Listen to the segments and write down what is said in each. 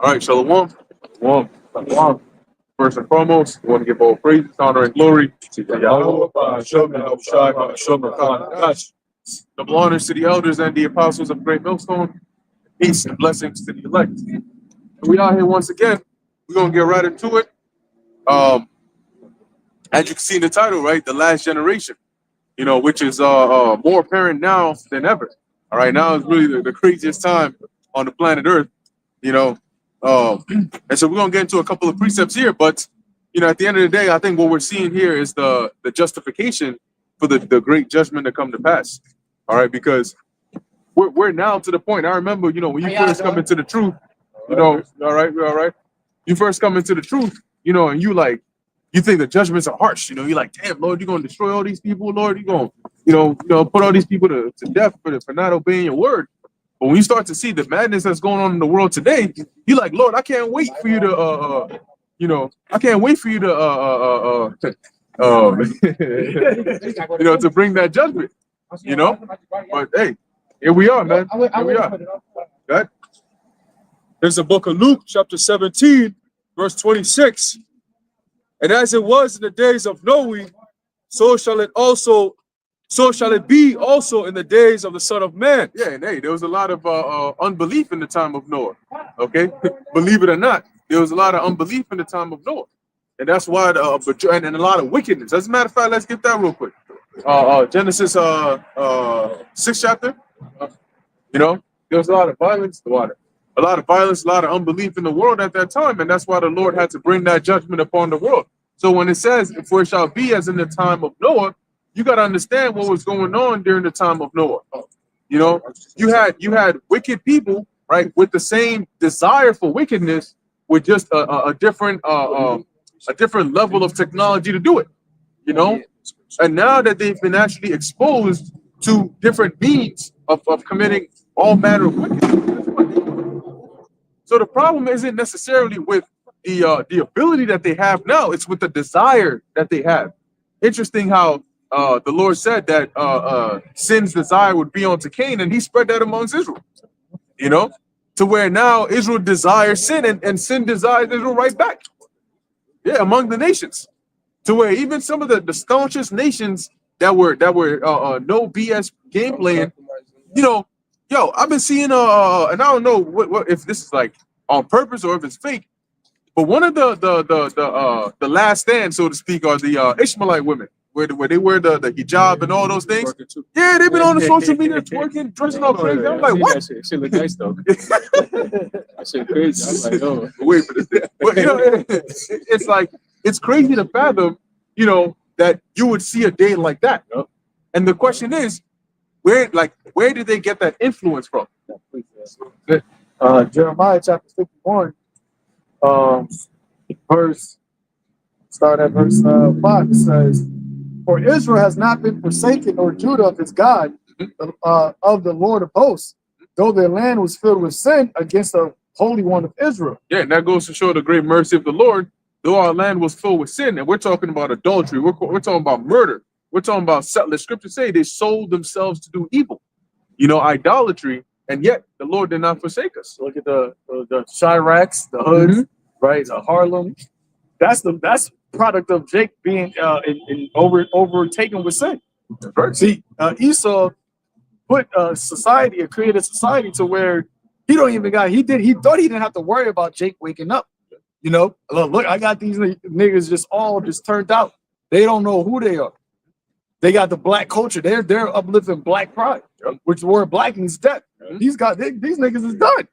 All right, Shalom. Shalom. Shalom. First and foremost, we want to give all praises, honor, and glory to Yahweh, YAHAWASHI. Double honors to the elders and the apostles of Great Millstone. Peace and blessings to the elect. And we are here once again. We're going to get right into it. As you can see in the title, right? The last generation, which is more apparent now than ever. All right, now is really the craziest time on the planet Earth, and so we're gonna get into a couple of precepts here, but at the end of the day, I think what we're seeing here is the justification for the great judgment to come to pass. All right, because we're now to the point. I remember, when you first come into the truth, all right. You first come into the truth, and you think the judgments are harsh. You're like, damn, Lord, you're gonna destroy all these people, Lord. You're gonna, put all these people to death for not obeying your word. But when you start to see the madness that's going on in the world today, you're like, Lord, I can't wait for you to, I can't wait for you to, to bring that judgment, But hey, here we are, man. Here we are. Right? There's the book of Luke, chapter 17, verse 26. And as it was in the days of Noah, so shall it be also in the days of the Son of Man. Yeah, and hey, there was a lot of unbelief in the time of Noah. Okay, believe it or not, there was a lot of unbelief in the time of Noah, and that's why and a lot of wickedness. As a matter of fact, let's get that real quick. Genesis 6th chapter. There was a lot of violence, a lot of unbelief in the world at that time, and that's why the Lord had to bring that judgment upon the world. So when it says, "For it shall be as in the time of Noah," you got to understand what was going on during the time of Noah. You had wicked people, right, with the same desire for wickedness, with just a different level of technology to do it. And now that they've been actually exposed to different means of committing all manner of wickedness. So the problem isn't necessarily with the ability that they have now; it's with the desire that they have. Interesting how the Lord said that sin's desire would be unto Cain, and He spread that amongst Israel. To where now Israel desires sin, and sin desires Israel right back. Yeah, among the nations, to where even some of the staunchest nations that were no BS game playing, I've been seeing and I don't know what if this is like on purpose or if it's fake, but one of the last stand, so to speak, are the Ishmaelite women, where they wear the hijab and all those things. Yeah, they've been on the social media twerking, dressing up crazy. I'm like, what? That shit look nice though. That shit crazy. I'm like, oh, wait for this. But it's like, it's crazy to fathom, that you would see a day like that. And the question is, where did they get that influence from? Jeremiah chapter 51, start at verse 5. It says, "For Israel has not been forsaken, nor Judah of his God, of the Lord of hosts, though their land was filled with sin against the Holy One of Israel." Yeah, and that goes to show the great mercy of the Lord. Though our land was filled with sin, and we're talking about adultery, we're talking about murder, we're talking about, the scriptures say they sold themselves to do evil, idolatry, and yet the Lord did not forsake us. Look at the Chiracs, the hoods, right? The Harlem. That's product of Jake being overtaken with sin. Right. See, Esau put society, or created society to where he thought he didn't have to worry about Jake waking up. Look, I got these niggas just turned out. They don't know who they are. They got the black culture. They're uplifting black pride, which the word black means death. These niggas is done.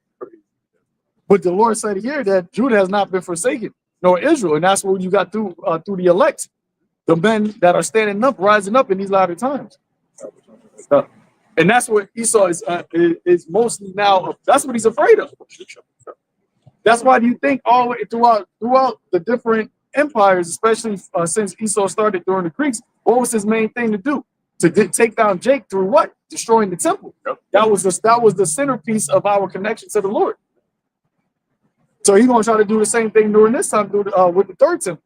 But the Lord said here that Judah has not been forsaken, nor Israel, and that's what you got through the elect, the men that are standing up, rising up in these latter times. And that's what Esau is mostly now. That's what he's afraid of. That's why do you think all throughout the different empires, especially since Esau started during the Greeks, what was his main thing to do? To take down Jake through what? Destroying the temple. That was the centerpiece of our connection to the Lord. So he's gonna try to do the same thing during this time with the third temple.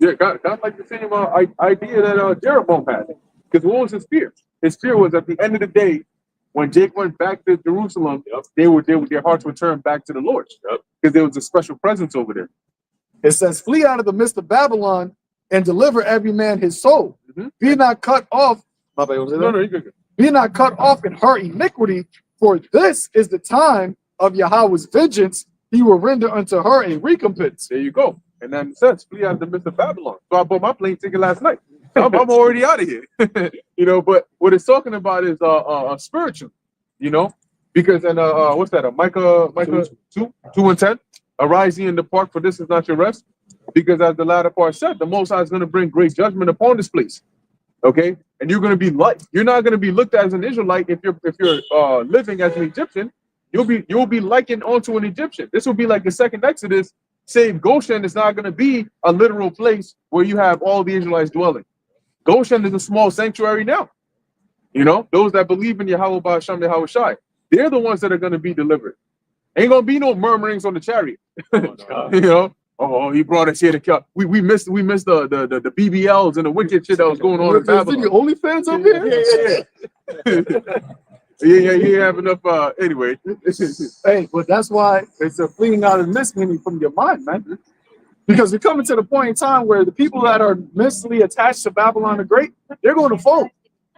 Yeah, kind of like the same idea that Jeroboam had. Because what was his fear? His fear was at the end of the day, when Jake went back to Jerusalem, their hearts would turn back to the Lord, because there was a special presence over there. It says, flee out of the midst of Babylon and deliver every man his soul. Be not cut off. Be not cut off in her iniquity, for this is the time of Yahweh's vengeance. He will render unto her a recompense. There you go. And then it says, flee out of the midst of Babylon. So I bought my plane ticket last night. I'm already out of here. You know, but what it's talking about is spiritual, you know, because what's that? Micah 2:10. Arise ye and depart, for this is not your rest. Because as the latter part said, the Most High is going to bring great judgment upon this place. Okay, and you're going to be like, you're not going to be looked at as an Israelite if you're living as an Egyptian. You'll be likened onto an Egyptian. This will be like the second Exodus. Save Goshen is not going to be a literal place where you have all the Israelites dwelling. Goshen is a small sanctuary now. You know, those that believe in YAHAWASHI, they're the ones that are going to be delivered. Ain't going to be no murmurings on the chariot. You know, oh, he brought us here to kill. We missed the BBLs and the wicked shit that was going on in Babylon. The OnlyFans up here? Yeah. You have enough. Anyway. Hey, but that's why it's a fleeing out of this meaning from your mind, man. Because we're coming to the point in time where the people that are mentally attached to Babylon the Great, they're going to fold.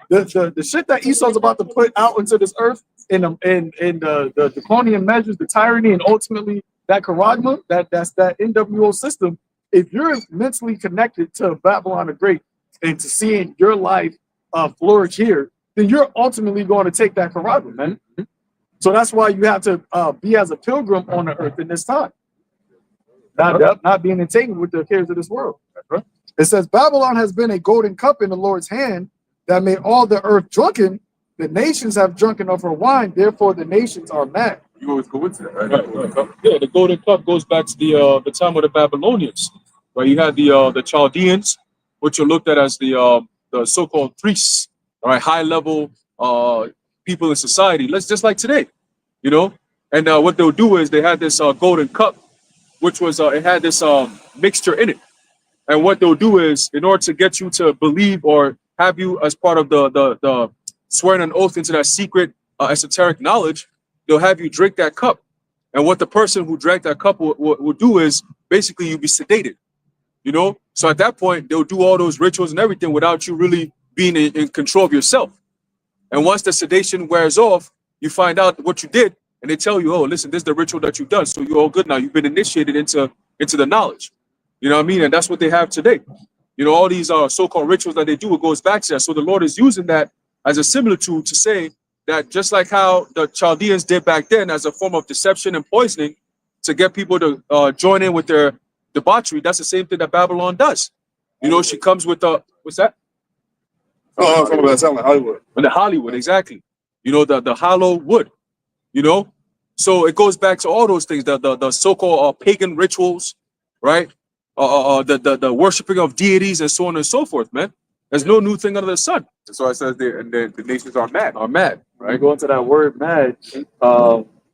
The shit that Esau's about to put out into this earth in the draconian measures, the tyranny, and ultimately that charagma, that's that NWO system. If you're mentally connected to Babylon the Great and to seeing your life flourish here, then you're ultimately going to take that charagma, man. So that's why you have to be as a pilgrim on the earth in this time. Not being entangled with the affairs of this world. Right. It says, Babylon has been a golden cup in the Lord's hand that made all the earth drunken. The nations have drunken of her wine, therefore the nations are mad. You always go into that, right? Right. Yeah, the golden cup goes back to the time of the Babylonians, where you had the Chaldeans, which are looked at as the so-called priests, all right, high-level people in society. Just like today, you know. And what they'll do is they had this golden cup, which was it had this mixture in it. And what they'll do is, in order to get you to believe or have you as part of the swearing an oath into that secret esoteric knowledge, they'll have you drink that cup. And what the person who drank that cup will do is basically you'll be sedated, you know? So at that point, they'll do all those rituals and everything without you really being in control of yourself. And once the sedation wears off, you find out what you did, and they tell you, oh, listen, this is the ritual that you've done. So you're all good now. You've been initiated into the knowledge. You know what I mean? And that's what they have today. You know, all these so-called rituals that they do, it goes back to that. So the Lord is using that as a similitude to say that just like how the Chaldeans did back then as a form of deception and poisoning to get people to join in with their debauchery, that's the same thing that Babylon does. You know, she comes with what's that? Oh, that sounds like Hollywood. The Hollywood, exactly. You know, the hollow wood, you know? So it goes back to all those things, the so-called pagan rituals, right? The worshiping of deities and so on and so forth, man. There's no new thing under the sun. So it says the nations are mad. Right? You go into that word mad,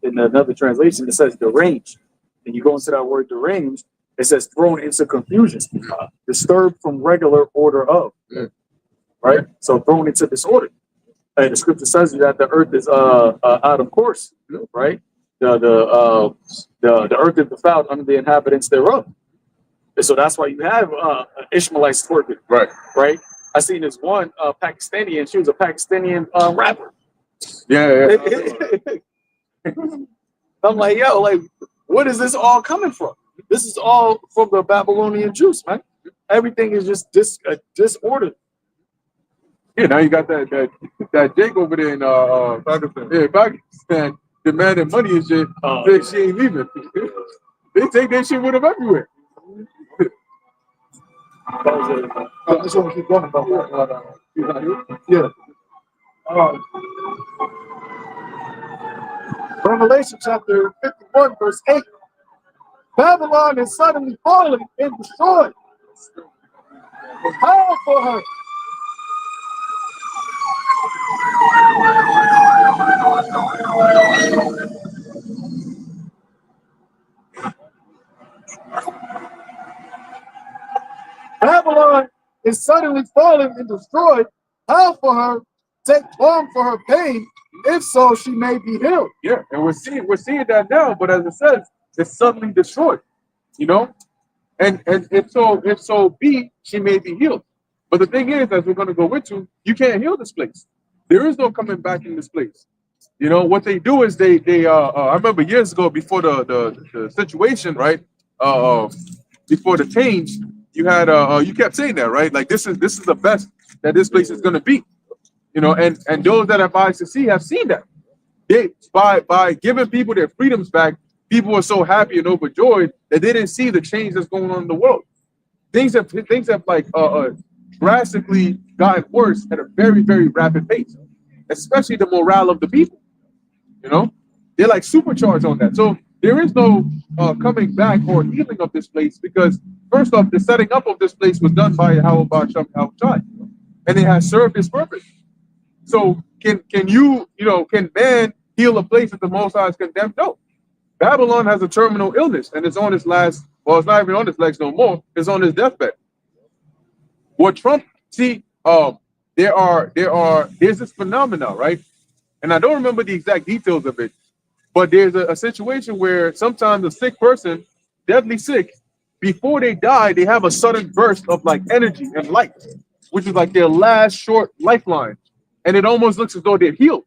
in another translation, it says deranged. And you go into that word deranged, it says thrown into confusion, disturbed from regular order of. Right? So thrown into disorder. And the scripture says that the earth is out of course, right? The earth is defiled under the inhabitants thereof. And so that's why you have Ishmaelites twerking. Right? I seen this one Pakistani, and she was a Pakistani rapper. Yeah. I'm like, yo, like, what is this all coming from? This is all from the Babylonian juice, man. Everything is just disordered. Yeah, now you got that Jake over there in Pakistan. Yeah, Pakistan demanding money and shit. She ain't leaving. They take that shit with them everywhere. I just want to keep going about that. Yeah. Revelation chapter 51, verse 8. Babylon is suddenly fallen and destroyed. How for her? Babylon is suddenly fallen and destroyed. How for her? Take long for her pain. If so, she may be healed. Yeah, and we're seeing that now. But as it says, it's suddenly destroyed. You know, and if so be, she may be healed. But the thing is, as we're going to go into, you can't heal this place. There is no coming back in this place. You know what they do is they I remember years ago before the situation, right? Before the change, you had you kept saying that, right? Like this is the best that this place is going to be. You know, and those that have eyes to see have seen that. They by giving people their freedoms back, people are so happy and overjoyed that they didn't see the change that's going on in the world. Things have like drastically gotten worse at a very, very rapid pace, especially the morale of the people. You know, they're like supercharged on that. So there is no coming back or healing of this place because first off, the setting up of this place was done by YAHAWASHI, and it has served its purpose. So can man heal a place that the Most High is condemned? No. Babylon has a terminal illness and it's on its last. Well, it's not even on its legs no more. It's on its deathbed. What Trump see? There's this phenomena, right? And I don't remember the exact details of it, but there's a situation where sometimes a sick person, deadly sick, before they die, they have a sudden burst of like energy and light, which is like their last short lifeline. And it almost looks as though they're healed.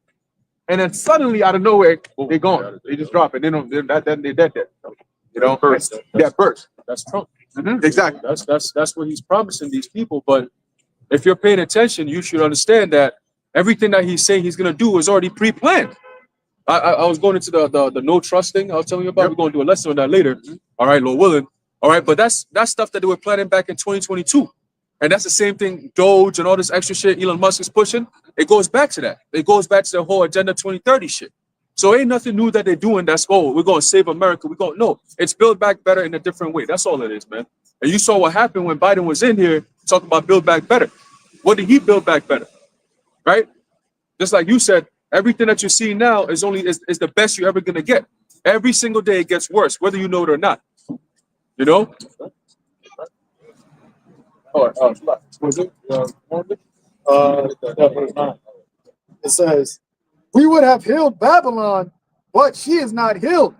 And then suddenly out of nowhere, they're gone. They just drop it. They're dead. You know, that burst. That's Trump. Exactly. That's what he's promising these people. But if you're paying attention, you should understand that everything that he's saying he's gonna do is already pre-planned. I was going into the no trust thing I was telling you about. We're gonna do a lesson on that later. All right, Lord willing. All right, but that's stuff that they were planning back in 2022. And that's the same thing Doge and all this extra shit Elon Musk is pushing. It goes back to that. It goes back to the whole Agenda 2030 shit. So ain't nothing new that they're doing that's, oh, we're going to save America. No, it's build back better in a different way. That's all it is, man. And you saw what happened when Biden was in here talking about build back better. What did he build back better? Right? Just like you said, everything that you see now is the best you're ever going to get. Every single day it gets worse, whether you know it or not. You know? Was it? It says, we would have healed Babylon, but she is not healed.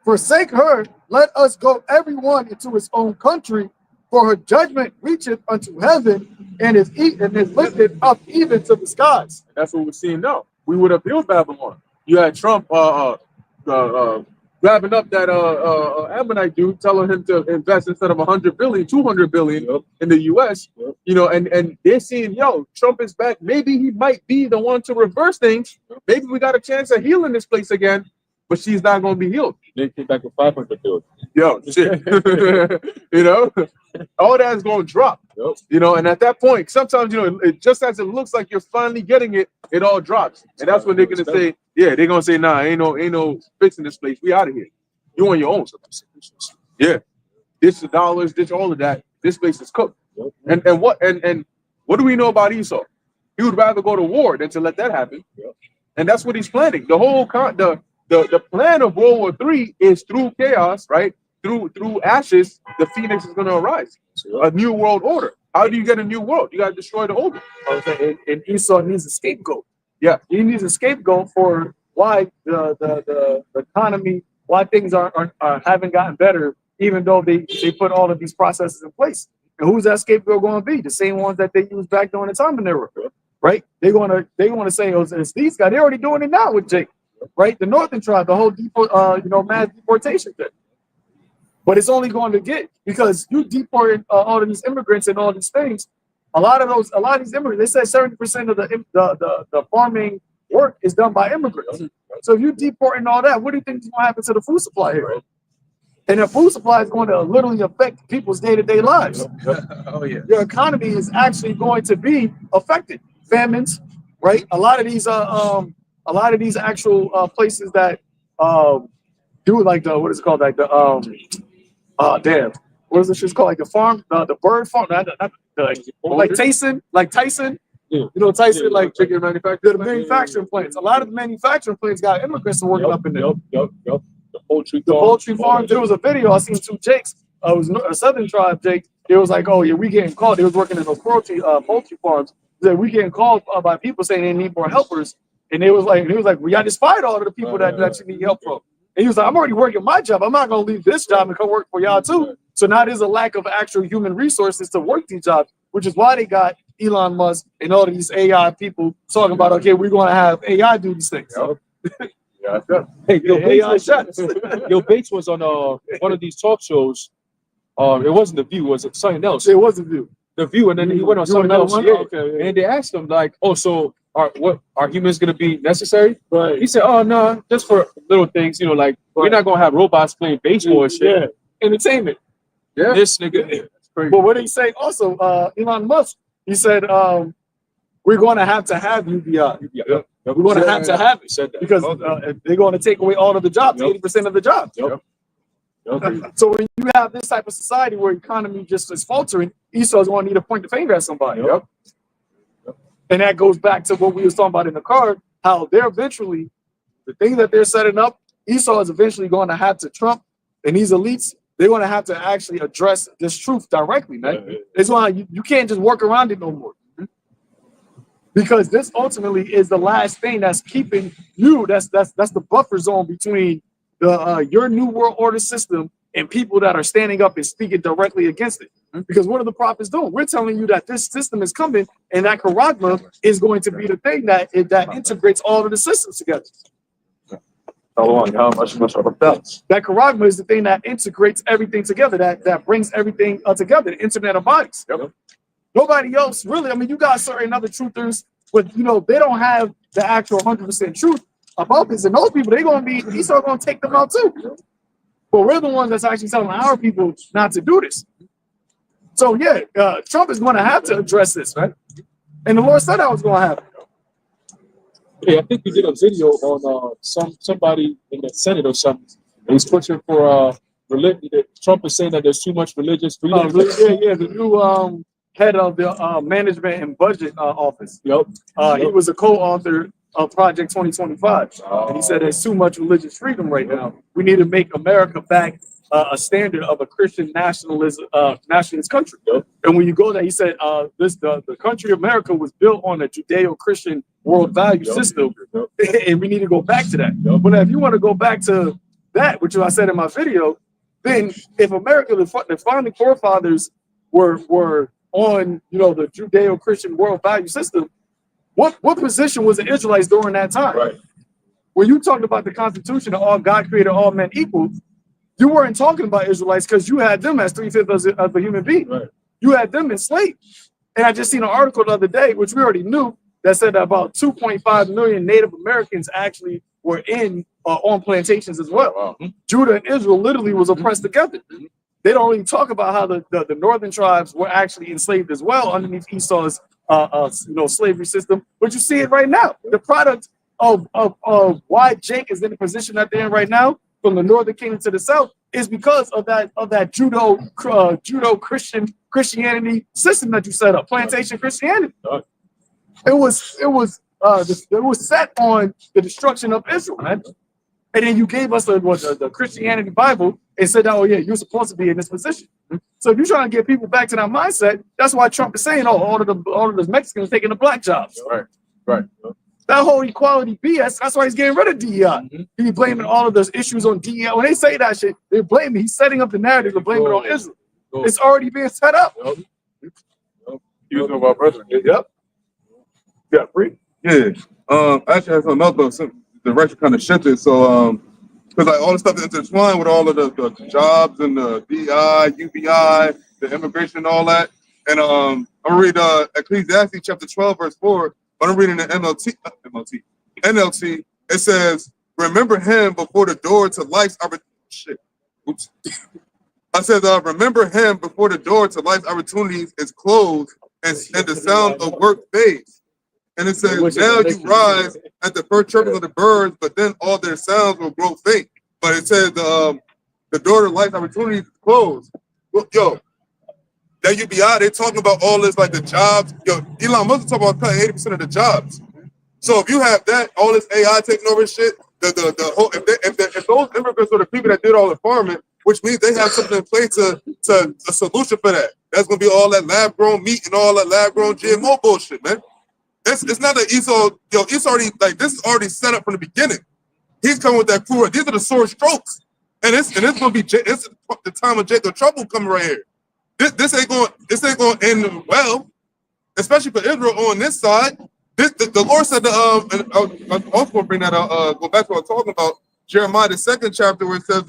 Forsake her, let us go everyone into his own country, for her judgment reacheth unto heaven and is lifted up even to the skies. That's what we're seeing now. We would have healed Babylon. You had Trump grabbing up that Ammonite dude, telling him to invest instead of 100 billion, 200 billion in the US, you know, and they're seeing, yo, Trump is back. Maybe he might be the one to reverse things. Maybe we got a chance of healing this place again, but she's not going to be healed. They came back with 500 billion. Yo, shit. You know, all that is going to drop, you know, and at that point, sometimes, you know, just as it looks like you're finally getting it, it all drops. And that's when they're going to say, yeah, they're going to say, nah, ain't no fixing this place. We out of here. You on your own. Yeah. Ditch the dollars, ditch all of that. This place is cooked. And what do we know about Esau? He would rather go to war than to let that happen. And that's what he's planning. The whole the plan of World War III is through chaos, right? Through ashes, the phoenix is going to arise. A new world order. How do you get a new world? You got to destroy the old one. And Esau needs a scapegoat. Yeah, he needs a scapegoat for why the economy, why things haven't gotten better, even though they put all of these processes in place. And who's that scapegoat going to be? The same ones that they used back during the Ottoman era, right? They want to say, oh, it's these guys. They're already doing it now with Jake, right? The Northern tribe, the whole mass deportation thing. But it's only going to get, because you deport all of these immigrants and all these things. A lot of these immigrants, they said 70% of the farming work is done by immigrants. So if you deporting all that, what do you think is going to happen to the food supply here? And the food supply is going to literally affect people's day-to-day lives. Oh yeah. Your economy is actually going to be affected. Famines, right? A lot of these actual places that do like the, what is it called, like the what is this shit called, like the farm, the bird farm, like Tyson, you know, Tyson, like chicken manufacturing, the manufacturing plants. A lot of the manufacturing plants got immigrants working up in there. The poultry farm. There was a video I seen two Jakes. It was a Southern tribe Jake. It was like, oh yeah, we getting called. They was working in those poultry farms. That we getting called by people saying they need more helpers. And he was like, well, I just fired all of the people that you need help from. And he was like, I'm already working my job. I'm not going to leave this job and come work for y'all too. So now there's a lack of actual human resources to work these jobs, which is why they got Elon Musk and all of these AI people talking about, okay, we're going to have AI do these things. Hey, AI shots. Bates was on one of these talk shows. It wasn't The View, was it something else? It wasn't View. The View, and then he went on something else. Okay, And they asked him like, "Oh, so are humans going to be necessary?" Right. He said, "Oh no, just for little things, you know, like we're not going to have robots playing baseball and shit." Yeah, entertainment. Yeah, this nigga. But what did he say? Also, Elon Musk, he said, we're going to have UBI. We're going to have it. He said that because they're going to take away all of the jobs, 80% of the jobs. So when you have this type of society where economy just is faltering, Esau's going to need to point the finger at somebody. And that goes back to what we was talking about in the card, how they're eventually, the thing that they're setting up, Esau is eventually going to have to Trump and these elites, they're going to have to actually address this truth directly, man. It's why you can't just work around it no more. Because this ultimately is the last thing that's keeping you, that's the buffer zone between the your new world order system and people that are standing up and speaking directly against it. Because what are the prophets doing? We're telling you that this system is coming and that charagma is going to be the thing that integrates all of the systems together. That charagma is the thing that integrates everything together, that brings everything together, the internet of bodies. Nobody else really. I mean, you got certain other truthers, but you know they don't have the actual 100% truth about this. And those people, they're going to be, Esau going to take them out too. But we're the ones that's actually telling our people not to do this. So yeah, Trump is going to have to address this, right? And the Lord said I was going to have it. Yeah, I think we did a video on somebody in the Senate or something. He's pushing for religion. Trump is saying that there's too much religious freedom. The new head of the management and budget office. He was a co-author of Project 2025, and he said there's too much religious freedom right now. We need to make America back a standard of a Christian nationalist country. And when you go there, he said the country of America was built on a Judeo-Christian world value system, and we need to go back to that. But if you want to go back to that, which I said in my video, then if America, the founding forefathers were on, the Judeo-Christian world value system, what position was the Israelites during that time? Right. When you talked about the Constitution of all God created all men equal, you weren't talking about Israelites because you had them as 3/5 of a human being. Right. You had them enslaved. And I just seen an article the other day, which we already knew, that said that about 2.5 million Native Americans actually were on plantations as well. Wow. Judah and Israel literally was oppressed together. They don't really talk about how the northern tribes were actually enslaved as well underneath Esau's slavery system, but you see it right now. The product of why Jake is in the position that they're in right now, from the northern kingdom to the south, is because of that judo Christianity system that you set up, plantation Christianity. It was set on the destruction of Israel, man. And then you gave us the Christianity Bible and said, oh yeah, you're supposed to be in this position. So if you're trying to get people back to that mindset, that's why Trump is saying, all of the Mexicans taking the black jobs. Right. That whole equality BS, that's why he's getting rid of DEI. He's blaming all of those issues on DEI. When they say that shit, they're blaming, he's setting up the narrative of blaming it on Israel. It's already being set up. You know about president. Yep. Yeah, free. Yeah. Actually, I have something else, but the direction kind of shifted. So, because like all the stuff intertwined with all of the jobs and the DI, UBI, the immigration and all that. And I'm gonna read Ecclesiastes chapter 12, verse 4. But I'm reading the NLT. It says, "Remember him before the door to life's opportunities." Oops. I said, "Remember him before the door to life's opportunities is closed, and the sound of work fades." And it says, "Now you rise at the first chirping of the birds, but then all their sounds will grow faint." But it says, "The door to life's opportunities is closed." Well, yo, that UBI, they're talking about all this, like the jobs. Yo, Elon Musk is talking about cutting 80% of the jobs. So if you have that, all this AI taking over shit, the whole if those immigrants are the people that did all the farming, which means they have something in place to a solution for that. That's gonna be all that lab grown meat and all that lab grown GMO bullshit, man. It's not that Esau, it's already like this is already set up from the beginning. He's coming with that crew. These are the sore strokes, and it's gonna be it's the time of Jacob trouble coming right here. This ain't going to end well, especially for Israel on this side. The Lord said and I'm also gonna bring that out. Go back to what I'm talking about Jeremiah the 2nd chapter where it says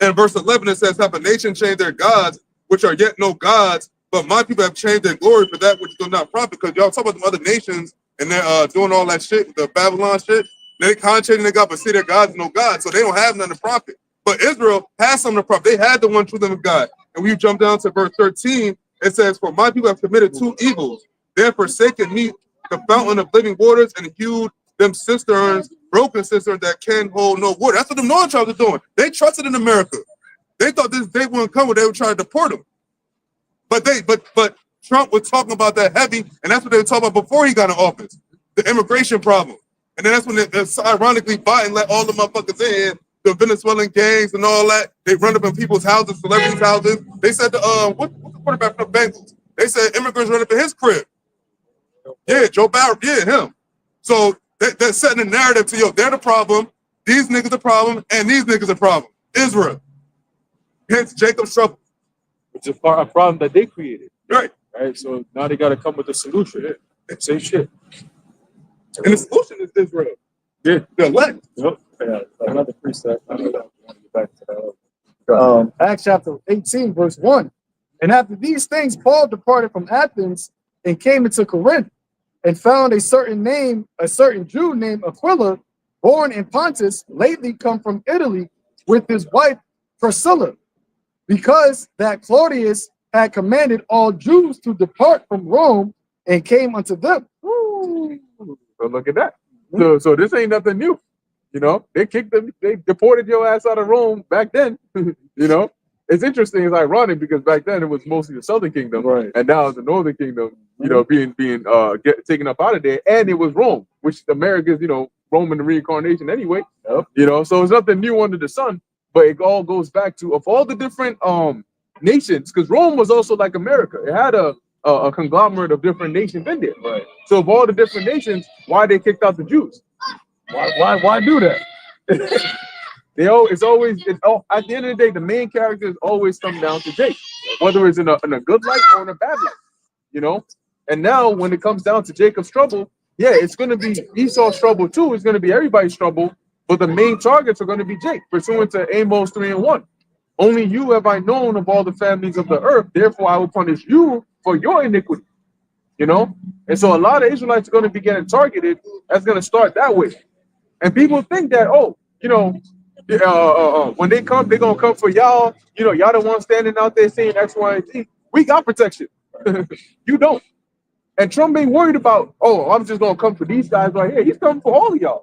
in verse 11 it says, "Have a nation change their gods, which are yet no gods, but my people have changed their glory for that which do not profit." Because y'all talk about the other nations and they're doing all that shit, the Babylon shit. They concentrating their God, but see their gods no God, so they don't have none to profit. But Israel has something to profit. They had the one true living God. And when you jump down to verse 13, it says, "For my people have committed two evils. They have forsaken me, the fountain of living waters, and hewed them cisterns, broken cisterns that can hold no water." That's what the Northern tribes are doing. They trusted in America. They thought this day wouldn't come when they would try to deport them. But Trump was talking about that heavy, and that's what they were talking about before he got in office, the immigration problem. And then that's when ironically Biden let all the motherfuckers in, the Venezuelan gangs and all that. They run up in people's houses, celebrities' houses. They said what's the quarterback from the Bengals? They said immigrants run up in his crib. Yeah, Joe Barrett, yeah, him. So they're setting a narrative to they're the problem, these niggas the problem, and these niggas the problem. Israel. Hence Jacob's trouble. It's a problem that they created. Right. Right. So now they gotta come with a solution. Yeah. Same shit. And the solution is Israel. Yeah. The elect. Yep. Yeah. Another precept. Acts chapter 18, verse 1. And after these things, Paul departed from Athens and came into Corinth and found a certain Jew named Aquila, born in Pontus, lately come from Italy, with his wife Priscilla, because that Claudius had commanded all Jews to depart from Rome, and came unto them. Ooh. So look at that. So this ain't nothing new. They kicked them, they deported your ass out of Rome back then. It's interesting, it's ironic because back then it was mostly the southern kingdom, Right. and now it's the northern kingdom, being taken up out of there, and it was Rome, which America's, Roman reincarnation anyway. Yep. So it's nothing new under the sun, but it all goes back to of all the different nations, because Rome was also like America. It had a conglomerate of different nations in there. Right. So of all the different nations, why they kicked out the Jews? Why do that? At the end of the day, the main characters always come down to Jake, whether it's in a good light or in a bad light, And now when it comes down to Jacob's trouble, yeah, it's going to be Esau's trouble too. It's going to be everybody's trouble, but the main targets are going to be Jake, pursuant to Amos 3:1. Only you have I known of all the families of the earth, therefore I will punish you for your iniquity. And so a lot of Israelites are going to be getting targeted. That's going to start that way. And people think that, when they come, they're going to come for y'all. Y'all the ones standing out there saying X, Y, and Z. We got protection. You don't. And Trump ain't worried about, I'm just going to come for these guys right here. He's coming for all of y'all.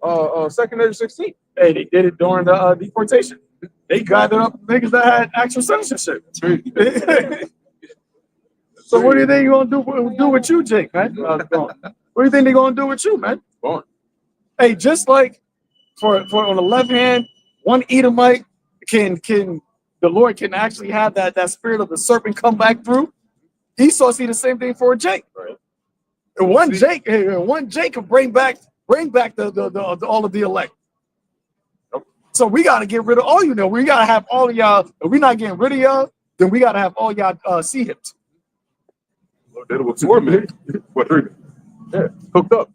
2nd and 16. Hey, they did it during the deportation. They gathered up niggas that had actual citizenship. So what do you think you're gonna do with you, Jake, man? What do you think they're gonna do with you, man? Hey, just like for on the left hand, one Edomite can the Lord can actually have that spirit of the serpent come back through. Esau see the same thing for Jake. Right. And one Jake can bring back the all of the elect. So we gotta get rid of all you know. We gotta have all of y'all. If we're not getting rid of y'all, then we gotta have all y'all sea hips. That was 4 minutes. Yeah, hooked up,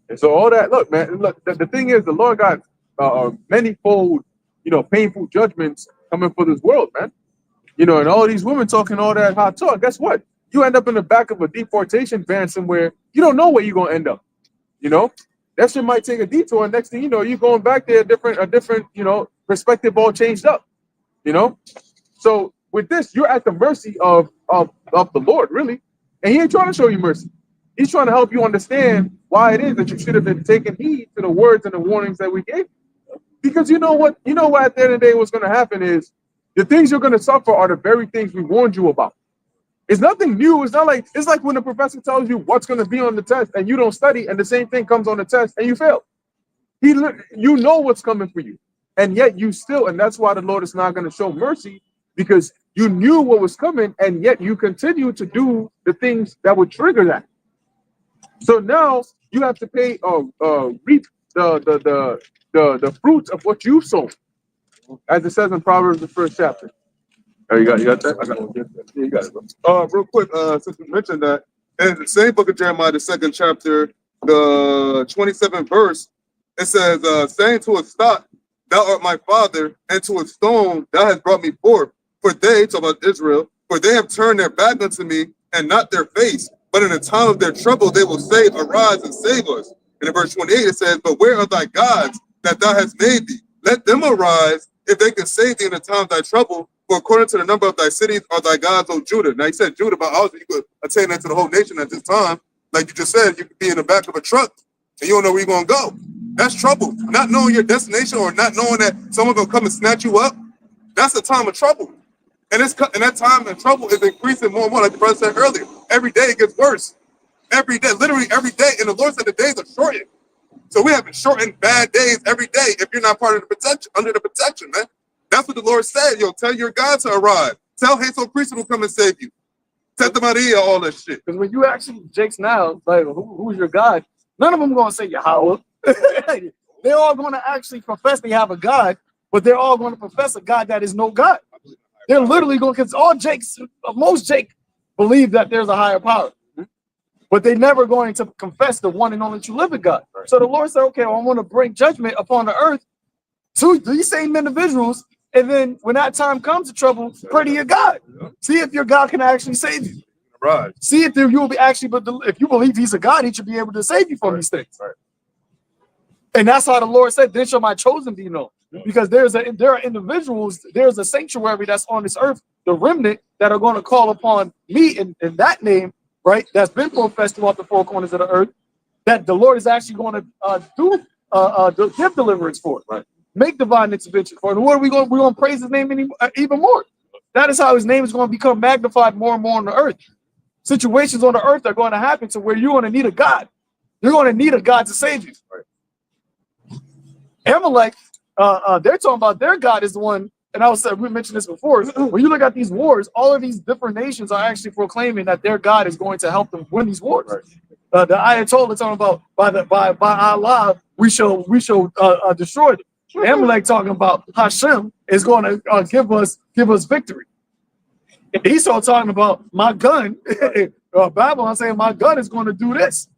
And so all that, look, man, the thing is, the Lord got manifold, painful judgments coming for this world, man. And all these women talking all that hot talk. Guess what? You end up in the back of a deportation van somewhere. You don't know where you're gonna end up. That shit might take a detour. Next thing you know, you're going back there, a different, perspective all changed up. So with this, you're at the mercy of the Lord, really. And he ain't trying to show you mercy. He's trying to help you understand why it is that you should have been taking heed to the words and the warnings that we gave you. Because you know what at the end of the day, what's going to happen is the things you're going to suffer are the very things we warned you about. It's nothing new. It's like when the professor tells you what's going to be on the test and you don't study, and the same thing comes on the test and you fail. You know what's coming for you, and yet you still, and that's why the Lord is not going to show mercy, because you knew what was coming, and yet you continue to do the things that would trigger that. So now you have to pay reap the fruits of what you sown, as it says in Proverbs, the 1st chapter. Oh, you got that? I got it. Yeah, you got it, bro. Real quick, since you mentioned that, in the same book of Jeremiah, the 2nd chapter, the 27th verse, it says, saying to a stock, thou art my father, and to a stone, thou hast brought me forth. For they, talk about Israel, for they have turned their back unto me, and not their face. But in the time of their trouble, they will say, arise and save us. And in verse 28, it says, but where are thy gods that thou hast made thee? Let them arise, if they can save thee in the time of thy trouble. For according to the number of thy cities are thy gods, O Judah. Now he said Judah, but also you could attain that to the whole nation at this time. Like you just said, you could be in the back of a truck and you don't know where you're going to go. That's trouble. Not knowing your destination or not knowing that someone's going to come and snatch you up. That's a time of trouble. And that time of trouble is increasing more and more, like the brother said earlier. Every day it gets worse. Every day, literally every day. And the Lord said the days are shortened. So we have shortened bad days every day if you're not part of the protection, under the protection, man. That's what the Lord said. Yo, tell your God to arrive. Tell Hazel Priest will come and save you. Tell Maria all that shit. Because when you actually Jake's now, like who's your God? None of them going to say Yahweh. They're all going to actually profess they have a God, but they're all going to profess a God that is no God. They're literally going, because most Jake believe that there's a higher power, but they're never going to confess the one and only true living God. So the Lord said, okay, well, I want to bring judgment upon the earth to these same individuals. And then when that time comes to trouble, pray to your God. See if your God can actually save you. Right. See if you will be actually, but if you believe he's a God, he should be able to save you from these things. Right. And that's how the Lord said, then shall my chosen be known. Because there are individuals, there's a sanctuary that's on this earth, the remnant, that are going to call upon me in that name, right? That's been professed throughout the four corners of the earth, that the Lord is actually going to give deliverance for, right? Make divine intervention for it. And what are we going? We're going to praise his name even more. That is how his name is going to become magnified more and more on the earth. Situations on the earth are going to happen to where you're going to need a God. You're going to need a God to save you. Right. Amalek, they're talking about their God is the one. And we mentioned this before. When you look at these wars, all of these different nations are actually proclaiming that their God is going to help them win these wars. Right. The Ayatollah talking about by Allah we shall destroy them. Amalek talking about Hashem is going to give us victory. Esau talking about my gun. Babylon saying my gun is going to do this.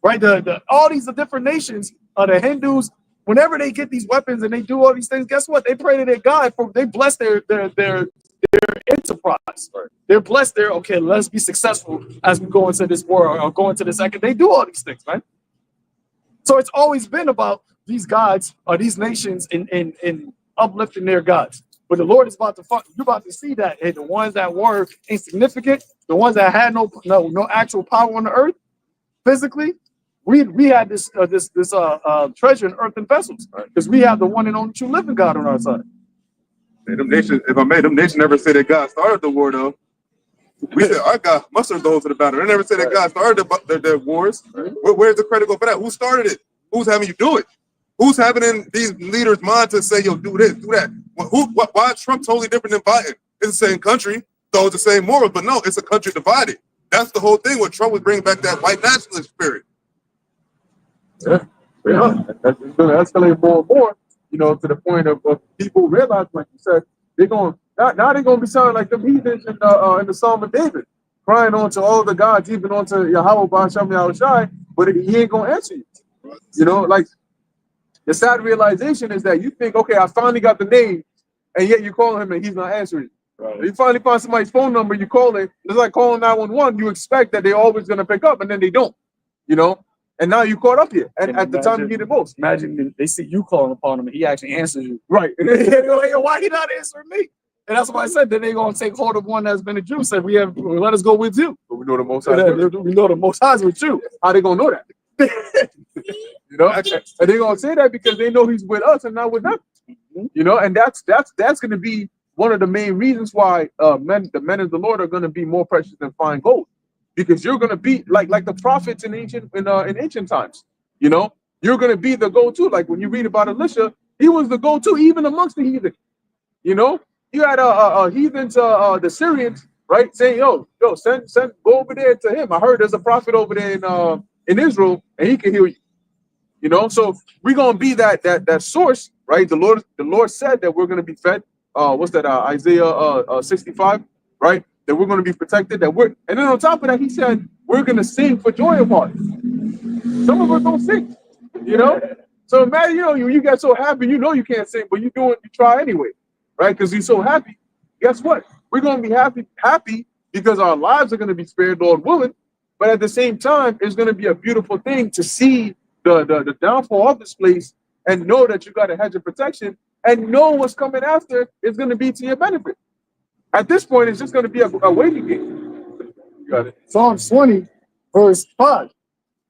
Right? All these different nations, the Hindus, whenever they get these weapons and they do all these things, guess what? They pray to their God they bless their enterprise. Right. They're blessed there. Okay, let's be successful as we go into this war or go into the second. They do all these things, right? So it's always been about these gods or these nations in uplifting their gods. But the Lord is about to you're about to see that the ones that were insignificant, the ones that had no actual power on the earth physically, we had this treasure in earthen vessels because we have the one and only true living God on our side. Hey, them nations, if I may, them nations never say that God started the war though. We said our God mustered those to the battle. They never said that God started their wars. Right. Where's the credit go for that? Who started it? Who's having you do it? Who's having in these leaders' mind to say, yo, do this, do that? Why is Trump totally different than Biden? It's the same country, so it's the same morals, but no, it's a country divided. That's the whole thing. What Trump was bringing back that white nationalist spirit. Yeah. That's going to escalate more and more, to the point of people realize, like you said, they're going now they're going to be sounding like them heathens in the Psalm of David, crying on to all the gods, even on to YAHAWASHI, but he ain't going to answer you. Like the sad realization is that you think, okay, I finally got the name, and yet you call him and he's not answering. Right. You finally find somebody's phone number, you call it. It's like calling 911. You expect that they're always going to pick up, and then they don't. And now you caught up here, and at the time you need it most. Imagine they see you calling upon him, and he actually answers you. Right. And they're like, why he not answering me? And that's why I said that they're going to take hold of one that's been a Jew. Said, let us go with you. But we know the Most High. We know the Most High is with you. How they going to know that? And they're going to say that because they know he's with us and not with them. And that's going to be one of the main reasons why the men of the Lord are going to be more precious than fine gold. Because you're going to be like the prophets in ancient times. You're going to be the go-to. Like when you read about Elisha, he was the go-to even amongst the heathen. You had heathens, the Syrians, right? Saying, yo, send go over there to him. I heard there's a prophet over there in Israel, and he can heal you. You know, so we're gonna be that source, right? The Lord said that we're gonna be fed. What's that? Isaiah 65, right? That we're gonna be protected. And then on top of that, he said we're gonna sing for joy of heart. Some of us don't sing, you know. So imagine, you know, you get so happy, you know you can't sing, but you try anyway, right? Because you're so happy. Guess what? We're gonna be happy because our lives are gonna be spared, Lord willing. But at the same time, it's gonna be a beautiful thing to see the downfall of this place and know that you got a hedge of protection and know what's coming after is going to be to your benefit. At this point, it's just going to be a waiting game. You got it. Psalms 20, verse 5.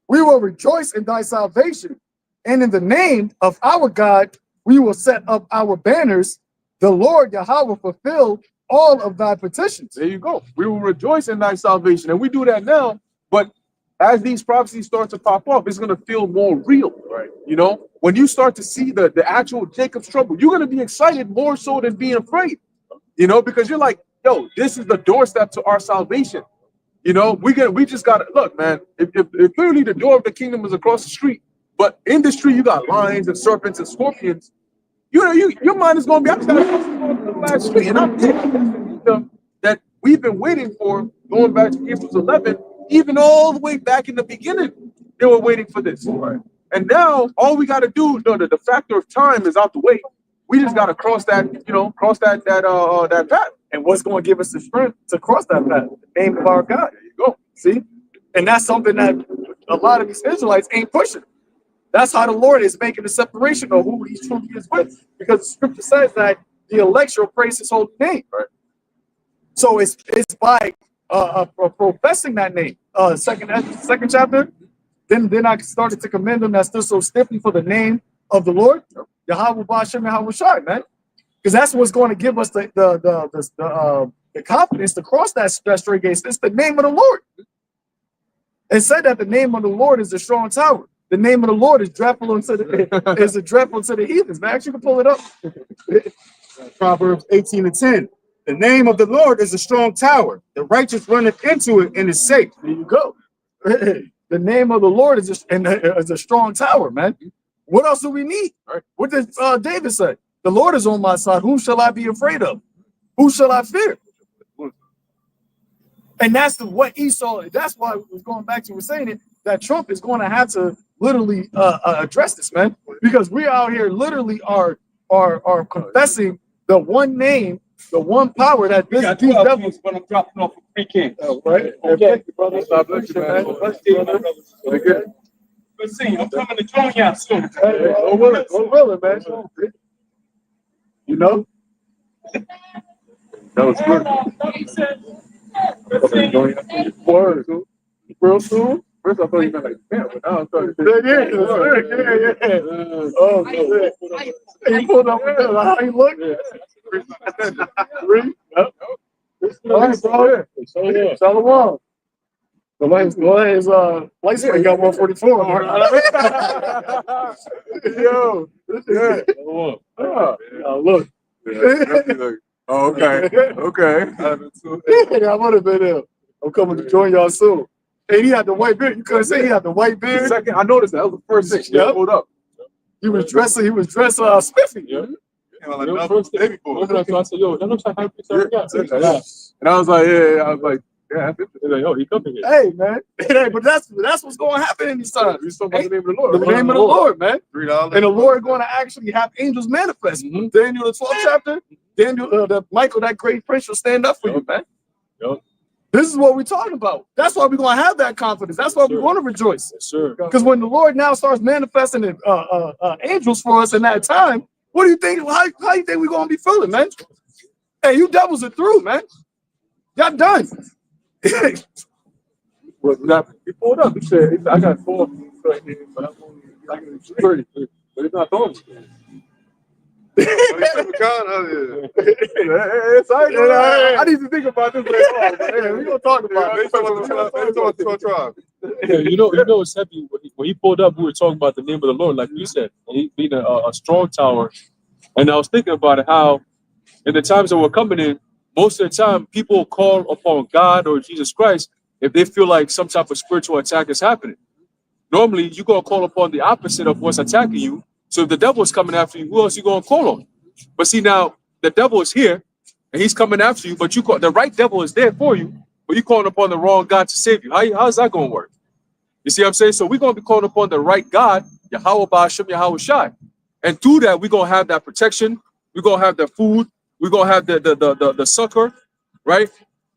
We will rejoice in thy salvation, and in the name of our God, we will set up our banners. The Lord Yahweh fulfill all of thy petitions. There you go. We will rejoice in thy salvation. And we do that now, but as these prophecies start to pop up, it's going to feel more real, right? You know, when you start to see the actual Jacob's trouble, you're going to be excited more so than being afraid, you know, because you're like, yo, this is the doorstep to our salvation. You know, we just got to look, man. If clearly the door of the kingdom is across the street, but in the street you got lions and serpents and scorpions, you know, your mind is going to be, I just got to cross the last street, and I'm kingdom that we've been waiting for, going back to Hebrews 11. Even all the way back in the beginning, they were waiting for this. Right. And now all we got to do, the factor of time is out the way. We just got to cross that, you know, that path. And what's going to give us the strength to cross that path? The name of our God. There you go. See? And that's something that a lot of these Israelites ain't pushing. That's how the Lord is making the separation of who he truly is with. Because the scripture says that the elect shall praise his holy name. Right? So it's by professing that name. Second chapter, then I started to commend them that stood so stiffly for the name of the Lord, YAHAWASHI, man, because that's what's going to give us the confidence to cross that straight gate. It's the name of the Lord. It said that the name of the Lord is a strong tower. The name of the Lord is dreadful unto the heathens. Man, actually, you can pull it up. Proverbs 18:10. The name of the Lord is a strong tower. The righteous runneth into it and is safe. There you go. The name of the Lord is a strong tower, man. What else do we need? Right. What did David say? The Lord is on my side. Whom shall I be afraid of? Who shall I fear? And that's what Esau. That's why we was going back to saying it. That Trump is going to have to literally address this, man, because we out here literally are confessing the one name. The one power that these devils. But I'm dropping off a free king. Right? Okay. Brother. God bless you, man. Let's see. I'm coming to join y'all soon. Hey, go willing, man. You know? That was good. Word. Real soon? First I thought you meant like, damn, but now I'm starting to Yeah. Oh, shit. He pulled up with that. How you look? Three? Yep. All right, bro. Shalom. The lights, lights got 144. Yo, this is good. Look. Oh, okay. Okay. Yeah, I would have been there. I'm coming to join y'all soon. Hey, he had the white beard. You couldn't say he had the white beard. Second, I noticed that was the first thing. Yep. Hold up. He was dressed spiffy. Yeah. Like baby boy. So I said, yo, that looks like how picture I got. And I was like, yeah. I was like, yeah. They're like, oh, he coming here. Hey, man. Hey, but that's what's going to happen in these times. We talking about the name of the Lord. The name of the Lord, man. $3. And the Lord going to actually have angels manifest. Daniel, the 12th chapter, Daniel, Michael, that great prince, will stand up for you, man. Yep. This is what we're talking about. That's why we're going to have that confidence. That's why we're going to rejoice. Yes, sir. Because when the Lord now starts manifesting angels for us in that time, what do you think? How you think we're going to be feeling, man? Hey, you devils are through, man. Y'all done. Well, he pulled up. He said, I got 4 right here, but I'm only like 30. But it's not throwing. It's like, I need to think about this later on. We're going to talk about it. Yeah, you know it's heavy. When he pulled up, we were talking about the name of the Lord, like you said, and he being a strong tower. And I was thinking about it, how in the times that we're coming in, most of the time, people call upon God or Jesus Christ if they feel like some type of spiritual attack is happening. Normally, you're going to call upon the opposite of what's attacking you. So if the devil is coming after you, who else you going to call on? But see, now, the devil is here, and he's coming after you, but the right devil is there for you, but you're calling upon the wrong God to save you. How's that going to work? You see what I'm saying? So we're going to be calling upon the right God, YAHAWASHI. And through that, we're going to have that protection. We're going to have the food. We're going to have the succor, right?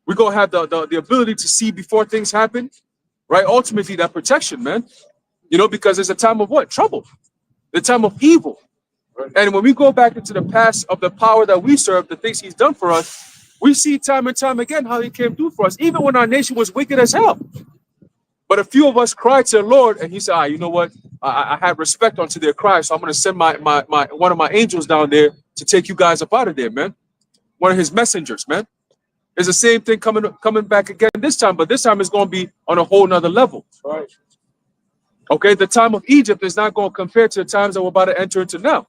We're going to have the ability to see before things happen, right? Ultimately, that protection, man. You know, because it's a time of what? Trouble. The time of evil. And when we go back into the past of the power that we serve, the things he's done for us, we see time and time again how he came through for us, even when our nation was wicked as hell. But a few of us cried to the Lord, and he said, you know what? I have respect unto their cry, so I'm going to send one of my angels down there to take you guys up out of there, man. One of his messengers, man. It's the same thing coming back again this time, but this time it's going to be on a whole nother level. Right. Okay, the time of Egypt is not going to compare to the times that we're about to enter into now.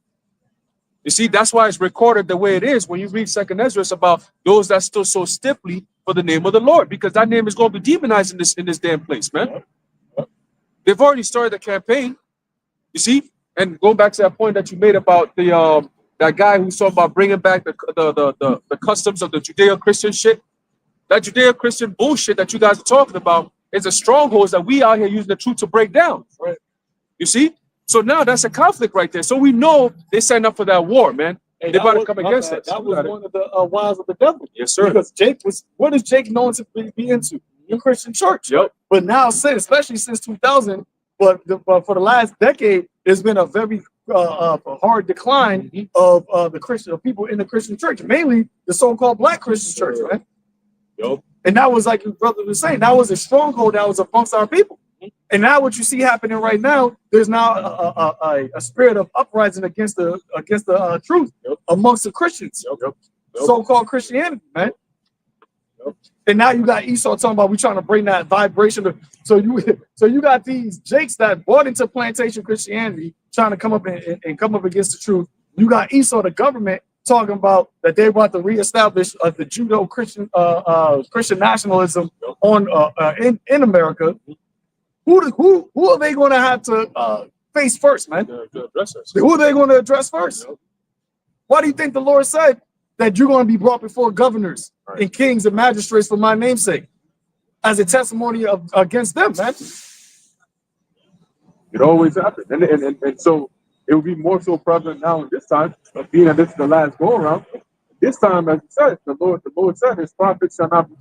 You see, that's why it's recorded the way it is when you read 2nd Ezra. It's about those that stood so stiffly for the name of the Lord, because that name is going to be demonized in this damn place, man. They've already started the campaign, you see. And going back to that point that you made about the that guy who's talking about bringing back the customs of the Judeo-Christian shit, that Judeo-Christian bullshit that you guys are talking about is a stronghold that we out here using the truth to break down. Right. You see. So now that's a conflict right there. So we know they signed up for that war, man. Hey, they about to come against us. That was one of the wiles of the devil. Yes, sir. Because what is Jake known to be into? The Christian church. Yep. But now, especially since 2000, but for the last decade, there's been a very hard decline of the people in the Christian church, mainly the so-called Black Christian church, right? Yep. And that was, like your brother was saying, that was a stronghold that was amongst our people. And now what you see happening right now, there's now a spirit of uprising against the truth amongst the Christians, so-called Christianity, man. And now you got Esau talking about we trying to bring that vibration. So you got these Jakes that bought into plantation Christianity trying to come up and come up against the truth. You got Esau, the government, talking about that they want to reestablish the Judeo-Christian Christian nationalism on in America. Who are they going to have to face first, man? Who are they going to address first? Why do you think the Lord said that you're going to be brought before governors and kings and magistrates for my name's sake as a testimony against them, man? It always happens. And so it will be more so prevalent now in this time, being that this is the last go around. This time, as you said, the Lord said his prophets shall not be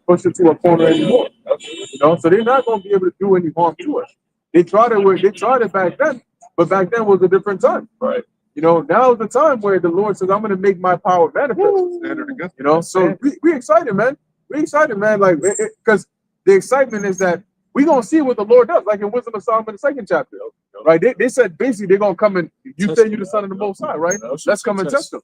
pushed into a corner anymore. You know, so they're not going to be able to do any harm to us. They tried it back then, but back then was a different time. Right. You know, now is the time where the Lord says, I'm going to make my power manifest. You know, so we excited, man. We excited, man. Like, because the excitement is that we're going to see what the Lord does, like in Wisdom of Solomon, the 2nd chapter. Right. They said basically they're going to come and you say you're the son of the Most High, right? Let's come and test them.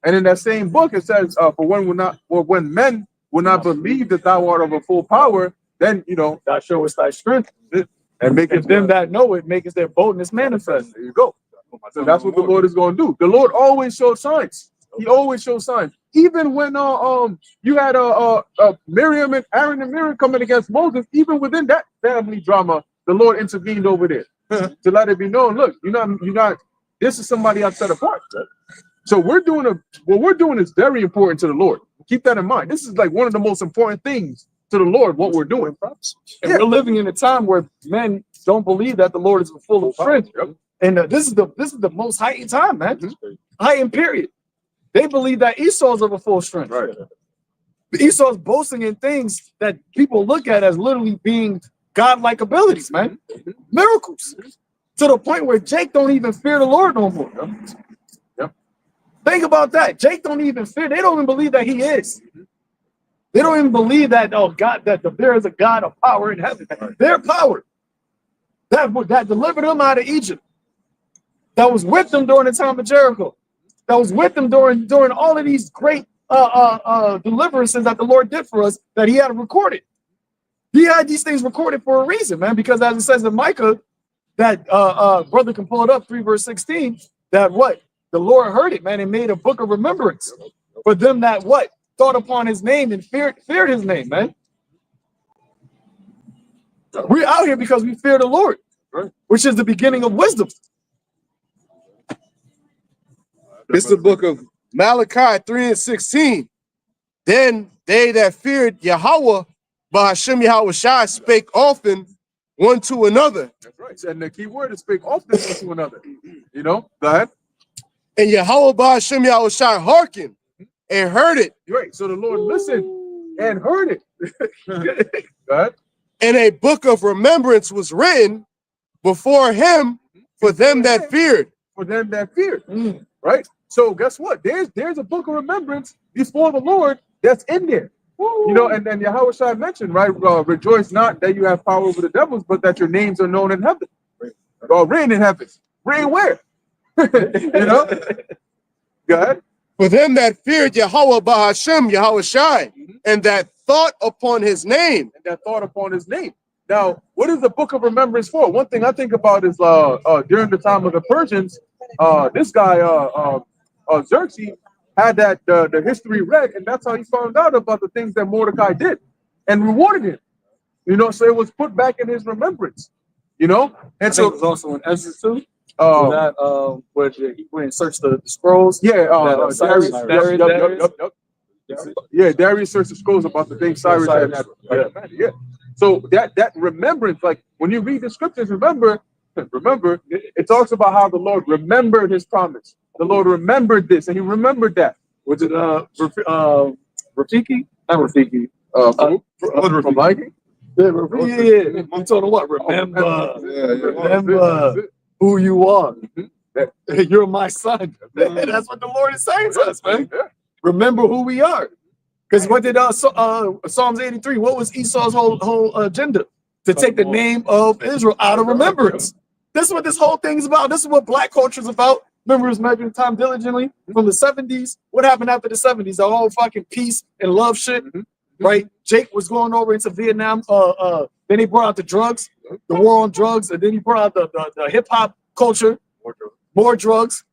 And in that same book, it says, when men will not believe that thou art of a full power, then, you know, thou showest thy strength. And make it them that know it, makes their boldness manifest. There you go. So that's what the Lord is going to do. The Lord always shows signs. He always shows signs. Even when you had Miriam and Aaron and Miriam coming against Moses, even within that family drama, the Lord intervened over there to let it be known. Look, you're not. This is somebody I've set apart. So what we're doing is very important to the Lord. Keep that in mind. This is like one of the most important things to the Lord, what we're doing. And we're living in a time where men don't believe that the Lord is full of strength. And this is the most heightened time, man. Heightened period. They believe that Esau's of a full strength. Right. Esau's boasting in things that people look at as literally being godlike abilities, man. Miracles. To the point where Jake don't even fear the Lord no more. Think about that. Jake don't even fear. They don't even believe that he is. They don't even believe that, there is a God of power in heaven. Their power that delivered them out of Egypt, that was with them during the time of Jericho, that was with them during all of these great deliverances that the Lord did for us, that he had recorded. He had these things recorded for a reason, man, because as it says in Micah, that brother can pull it up, 3 verse 16, that what? The Lord heard it, man, and made a book of remembrance for them that what? thought upon his name and feared his name, man. We're out here because we fear the Lord, Right. which is the beginning of wisdom. It's the book of Malachi 3:16. Then they that feared Yahweh, Bahashem Yahawashi, spake often one to another. That's right. And the key word is speak often one to another. You know, go ahead. And Yahweh Bahashem Yahawashi hearkened and heard it. Right. So the Lord listened and heard it. Go ahead. And a book of remembrance was written before him for them that feared. For them that feared. Right. So guess what? There's a book of remembrance before the Lord that's in there. You know, and then Yahawashi mentioned, right? Rejoice not that you have power over the devils, but that your names are known in heaven. Written in heaven. Written where? You know? Go ahead. For them that feared Yahweh Bahashem Yahawashi, and that thought upon his name. And that thought upon his name. Now, what is the book of remembrance for? One thing I think about is during the time of the Persians, this guy Xerxes had that the history read, and that's how he found out about the things that Mordecai did and rewarded him. You know, so it was put back in his remembrance. You know, and So so it was also in Ezra too. Where he went and searched the scrolls. Darius. Yeah, Darius searched the scrolls about the things Cyrus had. Yeah. So that remembrance, like when you read the scriptures, remember, it talks about how the Lord remembered his promise. The Lord remembered this, and he remembered that. Was it Rafiki? Not Rafiki. From Mikey? Yeah, Rafiki. You told him what? Remember who you are. You're my son. That's what the Lord is saying to us, man. Remember who we are. Because what did Psalms 83? What was Esau's whole agenda? To take the name of Israel out of remembrance. This is what this whole thing is about. This is what black culture is about. Remember, was measuring time diligently from the 70s. What happened after the 70s? The whole fucking peace and love shit, right? Jake was going over into Vietnam. Then he brought out the drugs, the war on drugs, and then he brought out the hip hop culture, more drugs.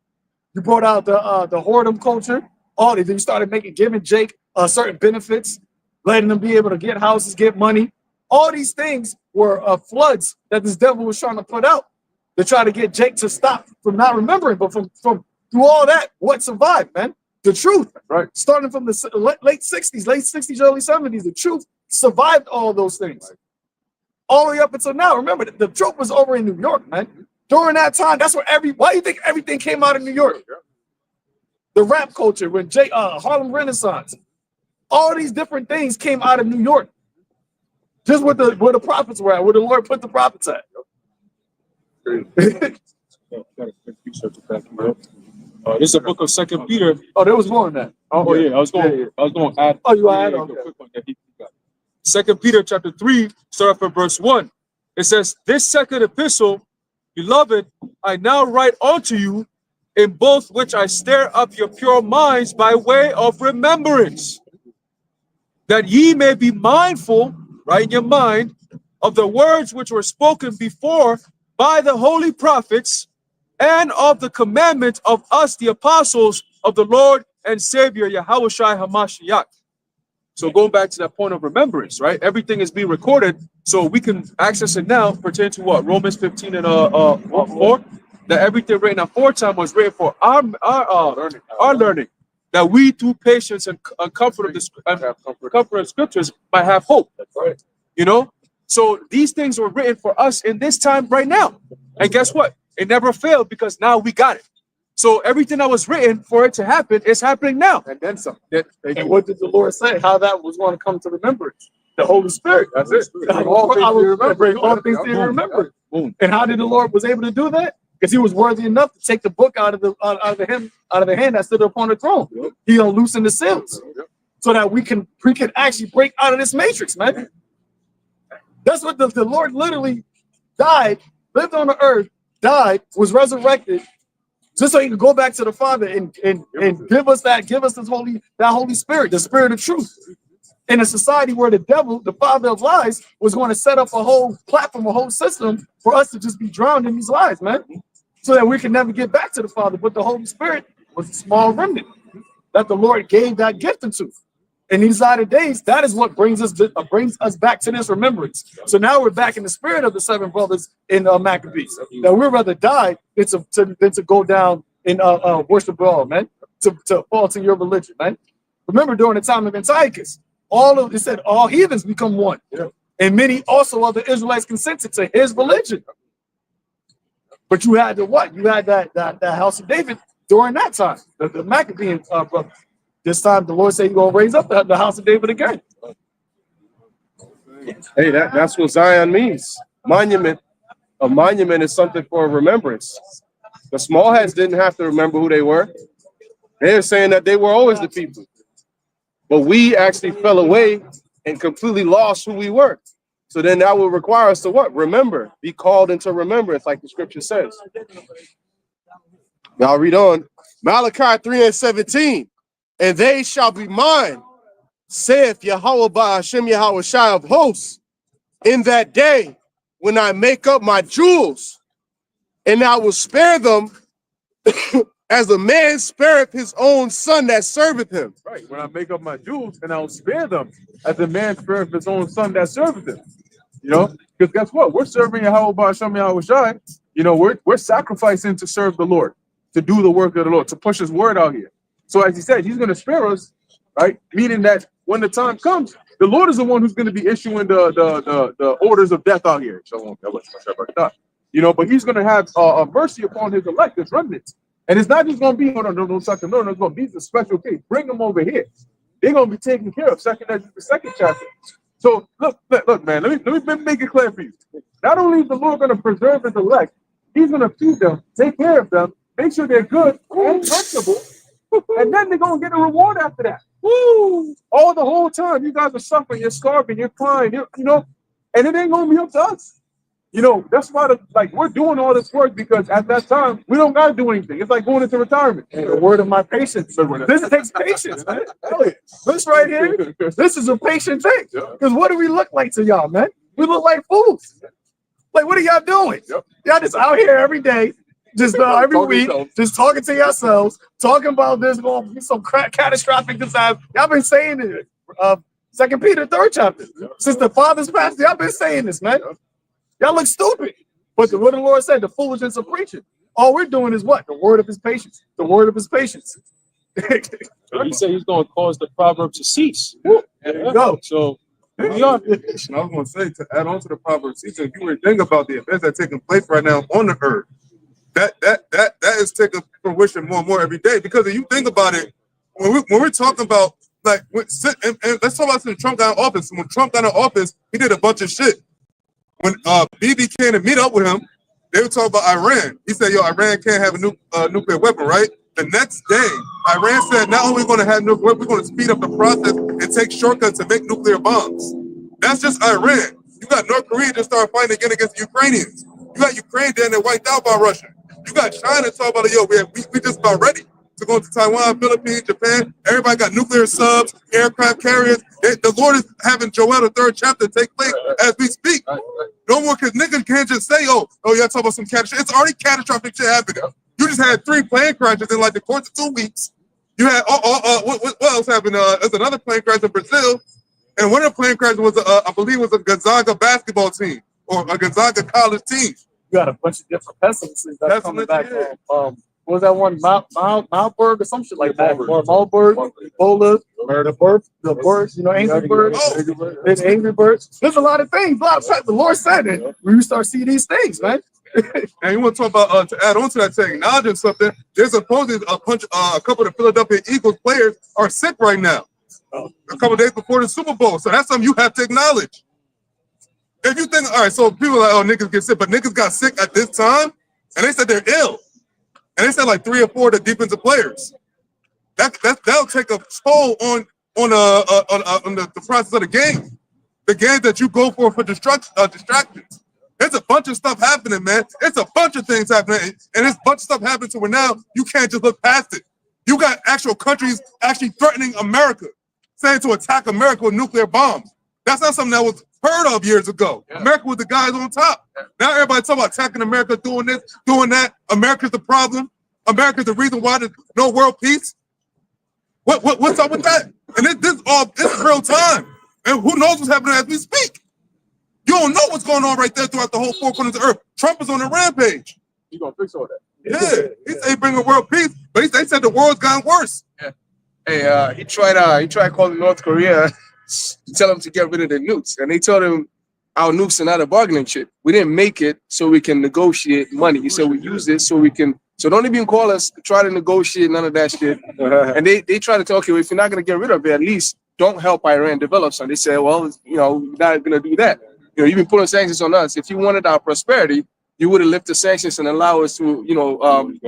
You brought out the whoredom culture. All these. Then you started giving Jake certain benefits, letting them be able to get houses, get money. All these things were floods that this devil was trying to put out to try to get Jake to stop from not remembering. But from through all that, what survived, man? The truth. Right. Starting from the late 60s, early 70s, the truth survived all those things. All the way up until now. Remember, the truth was over in New York, man. During that time, that's where why do you think everything came out of New York? The rap culture, when Harlem Renaissance, all these different things came out of New York. Just where the prophets were at, where the Lord put the prophets at. This is a book of 2 Peter. Oh, there was more than that. Oh yeah, I was going to add. Oh, you add? Okay. Quick one that he got. 2 Peter chapter 3, start off at verse 1. It says, "This second epistle, beloved, I now write unto you, in both which I stir up your pure minds by way of remembrance, that ye may be mindful," right in your mind, "of the words which were spoken before by the holy prophets, and of the commandment of us, the apostles of the Lord and Savior, Yahawashi HaMashiach." So going back to that point of remembrance, right? Everything is being recorded, so we can access it now, pertaining to what? Romans 15 and 4, that everything written aforetime was written for our learning, that we through patience and comfort of the comfort of scriptures might have hope. That's right. You know, so these things were written for us in this time right now, and guess what? It never failed because now we got it. So everything that was written for it to happen is happening now. And then some. And what did the Lord say? How that was going to come to remembrance? The Holy Spirit. That's it. Bring all things to your remembrance. And how did the Lord was able to do that? Because he was worthy enough to take the book out of the hand that stood upon the throne. He unloosened the seals so that we can actually break out of this matrix, man. That's what the Lord literally died, lived on the earth, died, was resurrected, just so he could go back to the Father and give us this Holy Spirit, the Spirit of truth. In a society where the devil, the father of lies, was going to set up a whole platform, a whole system for us to just be drowned in these lies, man, so that we can never get back to the Father. But the Holy Spirit was a small remnant that the Lord gave that gift into. in these latter days, that is what brings us back to this remembrance. So now we're back in the spirit of the seven brothers in Maccabees. That we'd rather die than to go down in worship all, man, to fall to your religion, man. Remember during the time of Antiochus, it said all heathens become one. Yeah. And many also other Israelites consented to his religion. But you had what? You had that house of David during that time, the Maccabean brother. This time the Lord said he's gonna raise up the house of David again. Hey, that's what Zion means. Monument. A monument is something for remembrance. The small hats didn't have to remember who they were. They're saying that they were always the people. But we actually fell away and completely lost who we were. So then that will require us to what? Remember, be called into remembrance, like the scripture says. Now read on. Malachi 3:17. And they shall be mine, saith Yahawah Hashem YAHAWASHI of hosts, in that day when I make up my jewels, and I will spare them as a man spareth his own son that serveth him. Right. When I make up my jewels, and I'll spare them as a man spareth his own son that serveth him. You know, because guess what? We're serving Yahawah Hashem YAHAWASHI. You know, we're sacrificing to serve the Lord, to do the work of the Lord, to push his word out here. So as he said, he's going to spare us, right? Meaning that when the time comes, the Lord is the one who's going to be issuing the orders of death out here. You know, but he's going to have mercy upon his elect, his remnants. And it's not just going to be, no, it's going to be a special case. Bring them over here. They're going to be taken care of. Second chapter. So look, man, let me make it clear for you. Not only is the Lord going to preserve his elect, he's going to feed them, take care of them, make sure they're good and comfortable. And then they're gonna get a reward after that. Woo! All the whole time you guys are suffering, you're starving, you're crying, you know, and it ain't gonna be up to us. You know, that's why we're doing all this work, because at that time we don't gotta do anything. It's like going into retirement. And the word of my patience. This takes patience, man. This right here, this is a patient thing. Because what do we look like to y'all, man? We look like fools. Like, what are y'all doing? Y'all just out here every day. Just every week, just talking to yourselves, talking about this going to be some catastrophic disaster. Y'all been saying it. 2 Peter 3rd chapter. Since the fathers passed, y'all been saying this, man. Y'all look stupid. But what the Lord said, the foolishness of preaching. All we're doing is what? The word of his patience. The word of his patience. He said he's going to cause the proverb to cease. There you go. So here we are. And I was going to say, to add on to the proverbs, if you were to think about the events that are taking place right now on the earth, that is taking fruition more and more every day. Because if you think about it, when we're talking about, like, and let's talk about since Trump got in office. When Trump got in office, he did a bunch of shit. When BB came to meet up with him, they were talking about Iran. He said, yo, Iran can't have a nuclear weapon, right? The next day, Iran said, not only are we going to have nuclear weapons, we're going to speed up the process and take shortcuts to make nuclear bombs. That's just Iran. You got North Korea just started fighting again against the Ukrainians. You got Ukraine down there wiped out by Russia. You got China talking about, yo, we just about ready to go to Taiwan, Philippines, Japan. Everybody got nuclear subs, aircraft carriers. The Lord is having Joel the 3rd chapter take place as we speak. No more, because niggas can't just say, oh, y'all talking about some catastrophe. It's already catastrophic shit happening. You just had 3 plane crashes in like the course of 2 weeks. You had, what else happened? There's another plane crash in Brazil. And one of the plane crashes was, I believe, was a Gonzaga basketball team or a Gonzaga college team. You got a bunch of different pestilences that's coming back. What was that one? Malberg or some shit like that. Or Malberg, Ebola, the birds, you know, Angry Birds. There's Angry Birds. There's a lot of things. A lot of stuff. The Lord said it. We start seeing these things, man. And you want to talk about, to add on to that technology and something, there's a couple of the Philadelphia Eagles players are sick right now. A couple of days before the Super Bowl. So that's something you have to acknowledge. If you think, all right, so people are like, oh, niggas get sick, but niggas got sick at this time, and they said they're ill. And they said like 3 or 4 of the defensive players. That'll take a toll on the process of the game. The game that you go for distractions. There's a bunch of stuff happening, man. It's a bunch of things happening, and there's a bunch of stuff happening to where now you can't just look past it. You got actual countries actually threatening America, saying to attack America with nuclear bombs. That's not something that was heard of years ago. Yeah. America was the guys on top. Yeah. Now everybody talking about attacking America, doing this, doing that. America's the problem. America's the reason why there's no world peace. What's up with that? And this real time. And who knows what's happening as we speak? You don't know what's going on right there throughout the whole four corners of the earth. Trump is on a rampage. You gonna fix all that? Yeah, he said he bring a world peace, but they said the world's gotten worse. Hey, he tried calling North Korea to tell them to get rid of their nukes, and they told him our nukes are not a bargaining chip. We didn't make it so we can negotiate money. He said we use it so we can. So don't even call us to try to negotiate none of that shit. And they try to tell, okay, well, if you're not gonna get rid of it, at least don't help Iran develop. So they said, well, you know, we're not gonna do that. You know, you've been putting sanctions on us. If you wanted our prosperity, you would have lifted sanctions and allow us to, you know,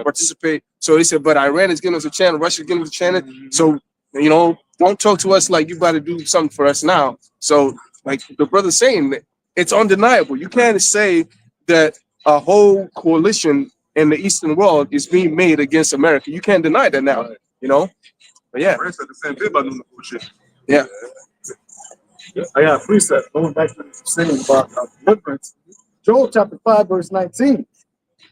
participate. So they said, but Iran is giving us a chance, Russia's giving us a chance. So, you know, don't talk to us like you got to do something for us now. So, like the brother's saying, it's undeniable. You can't say that a whole coalition in the Eastern world is being made against America. You can't deny that now, you know? But yeah. Iran said the same thing about doing the bullshit. Yeah. I got a precept going back to what you're saying about deliverance. Joel chapter 5, verse 19.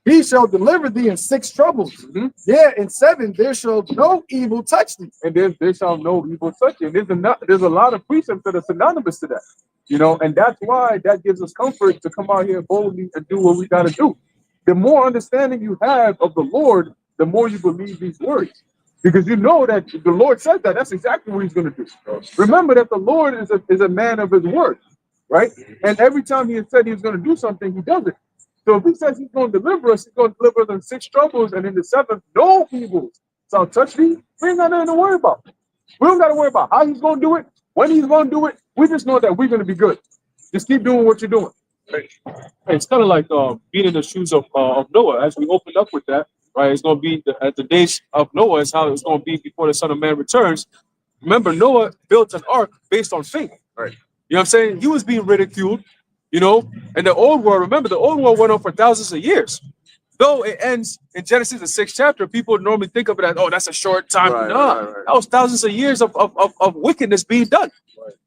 He shall deliver thee in 6 troubles. Yeah, in 7 there shall no evil touch thee. And there shall no evil touch you. There's a lot of precepts that are synonymous to that, you know, and that's why that gives us comfort to come out here boldly and do what we got to do. The more understanding you have of the Lord, the more you believe these words, because you know that the Lord said that. That's exactly what He's going to do. Remember that the Lord is a man of His word, right? And every time He has said He's going to do something, He does it. So if He says He's going to deliver us, He's going to deliver us in 6 troubles, and in the 7th, no evils shall touch thee. We ain't got nothing to worry about. We don't got to worry about how He's going to do it, when He's going to do it. We just know that we're going to be good. Just keep doing what you're doing. Right. It's kind of like being in the shoes of Noah. As we opened up with that, right? It's going to be at the days of Noah is how it's going to be before the Son of Man returns. Remember, Noah built an ark based on faith. Right. You know what I'm saying? He was being ridiculed, you know. And the old world, remember, the old world went on for thousands of years. Though it ends in Genesis, the 6th chapter, people normally think of it as, oh, that's a short time. Right. That was thousands of years of wickedness being done.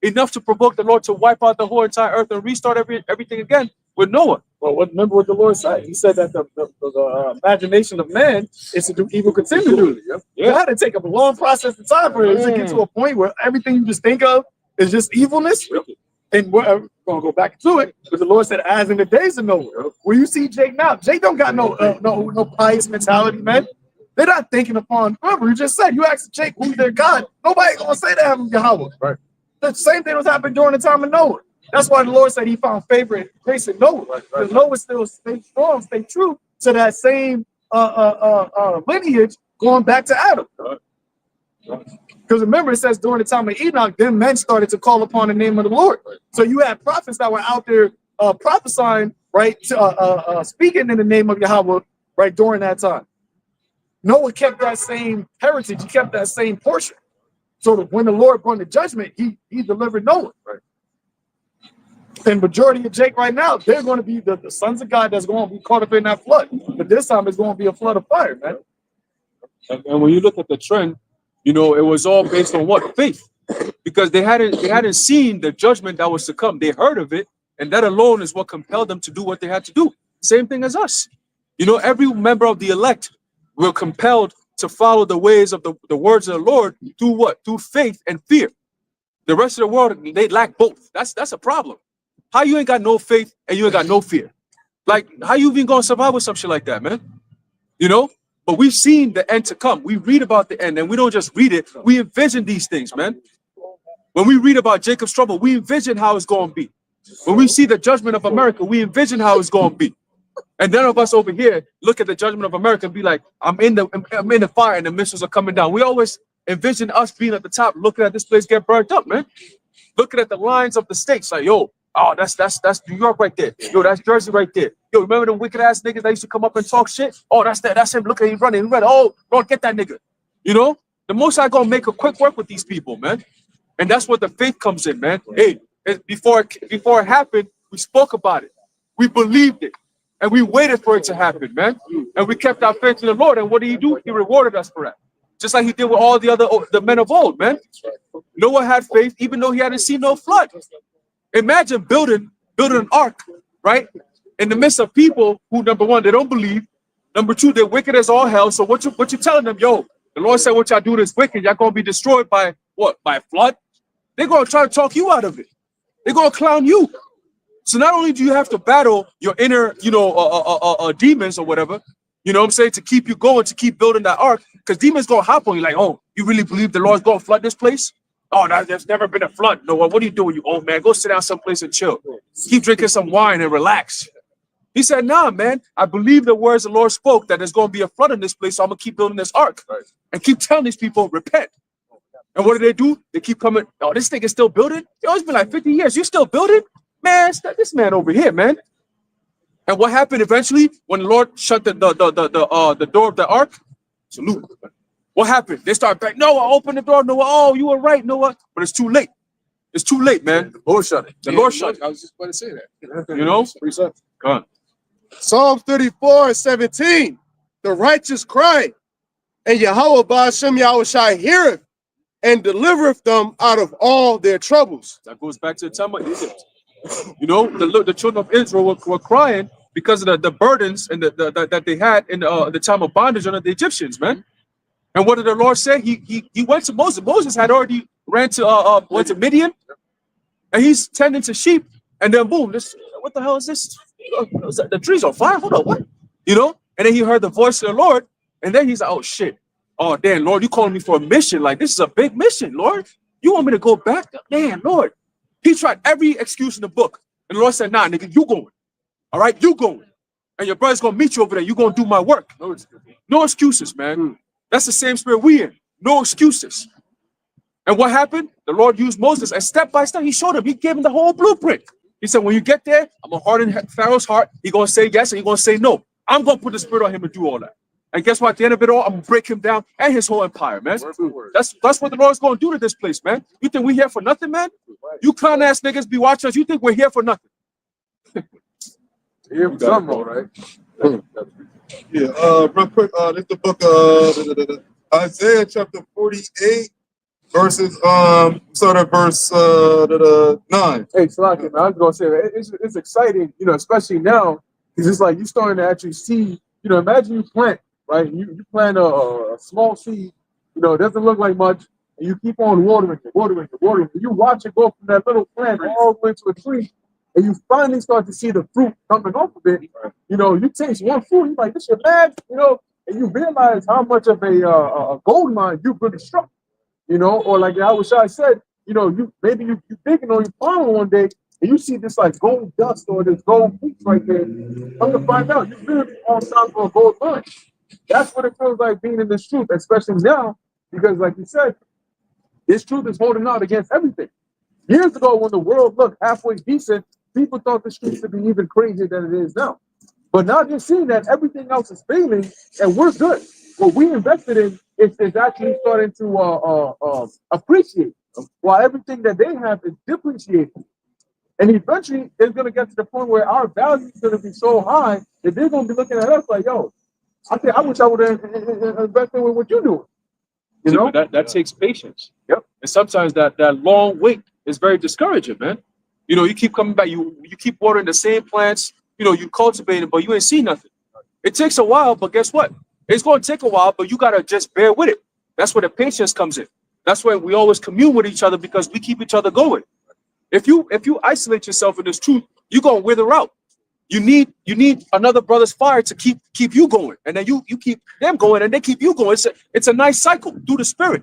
Enough to provoke the Lord to wipe out the whole entire earth and restart everything again with Noah. Well, remember what the Lord said? He said that the imagination of man is to do evil continually. Yeah. That had to take a long process of time for it to get to a point where everything you just think of is just evilness. And we're going to go back to it, but the Lord said, as in the days of Noah. Where you see Jake now, Jake don't got no pious mentality, man. They're not thinking upon, remember, you just said, you asked Jake who's their God. Nobody going to say that I'm Yahweh. Right. The same thing was happening during the time of Noah. That's why the Lord said He found favor and grace in Noah. Because Noah still stayed strong, stayed true to that same lineage going back to Adam. Because remember, it says during the time of Enoch, then men started to call upon the name of the Lord. So you had prophets that were out there prophesying, right, speaking in the name of Yahweh, right, during that time. Noah kept that same heritage. He kept that same portion. So that when the Lord brought the judgment, he delivered Noah. Right. And majority of Jake right now, they're going to be the sons of God that's going to be caught up in that flood. But this time it's going to be a flood of fire, man. And when you look at the trend, you know, it was all based on what? Faith. Because they hadn't seen the judgment that was to come. They heard of it, and that alone is what compelled them to do what they had to do. Same thing as us. You know, every member of the elect were compelled to follow the ways of the words of the Lord through what? Through faith and fear. The rest of the world, they lack both. That's a problem. How you ain't got no faith and you ain't got no fear? Like, how you even gonna survive with some shit like that, man? You know? But we've seen the end to come. We read about the end, and we don't just read it. We envision these things, man. When we read about Jacob's trouble, we envision how it's going to be. When we see the judgment of America, we envision how it's going to be. And none of us over here look at the judgment of America and be like, I'm in the fire and the missiles are coming down. We always envision us being at the top, looking at this place get burned up, man. Looking at the lines of the states, like, yo, oh, that's New York right there. Yo, that's Jersey right there. Yo, remember the wicked ass niggas that used to come up and talk shit? Oh, that's him. Look at him running. Oh, Lord, get that nigga. You know, the Most High gonna make a quick work with these people, man. And that's where the faith comes in, man. Hey, before it happened, we spoke about it. We believed it. And we waited for it to happen, man. And we kept our faith in the Lord. And what did He do? He rewarded us for that. Just like He did with all the men of old, man. Noah had faith, even though he hadn't seen no flood. Imagine building an ark, right? In the midst of people who, number one, they don't believe. Number two, they're wicked as all hell. So what you telling them, yo, The Lord said, what y'all do is wicked. Y'all gonna be destroyed by what? By a flood? They're gonna try to talk you out of it. They're gonna clown you. So not only do you have to battle your inner, demons or whatever, you know what I'm saying, to keep you going, to keep building that ark, because demons gonna hop on you like, oh, you really believe the Lord's gonna flood this place? Oh, there's never been a flood. No, what are you doing, you old man? Go sit down someplace and chill. Keep drinking some wine and relax. He said, nah, man, I believe the words the Lord spoke that there's going to be a flood in this place, so I'm going to keep building this ark. Right. And keep telling these people, repent. And what do? They keep coming, oh, this thing is still building? Yo, it's been like 50 years. You still building? Man, this man over here, man. And what happened eventually when the Lord shut the door of the ark? Salute. What happened? They started back, Noah, open the door. Noah, oh, you were right, Noah. But it's too late. It's too late, man. The Lord shut it. The Lord shut it. I was just about to say that. You know? Go on. Psalm 34:17. The righteous cry, and Yahawah Ba'ashem Yahawashi heareth and delivereth them out of all their troubles. That goes back to the time of Egypt. You know, the children of Israel were crying because of the burdens and that they had in the time of bondage under the Egyptians, man. And what did the Lord say? He went to Moses. Moses had already went to Midian, and he's tending to sheep, and then boom, what the hell is this? The tree's on fire. Hold on, what? You know? And then he heard the voice of the Lord, and then he's like, oh shit. Oh damn, Lord, you calling me for a mission? Like, this is a big mission, Lord. You want me to go back? Damn, Lord. He tried every excuse in the book, and the Lord said, nah, nigga, you going. All right, you going. And your brother's gonna meet you over there. You gonna do my work. No excuses, man. That's the same spirit we in. No excuses. And what happened? The Lord used Moses, and step by step, he showed him. He gave him the whole blueprint. He said, when you get there, I'm going to harden Pharaoh's heart. He's going to say yes, and he's going to say no. I'm going to put the spirit on him and do all that. And guess what? At the end of it all, I'm going to break him down and his whole empire, man. That's what the Lord's going to do to this place, man. You think we're here for nothing, man? You clown-ass niggas be watching us. You think we're here for nothing. Here we go, right? Yeah, real quick, this is the book of Isaiah chapter 48. Verses, verse 9. Hey, Salaki, man, I was gonna say that it's exciting, you know, especially now, because it's like you're starting to actually see, you know, imagine you plant, right? You plant a small seed, you know, it doesn't look like much, and you keep on watering it. You watch it go from that little plant all the way to a tree, and you finally start to see the fruit coming off of it. You know, you taste one fruit, you're like, this your bad, you know, and you realize how much of a gold mine you really struck. You know, or like Yahawashi said, you know, you thinking on your farm one day and you see this like gold dust or this gold peaks right there. Come to find out, you really on top of a gold mine. That's what it feels like being in this truth, especially now, because like you said, this truth is holding out against everything. Years ago, when the world looked halfway decent, people thought the streets would be even crazier than it is now. But now they're seeing that everything else is failing and we're good. What we invested in is actually starting to appreciate, while everything that they have is depreciating. And eventually, it's going to get to the point where our value is going to be so high that they're going to be looking at us like, yo, I wish I would have invested with what you're doing. You know? That takes patience. Yep. And sometimes that long wait is very discouraging, man. You know, you keep coming back, you keep watering the same plants, you know, you cultivate it, but you ain't see nothing. It takes a while, but guess what? It's going to take a while, but you got to just bear with it. That's where the patience comes in. That's where we always commune with each other because we keep each other going. If you isolate yourself in this truth, you're going to wither out. You need another brother's fire to keep you going. And then you keep them going and they keep you going. It's a nice cycle through the spirit,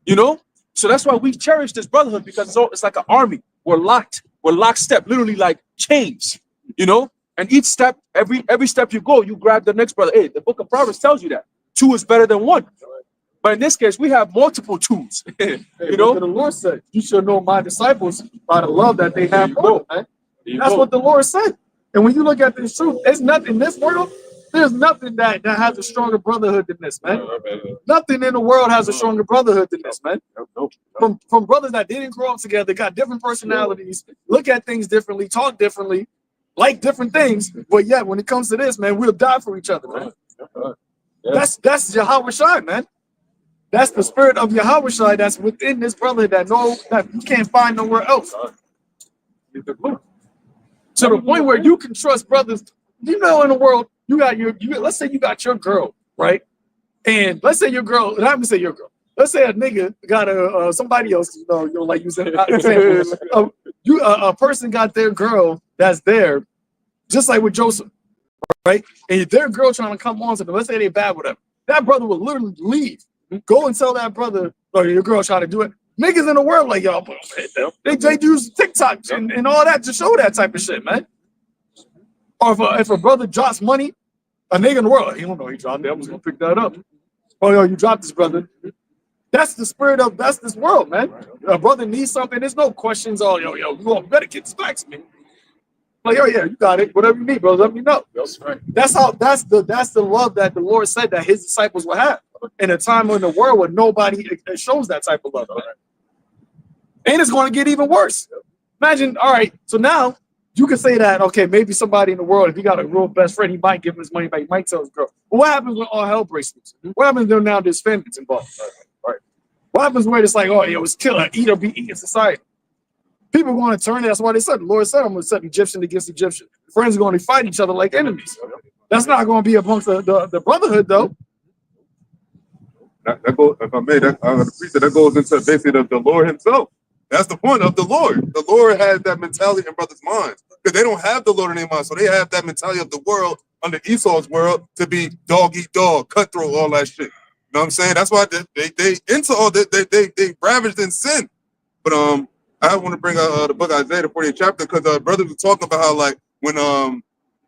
you know? So that's why we cherish this brotherhood because it's like an army. We're lockstep, literally like chains, you know? And each step, every step you go, you grab the next brother. Hey, the book of Proverbs tells you that 2 is better than 1. But in this case, we have multiple 2s. You know, the Lord said, "You shall know my disciples by the love that they have for me." Man. That's what the Lord said. And when you look at this truth, there's nothing in this world. There's nothing that has a stronger brotherhood than this, man. Nothing in the world has a stronger brotherhood than this, man. From brothers that didn't grow up together, got different personalities, look at things differently, talk differently, like different things, but yet when it comes to this, man, we'll die for each other, man. That's Yahawashi, man. That's the spirit of Yahawashi that's within this brother that you can't find nowhere else. To the point where you can trust brothers. You know, in the world, you got let's say you got your girl, right? And let's say your girl, and I'm gonna say your girl. Let's say a nigga got a somebody else, like you said, a person got their girl that's there, just like with Joseph, right? And their girl trying to come on to them. Let's say they bad with them. That brother would literally leave, go and tell that brother, or your girl trying to do it. Niggas in the world like y'all, they use TikTok and all that to show that type of shit, man. Or if a brother drops money, a nigga in the world, he don't know he dropped it. I was gonna pick that up. Oh, yo, you dropped this, brother. That's the spirit of this world, man. A brother needs something. There's no questions. Oh, yo, you better get this back to me. Like, oh yeah, you got it. Whatever you need, bro. Let me know. That's right. That's the love that the Lord said that His disciples would have in a time in the world where nobody shows that type of love. Right? And it's going to get even worse. Imagine. All right, so now you can say that. Okay, maybe somebody in the world, if he got a real best friend, he might give him his money back. He might tell his girl. But what happens when all hell breaks loose? What happens when now there's famines involved? Right. What happens when it's like, oh, yo, it's kill, eat or be eaten society? People are going to turn it. That's why they said, the Lord said, I'm going to set Egyptian against Egyptian. Friends are going to fight each other like enemies. That's not going to be amongst the brotherhood, though. That goes, if I may, I'm going to preach that goes into basically the Lord Himself. That's the point of the Lord. The Lord has that mentality in brothers' minds because they don't have the Lord in their mind, so they have that mentality of the world under Esau's world to be dog eat dog, cutthroat, all that shit. You know what I'm saying? That's why they into all that they ravaged in sin. But I want to bring out the book of Isaiah, the 48th chapter, because brothers were talking about how like when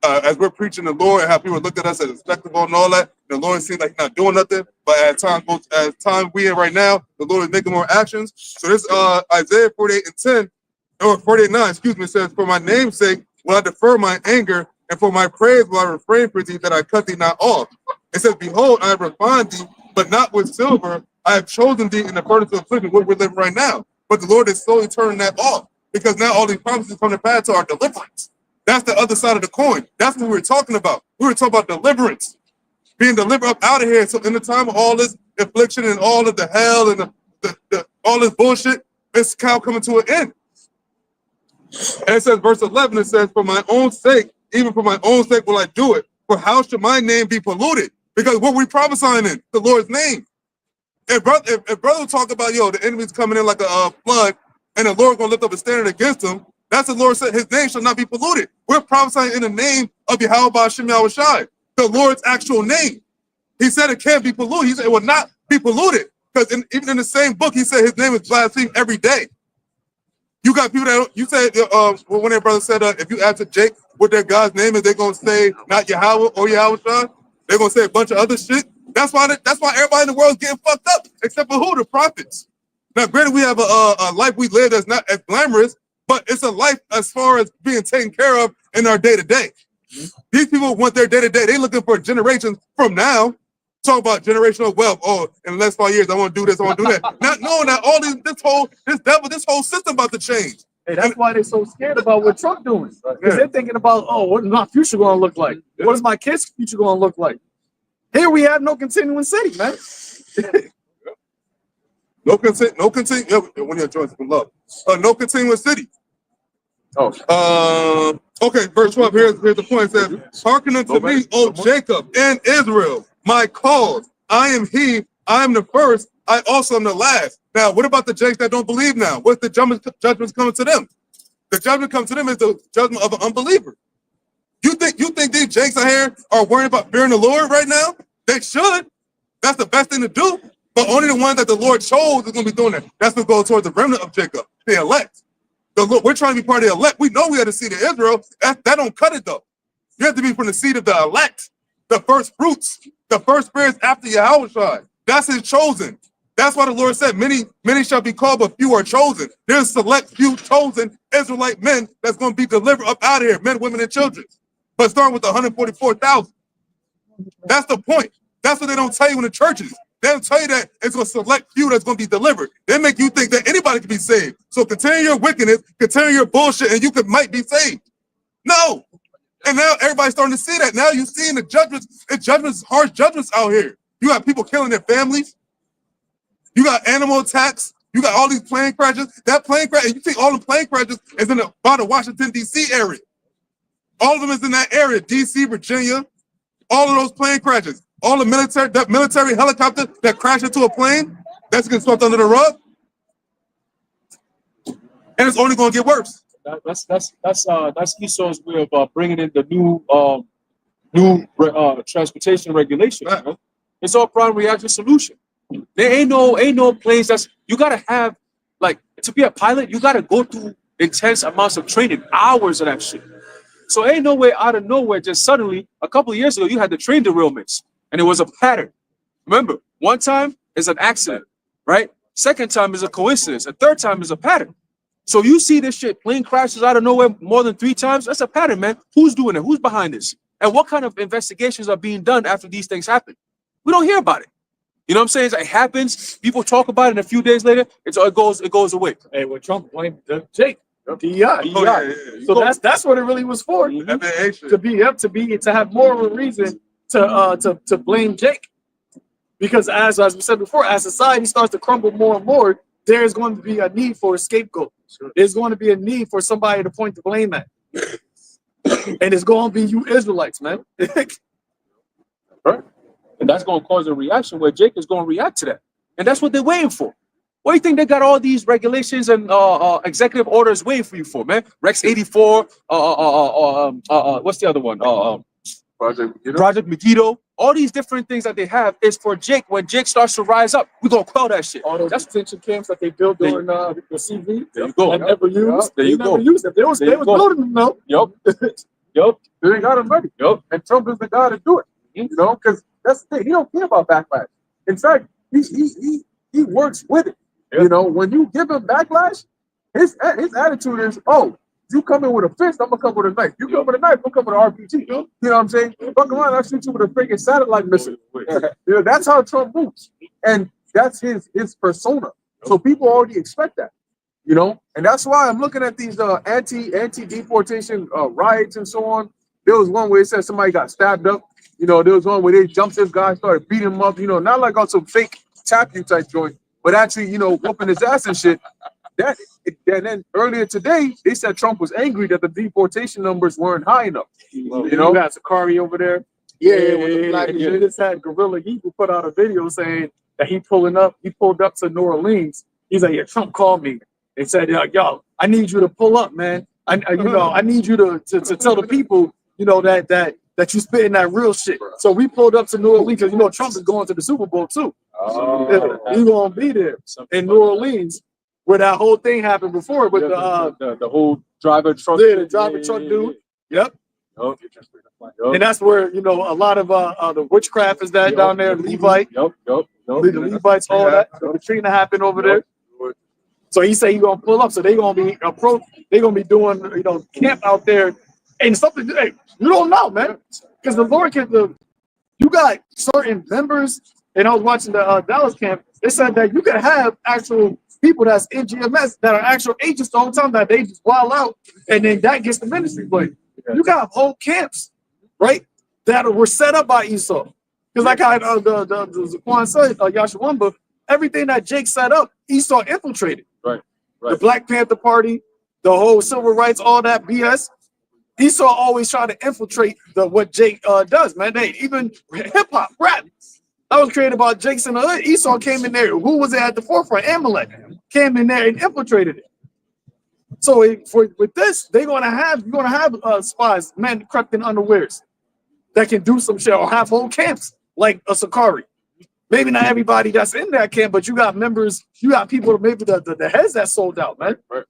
as we're preaching the Lord, how people look at us as a spectacle and all that, the Lord seems like He's not doing nothing. But as time we in right now, the Lord is making more actions. So this Isaiah 48:10 or 48:9, excuse me, says, "For my name's sake will I defer my anger, and for my praise will I refrain from thee, that I cut thee not off." It says, "Behold, I have refined thee, but not with silver. I have chosen thee in the furnace of affliction," where we're living right now. But the Lord is slowly turning that off because now all these promises come to pass to our deliverance. That's the other side of the coin. That's what we were talking about. We were talking about deliverance, being delivered up out of here. So in the time of all this affliction and all of the hell and all this bullshit, it's kind of coming to an end. And it says, verse 11, it says, "For my own sake, even for my own sake will I do it. For how should my name be polluted?" Because what we prophesying in the Lord's name. If brother talk about, yo, the enemy's coming in like a flood and the Lord gonna lift up a standard against him, that's the Lord said His name shall not be polluted. We're prophesying in the name of YAHAWASHI, the Lord's actual name. He said it can't be polluted. He said it will not be polluted. Because even in the same book, He said His name is blasphemed every day. You got people that, you said, when their brother said, if you ask Jake what their God's name is, they're going to say not Yahweh or YAHAWASHI. They're going to say a bunch of other shit. That's why everybody in the world is getting fucked up, except for who? The prophets. Now, granted, we have a life we live that's not as glamorous, but it's a life as far as being taken care of in our day-to-day. These people want their day-to-day. They're looking for generations from now. Talk about generational wealth. Oh, in the last 5 years, I want to do this, I want to do that. Not knowing that all this whole system about to change. Hey, that's why they're so scared about what Trump doing. Because they're thinking about, oh, what is my future going to look like? What is my kids' future going to look like? Here we have no continuing city, man. No continuing. When you're joints from love. No continuing city. Oh. Okay, verse 12. Here's the point. It says, "Hearken unto me, O Jacob and Israel, my cause. I am He. I am the first. I also am the last." Now, what about the Jakes that don't believe now? What's the judgment's coming to them? The judgment comes to them is the judgment of an unbeliever. You think these Jakes out here are worried about fearing the Lord right now? They should. That's the best thing to do. But only the one that the Lord chose is going to be doing that. That's going to go towards the remnant of Jacob, the elect. We're trying to be part of the elect. We know we have the seed of Israel. That don't cut it, though. You have to be from the seed of the elect, the first fruits, the first spirits after YAHAWASHI. That's His chosen. That's why the Lord said, many shall be called, but few are chosen. There's select few chosen Israelite men that's going to be delivered up out of here, men, women, and children. But starting with the 144,000. That's the point. That's what they don't tell you in the churches. They don't tell you that it's a select few that's going to be delivered. They make you think that anybody can be saved. So continue your wickedness, continue your bullshit, and you might be saved. No. And now everybody's starting to see that. Now you're seeing the judgments, harsh judgments out here. You got people killing their families. You got animal attacks. You got all these plane crashes. That plane crash, and you think all the plane crashes is about the Washington, D.C. area. All of them is in that area, D.C., Virginia, all of those plane crashes, all the military helicopter that crashed into a plane, that's getting swept under the rug, and it's only going to get worse. That's Esau's way of bringing in the new transportation regulations. Right. Man. It's all problem reaction solution. There ain't no planes that's you gotta have like to be a pilot. You gotta go through intense amounts of training, hours of that shit. So ain't no way out of nowhere just suddenly a couple of years ago you had the train derailments and it was a pattern. Remember, one time is an accident, right? Second time is a coincidence. A third time is a pattern. So you see this shit, plane crashes out of nowhere more than 3 times. That's a pattern, man. Who's doing it? Who's behind this? And what kind of investigations are being done after these things happen? We don't hear about it. You know what I'm saying? It happens. People talk about it, and a few days later, it goes away. Hey, when Trump blamed Jake, DEI. Oh, yeah. So that's what it really was for. FAA shit. To have more of a reason to blame Jake. Because as we said before, as society starts to crumble more and more, there's going to be a need for a scapegoat. There's going to be a need for somebody to point the blame at. And it's going to be you Israelites, man. Right. And that's going to cause a reaction where Jake is going to react to that. And that's what they're waiting for. What do you think they got all these regulations and executive orders waiting for you for, man? Rex 84, what's the other one? Project Megiddo. All these different things that they have is for Jake. When Jake starts to rise up, we're going to quell that shit. All those detention camps that they built during the CV. There you go. And never used. There you go. Never used them. They was building them, though. Yup. They got him ready. Yup. And Trump is the guy to do it. You know, because that's the thing. He don't care about backlash. In fact, he works with it. Yep. You know, when you give him backlash, his attitude is, oh, you come in with a fist, I'm gonna come with a knife. You come with a knife, I'm come with an RPG. You know what I'm saying? Fuck around, I'll shoot you with a freaking satellite missile. You know, that's how Trump moves. And that's his persona. So people already expect that. You know, and that's why I'm looking at these anti-deportation riots and so on. There was one where it said somebody got stabbed up. You know, there was one where they jumped this guy, started beating him up, you know, not like on some fake tap you type joint, but actually, you know, whooping his ass and shit. And then earlier today, they said Trump was angry that the deportation numbers weren't high enough. You know, you got Sakari over there. They just had Gorilla Eagle put out a video saying that he pulled up to New Orleans. He's like, yeah, Trump called me. They said, yo, I need you to pull up, man. I need you to tell the people, you know, that you spitting that real shit. So we pulled up to New Orleans because, you know, Trump is going to the Super Bowl too. He's going to be there in New Orleans where that whole thing happened before with the whole driver truck. Yeah, the driver truck dude. Yep. And that's where, you know, a lot of the witchcraft is that down there, Levite. Yep. The Levites, all that. So the Katrina happened over there. So he said he's gonna pull up. So they're gonna be doing, you know, camp out there. And something, hey, you don't know, man. Because the Lord you got certain members, and I was watching the Dallas camp, they said that you can have actual people that's in GMS that are actual agents the whole time that they just wild out, and then that gets the ministry plate. You got whole camps, right, that were set up by Esau. Because like how the Zaquan said, Yahawah, everything that Jake set up, Esau infiltrated. Right. The Black Panther Party, the whole civil rights, all that BS. Esau always trying to infiltrate what Jake does, man. They even hip hop, rap. That was created by Jake's in the hood. Esau came in there. Who was at the forefront? Amalek came in there and infiltrated it. So with this, you're gonna have spies, men crept in underwears that can do some shit or have whole camps like a Sakari. Maybe not everybody that's in that camp, but you got members, you got people, maybe the heads that sold out, man. Right.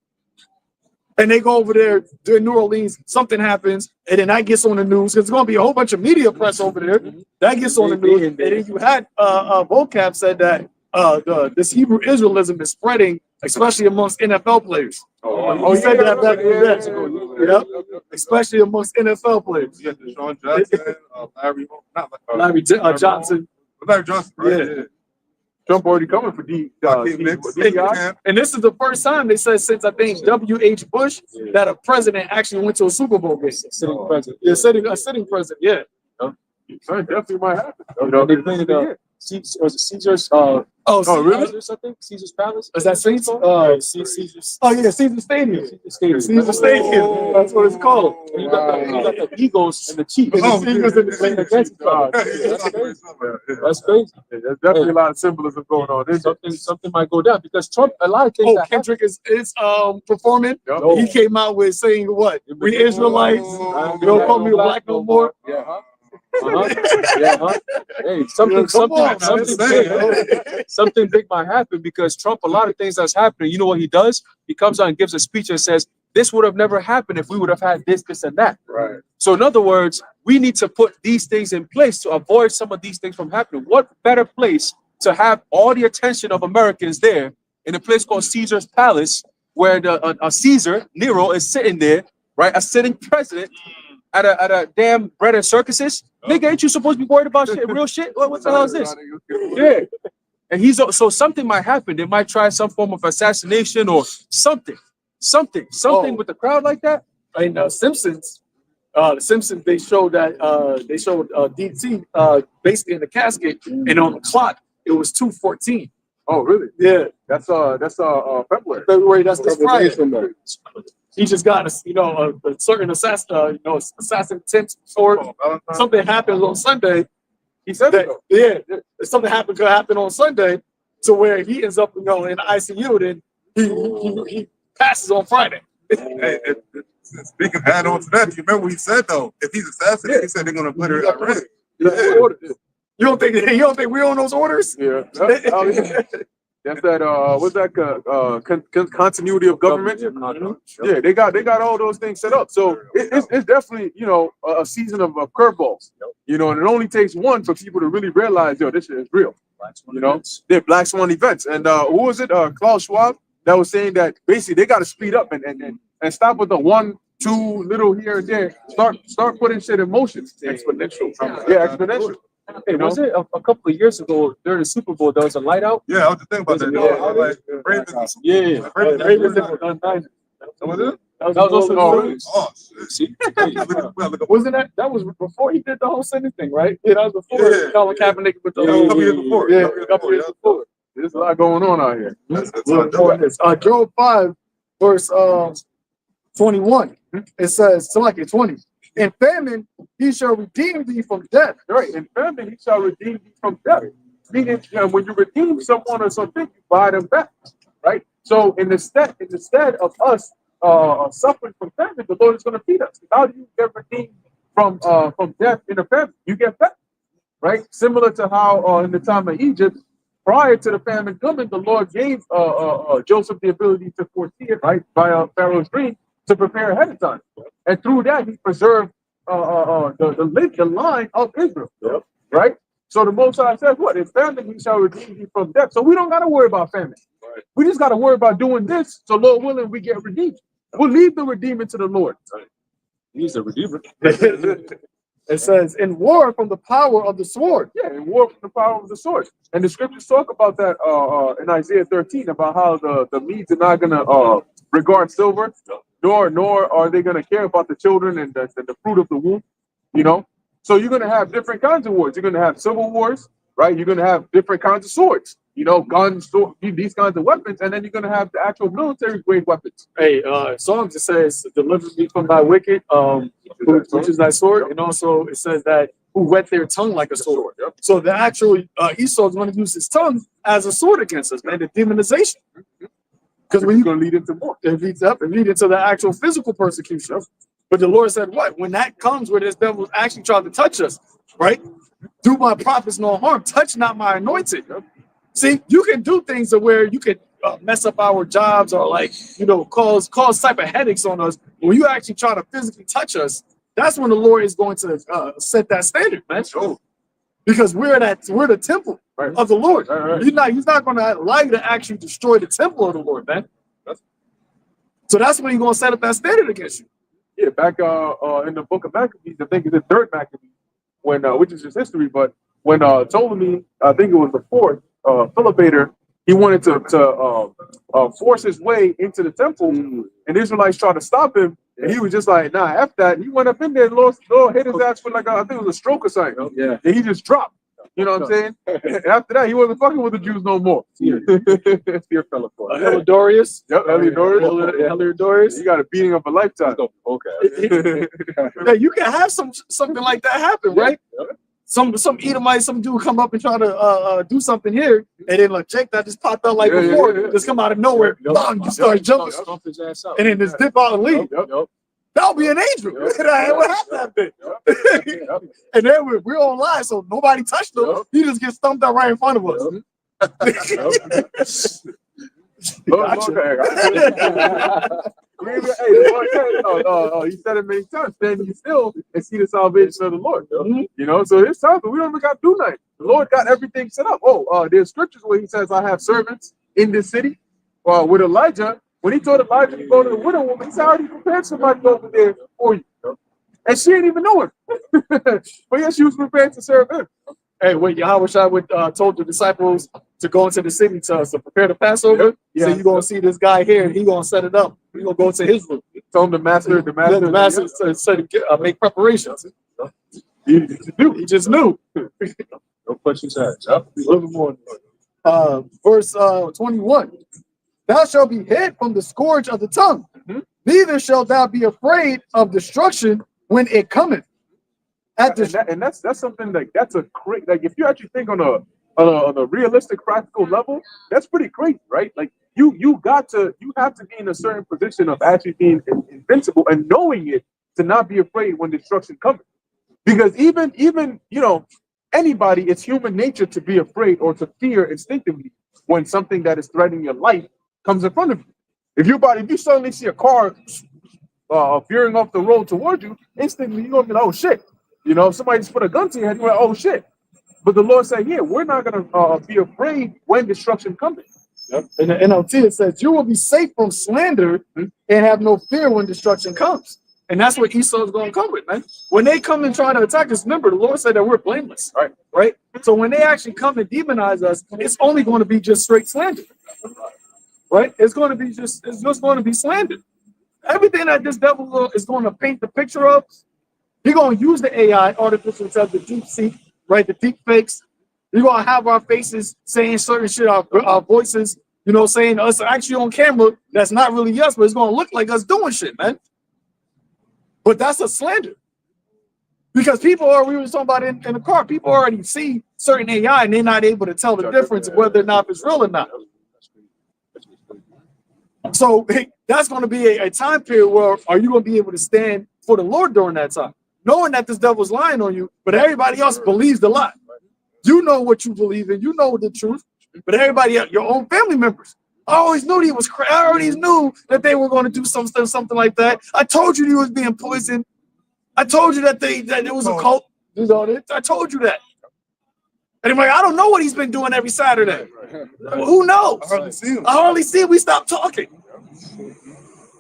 And they go over there to New Orleans, something happens, and then that gets on the news. Because there's going to be a whole bunch of media press over there. That gets on the news. And then you had Vocab said that this Hebrew Israelism is spreading, especially amongst NFL players. He said that back in the day. Yep. Especially amongst NFL players. You got Deshaun Jackson, Larry Johnson. Larry Johnson, right? Yeah. Trump already coming for DEI. And this is the first time they said since I think W.H. Bush that a president actually went to a Super Bowl game. Sitting president. Yeah, a sitting president. Yeah. That definitely might happen. You know, they played Was it Caesar's? Oh, really? Caesar's, I think Caesar's Palace. Is that Saints? Caesar's. Oh yeah, Caesar Stadium. Stadium. Caesar Stadium. That's what it's called. And you got the Eagles and the Chiefs. And the Eagles and the playing against each other. That's crazy. Yeah, there's definitely a lot of symbolism going on. There's Something might go down because Trump. A lot of things. Oh, Kendrick is performing. Yep. He came out with saying what? We Israelites. You don't call me black no more. Yeah. Hey, something big might happen because Trump. A lot of things that's happening. You know what he does? He comes out and gives a speech and says, "This would have never happened if we would have had this, and that." right. So, in other words, we need to put these things in place to avoid some of these things from happening. What better place to have all the attention of Americans there in a place called Caesar's Palace, where a Caesar Nero is sitting there, right? A sitting president. At a damn bread and circuses, nigga, ain't you supposed to be worried about shit, real shit? What the hell is this? Yeah, and so something might happen. They might try some form of assassination or something with the crowd like that. In Simpsons, the Simpsons they showed DT basically in the casket, and on the clock it was 2:14. Oh, really? Yeah, That's February. February. That's this Friday. He just got a certain assassin attempt, or something happens on Sunday. He said That, that. yeah, something could happen on Sunday to where he ends up in the ICU. Then he passes on Friday. Hey, speaking of add on to that, do you remember what he said though? If he's assassinated, he said they're gonna put her at risk. You don't think we're on those orders? Yeah. That's that. What's that? Continuity of government. Yeah, they got all those things set up. So it's definitely a season of curveballs. And it only takes one for people to really realize, this shit is real. They're Black Swan events. And who was it? Klaus Schwab that was saying that basically they got to speed up and stop with the 1, 2 little here and there. Start putting shit in motion. Exponential. Yeah, exponential. Hey, was it a couple of years ago during the Super Bowl there was a light out? Yeah, I was just thinking about that. Ravens. Yeah. Ravens did Was it? That was also Oh, shit. See? Wasn't that was before he did the whole Senate thing, right? Yeah, that was before Colin Kaepernick with the A couple years before. Yeah, a couple years before. There's a lot going on out here. Job 5, verse 21. It says, so like 20. In famine, he shall redeem thee from death. Right. In famine, he shall redeem thee from death. Meaning, when you redeem someone or something, you buy them back. Right. So in the stead of us suffering from famine, the Lord is going to feed us. How do you get redeemed from death in a famine? You get back. Right. Similar to how in the time of Egypt, prior to the famine coming, the Lord gave Joseph the ability to foresee it, right, by Pharaoh's dream, to prepare ahead of time. And through that, he preserved the line of Israel. Yep. Right? So the Most High says, what? In famine, he shall redeem thee from death. So we don't got to worry about famine. Right. We just got to worry about doing this. So Lord willing, we get redeemed. We'll leave the redeeming to the Lord. Right. He's the redeemer. It says, in war from the power of the sword. Yeah, in war from the power of the sword. And the scriptures talk about that in Isaiah 13, about how the Medes are not going to regard silver, nor are they going to care about the children and the fruit of the womb, So you're going to have different kinds of wars. You're going to have civil wars, right? You're going to have different kinds of swords, guns, these kinds of weapons, and then you're going to have the actual military-grade weapons. Hey, Psalms, it says, deliver me from thy wicked, which is thy sword. And also it says that who whet their tongue like a sword. Yep. So the actual Esau is going to use his tongue as a sword against us, man, the demonization. Because when you're going to lead into more, it leads into the actual physical persecution. But the Lord said, what? When that comes, where this devil actually tried to touch us, right? Do my prophets no harm, touch not my anointed. See, you can do things to where you can mess up our jobs or cause type of headaches on us. When you actually try to physically touch us, that's when the Lord is going to set that standard, man. Sure. Because we're the temple of the Lord. Right. He's not going to allow you to actually destroy the temple of the Lord, man. So that's when he's going to set up that standard against you. Yeah, back in the book of Maccabees, I think it's the 3rd Maccabees, which is just history, but when Ptolemy, I think it was the 4th, Philopator, he wanted to force his way into the temple, and Israelites tried to stop him, and he was just like, nah, F that. He went up in there, Lord hit his ass with I think it was a stroke or something. Yeah. And he just dropped. You know what I'm saying? And after that, he wasn't fucking with the Jews no more. Fear fell apart. Heliodorus. Yep, Heliodorus. Heliodorus. You got a beating of a lifetime. Okay. Yeah, you can have something like that happen, right? Some Edomite, some dude come up and try to do something here, and then like Jake that just popped out like before, just come out of nowhere, bang, you start jumping, Stomp his ass out. and then just dip out and leave. That'll be an angel. What happened? And then we're online, so nobody touched him. He just gets stumped out right in front of us. He said it many times. Stand ye still and see the salvation of the Lord. You know, so it's time, but we don't even got to do nothing. The Lord got everything set up. There's scriptures where he says, I have servants in this city. With Elijah, when he told Elijah to go to the widow woman, he said, I already prepared somebody over there for you. And she didn't even know him. But yeah, she was prepared to serve him. Hey, when Yahawashi told the disciples to go into the city to prepare the Passover, so you're going to see this guy here, and he's going to set it up. We're going to go to his room. Told him the master said to make preparations. He just knew. Don't push his ass. A little more. Verse 21. Thou shalt be hid from the scourge of the tongue, neither shalt thou be afraid of destruction when it cometh. And that's something like that's a great, like if you actually think on a realistic practical level, that's pretty crazy, right? Like you have to be in a certain position of actually being invincible and knowing it to not be afraid when destruction comes. Because even you know, anybody, it's human nature to be afraid or to fear instinctively when something that is threatening your life comes in front of you. If you suddenly see a car veering off the road towards you, instantly you're gonna be like, oh shit. You know, if somebody just put a gun to your head, you're like, oh shit. But the Lord said, yeah, we're not gonna be afraid when destruction comes. In the NLT, it says, you will be safe from slander and have no fear when destruction comes. And that's what Esau is going to come with, man. When they come and try to attack us, remember, the Lord said that we're blameless, right? So when they actually come and demonize us, it's only going to be just straight slander, right? It's just going to be slander. Everything that this devil is going to paint the picture of, he's going to use the AI, artificial intelligence, the deep seek, right? The deep fakes. We're going to have our faces saying certain shit, our voices, you know, saying us actually on camera. That's not really us, but it's going to look like us doing shit, man. But that's a slander. Because we were talking about in the car, people already see certain AI and they're not able to tell the difference of whether or not it's real or not. So that's going to be a time period where are you going to be able to stand for the Lord during that time? Knowing that this devil's lying on you, but everybody else believes the lie. You know what you believe in, you know the truth, but everybody else, your own family members, I always knew he was crazy. I already knew that they were going to do something like that. I told you he was being poisoned. I told you that it was a cult. You know, I told you that. And I'm like, I don't know what he's been doing every Saturday. Who knows? I hardly see him. We stopped talking.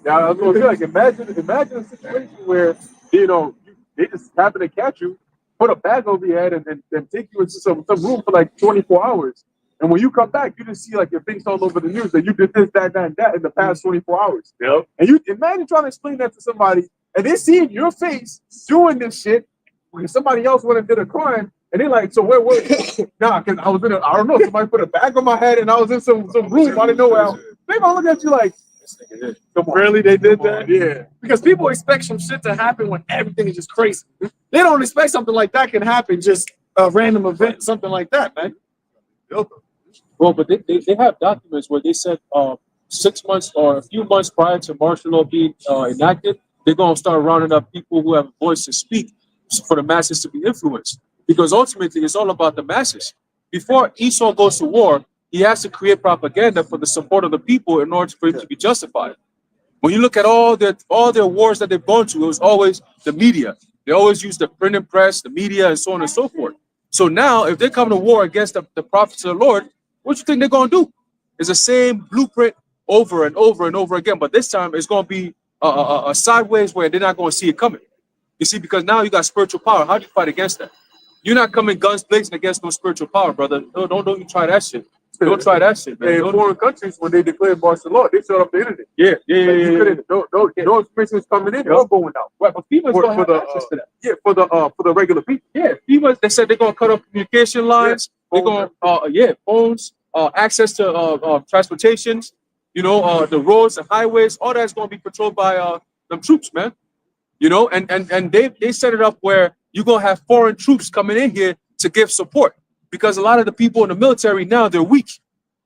Now I was going to be like, imagine a situation where you know they just happen to catch you, put a bag over your head, and then take you into some room for like 24 hours. And when you come back, you just see like your things all over the news that you did this, that, and that in the past 24 hours. Yep. And you imagine trying to explain that to somebody, and they see your face doing this shit when somebody else went and did a crime, and they're like, so where were you? Nah, because I was I don't know, somebody put a bag on my head and I was in some room, I didn't know where. They gonna look at you like, really, they did that? Yeah. Because people expect some shit to happen when everything is just crazy. They don't expect something like that can happen, just a random event, something like that, man. Well, but they have documents where they said 6 months or a few months prior to martial law being enacted, they're going to start rounding up people who have a voice to speak for the masses to be influenced. Because ultimately, it's all about the masses. Before Esau goes to war, he has to create propaganda for the support of the people in order for him to be justified. When you look at all their wars that they've gone to, it was always the media. They always use the printing press, the media, and so on and so forth. So now, if they come to war against the prophets of the Lord, what do you think they're going to do? It's the same blueprint over and over and over again, but this time it's going to be a sideways where they're not going to see it coming. You see, because now you got spiritual power. How do you fight against that? You're not coming guns blazing against no spiritual power, brother. Don't you try that shit. Don't try that shit, man. In Don't- foreign countries, when they declared martial law, they shut off the internet. Yeah, yeah, yeah, Like, you yeah, couldn't, no information was coming in or going out. Right, but FEMA's For- gonna for have the, access to that. Yeah, for the regular people. Yeah, FEMA, they said they're gonna cut off communication lines. They're gonna, phones, access to transportations. You know, the roads, the highways, all that's gonna be controlled by them troops, man. You know, and they set it up where you're gonna have foreign troops coming in here to give support because a lot of the people in the military now they're weak.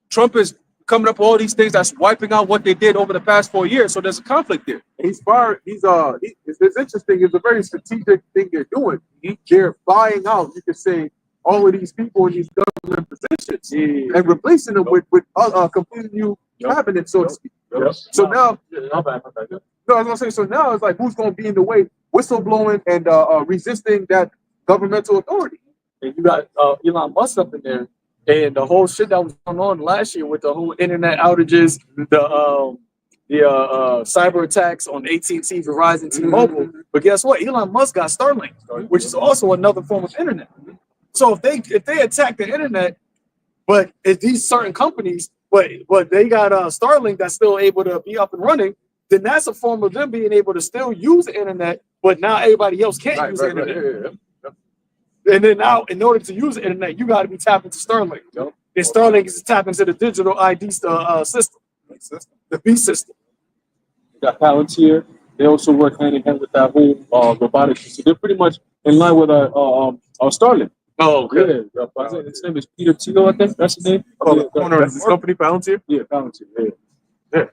Trump is coming up with all these things that's wiping out what they did over the past 4 years. So there's a conflict there. It's interesting. It's a very strategic thing they're doing. They're buying out, you could say, all of these people in these government positions and replacing them with completely new cabinet, so to speak. So now, no, I was gonna say. So now it's like, who's gonna be in the way, whistleblowing and resisting that governmental authority? And you got Elon Musk up in there, and the whole shit that was going on last year with the whole internet outages, the cyber attacks on AT&T, Verizon, T-Mobile. But guess what? Elon Musk got Starlink, which is also another form of internet. So if they attack the internet, but if these certain companies, but they got Starlink that's still able to be up and running, then that's a form of them being able to still use the internet, but now everybody else can't use the internet. And then now, in order to use the internet, you got to be tapping to Starlink. And Starlink is tapping into the digital ID system, the B system. They got Palantir. They also work hand in hand with that whole robotics. So they're pretty much in line with our Starlink. Oh, Yeah, his name is Peter Thiel, I think that's his name. Owner of this company, Palantir. Yeah, Palantir. Yeah. Yeah,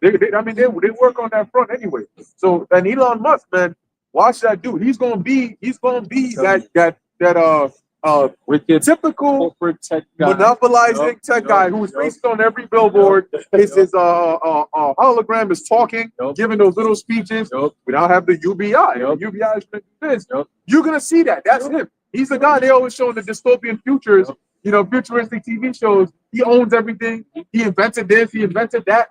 you know, they work on that front anyway. So, and Elon Musk, man, watch that dude. He's gonna be that Wicked typical corporate tech guy. monopolizing tech guy who's faced on every billboard. His hologram is talking, giving those little speeches. We now have the UBI. UBI is this. You're gonna see that. That's him. He's the guy they always show in the dystopian futures. You know, futuristic TV shows. He owns everything. He invented this. He invented that.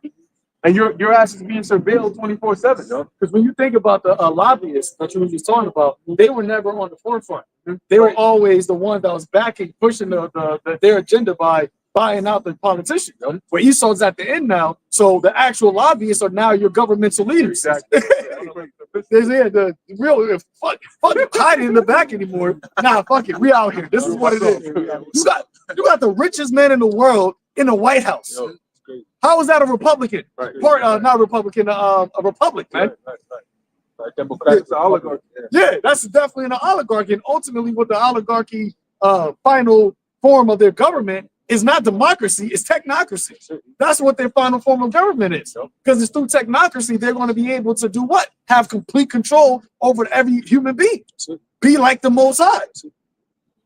And your ass is being surveilled 24/7. Because when you think about the lobbyists that you were just talking about, they were never on the forefront. They were always the one that was backing, pushing their agenda by buying out the politicians. But Esau's at the end now, so the actual lobbyists are now your governmental leaders. Exactly. The real fuck hiding in the back anymore. Nah, fuck it, we out here. This is what it is. You got the richest man in the world in the White House. How is that a Republican? Not Republican, a Republic, man. Democratic. It's an oligarchy. Yeah, that's definitely an oligarchy. And ultimately, what the oligarchy final form of their government is not democracy, it's technocracy. That's what their final form of government is. Because it's through technocracy, they're going to be able to do what? Have complete control over every human being. Be like the Most High.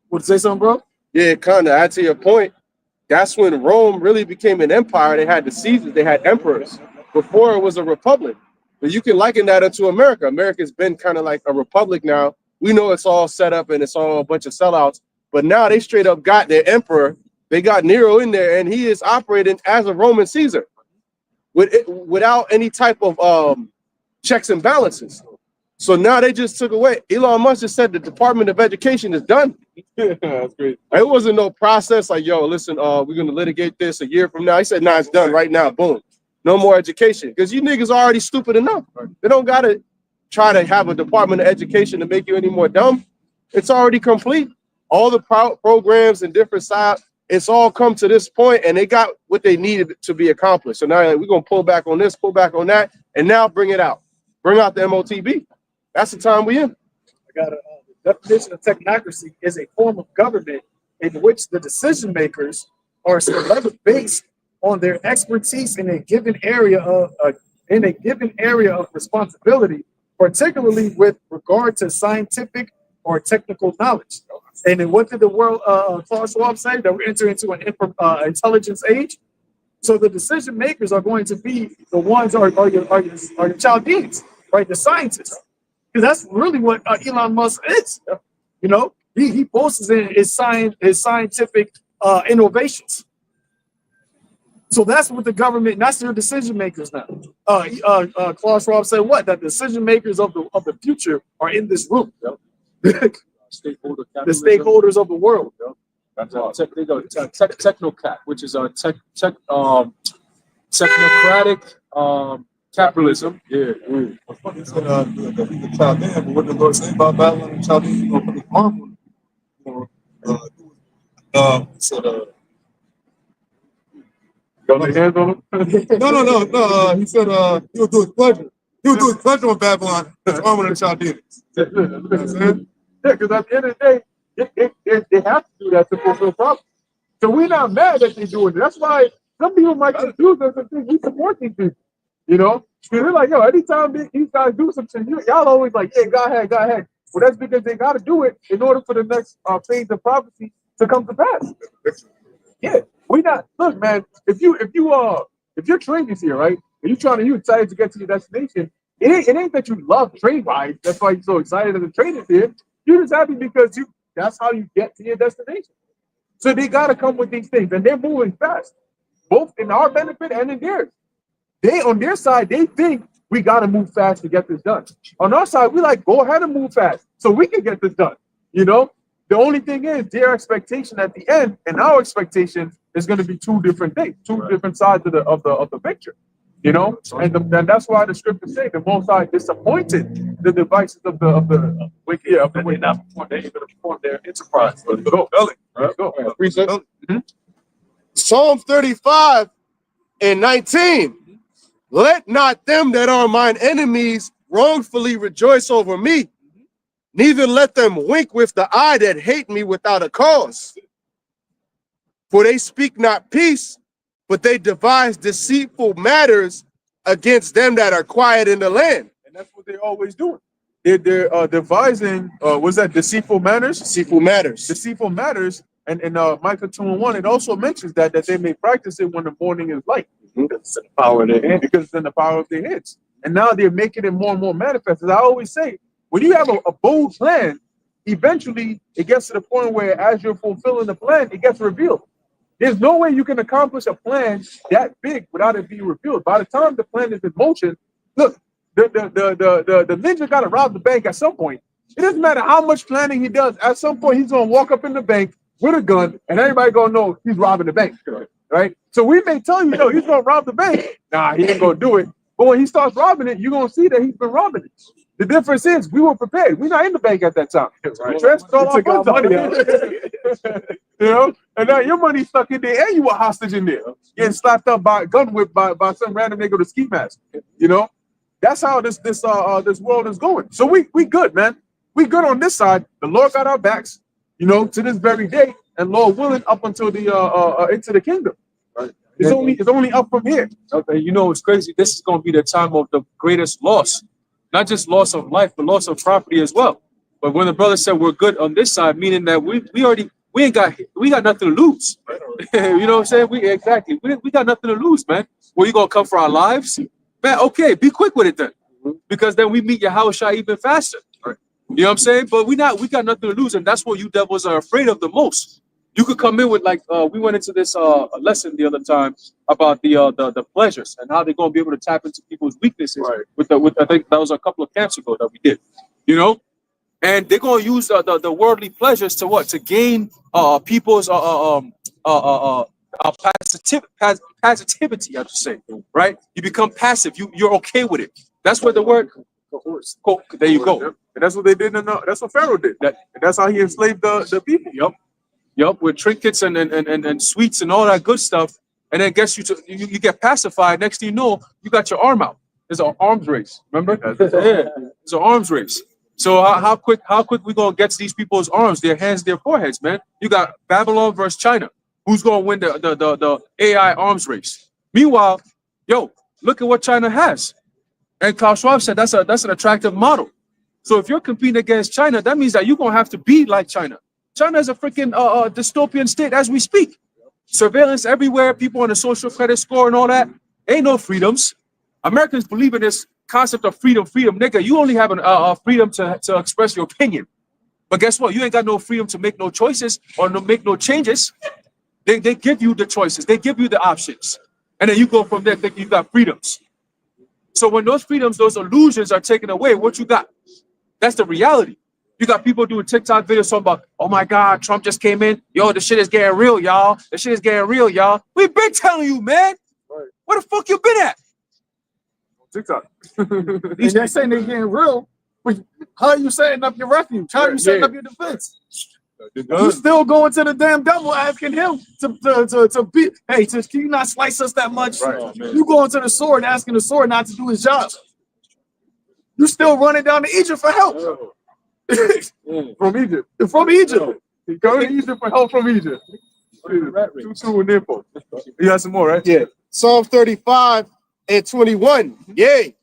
Want to say something, bro? Yeah, kind of. Add to your point, that's when Rome really became an empire. They had the Caesars, they had emperors. Before it was a republic. But you can liken that into America. America's been kind of like a republic now. We know it's all set up and it's all a bunch of sellouts. But now they straight up got their emperor. They got Nero in there, and he is operating as a Roman Caesar without any type of checks and balances. So now they just took away. Elon Musk just said the Department of Education is done. That's great. It wasn't no process like, yo, listen, we're going to litigate this a year from now. He said, nah, it's done right now. Boom. No more education. Because you niggas are already stupid enough. They don't got to try to have a Department of Education to make you any more dumb. It's already complete. All the programs and different sides, it's all come to this point, and they got what they needed to be accomplished. So now we're going to pull back on this, pull back on that, and now bring it out. Bring out the MOTB. That's the time we in. I got the definition of technocracy is a form of government in which the decision makers are based on their expertise in a given area of responsibility, particularly with regard to scientific or technical knowledge. And then what did the world Klaus Schwab say? That we're entering into an intelligence age. So the decision makers are going to be the ones are your Chaldeans, right? The scientists. Because that's really what Elon Musk is. You know, he boasts in his scientific innovations. So that's what the government, that's their decision makers now. Klaus Schwab said what? That the decision makers of the future are in this room. The stakeholders of the world. They go technocat, which is a technocratic capitalism. Yeah. It's funny, he said, the Chaldean, but what the Lord said about Babylon and Chaldean, you know, put his arm on it. He said, Got their hands on them? no. He said, he'll do his pleasure. He'll do his pleasure on Babylon, his arm on the Chaldeans. Yeah, because at the end of the day, they have to do that to fulfill prophecy. So we're not mad that they're doing it. That's why some people might confuse us and think we support these people. You know? Because they're like, yo, anytime these guys do something, y'all always like, yeah, go ahead. Well, that's because they got to do it in order for the next phase of prophecy to come to pass. Yeah, we not. Look, man, if your train is here, right, and you excited to get to your destination, it ain't that you love train rides. That's why you're so excited that the train is here. You're just happy because that's how you get to your destination. So they got to come with these things, and they're moving fast, both in our benefit and in theirs. They on their side, they think we got to move fast to get this done. On our side, we like, go ahead and move fast so we can get this done. You know, the only thing is their expectation at the end and our expectation is going to be two different things, two different sides of the picture. You know, and that's why the scriptures say the Most High disappointed the devices of the wicked. Yeah, but they not perform. They ain't going to perform their enterprise. Go. Psalm 35 and 19. Let not them that are mine enemies wrongfully rejoice over me, neither let them wink with the eye that hate me without a cause. For they speak not peace, but they devise deceitful matters against them that are quiet in the land. And that's what they're always doing. They're devising, was that deceitful manners? Deceitful matters. Deceitful matters. And in Micah 2:1, it also mentions that they may practice it when the morning is light. Because it's in the power of their hands. Because it's in the power of their heads. And now they're making it more and more manifest. As I always say, when you have a bold plan, eventually it gets to the point where as you're fulfilling the plan, it gets revealed. There's no way you can accomplish a plan that big without it being revealed. By the time the plan is in motion, look, the ninja got to rob the bank at some point. It doesn't matter how much planning he does. At some point, he's going to walk up in the bank with a gun, and everybody going to know he's robbing the bank, right? So we may tell you, no, he's going to rob the bank. Nah, he ain't going to do it. But when he starts robbing it, you're going to see that he's been robbing it. The difference is we were prepared. We're not in the bank at that time. Right. Transferred all our money out. You know, and now your money's stuck in there, and you were hostage in there, getting slapped up by a gun whip by some random nigga with a ski mask. You know, that's how this world is going. So we good, man. We good on this side. The Lord got our backs, you know, to this very day, and Lord willing, up until the into the kingdom. Right. It's only up from here. Okay, you know, it's crazy. This is going to be the time of the greatest loss. Not just loss of life, but loss of property as well. But when the brother said we're good on this side, meaning that we got nothing to lose. You know what I'm saying? We got nothing to lose, man. Well, you gonna come for our lives, man? Okay, be quick with it then, because then we meet YAHAWASHI even faster. Right. You know what I'm saying? But we got nothing to lose, and that's what you devils are afraid of the most. You could come in with like we went into this lesson the other time about the pleasures and how they're gonna be able to tap into people's weaknesses. Right. With I think that was a couple of camps ago that we did, you know, and they're gonna use the worldly pleasures to what? To gain people's passivity, I have to say, right? You become passive. You're okay with it. That's where the word. There you go. And that's what they did. That's what Pharaoh did. And that's how he enslaved the people. Yup, with trinkets and sweets and all that good stuff, and then gets you get pacified. Next thing you know, you got your arm out. It's an arms race. Remember? Yeah, it's an arms race. So how quick we gonna get to these people's arms, their hands, their foreheads, man? You got Babylon versus China. Who's gonna win the AI arms race? Meanwhile, look at what China has. And Klaus Schwab said that's an attractive model. So if you're competing against China, that means that you're gonna have to be like China. China is a freaking dystopian state as we speak. Surveillance everywhere, people on the social credit score and all that. Ain't no freedoms. Americans believe in this concept of freedom, nigga. You only have a freedom to express your opinion. But guess what? You ain't got no freedom to make no choices or make no changes. They give you the choices. They give you the options. And then you go from there thinking you got freedoms. So when those freedoms, those illusions are taken away, what you got? That's the reality. You got people doing TikTok videos talking about, oh my God, Trump just came in. Yo, the shit is getting real, y'all. The shit is getting real, y'all. We've been telling you, man. Right. Where the fuck you been at? TikTok. And they're saying they're getting real. But how are you setting up your refuge? How are you setting up your defense? You still going to the damn devil asking him to be, hey, can you not slice us that much? Right. You going to the sword asking the sword not to do his job. You still running down to Egypt for help. From Egypt. From Egypt. He go to Egypt for help from Egypt. Two and info. You got some more, right? Yeah. Psalm 35 and 21. Yea,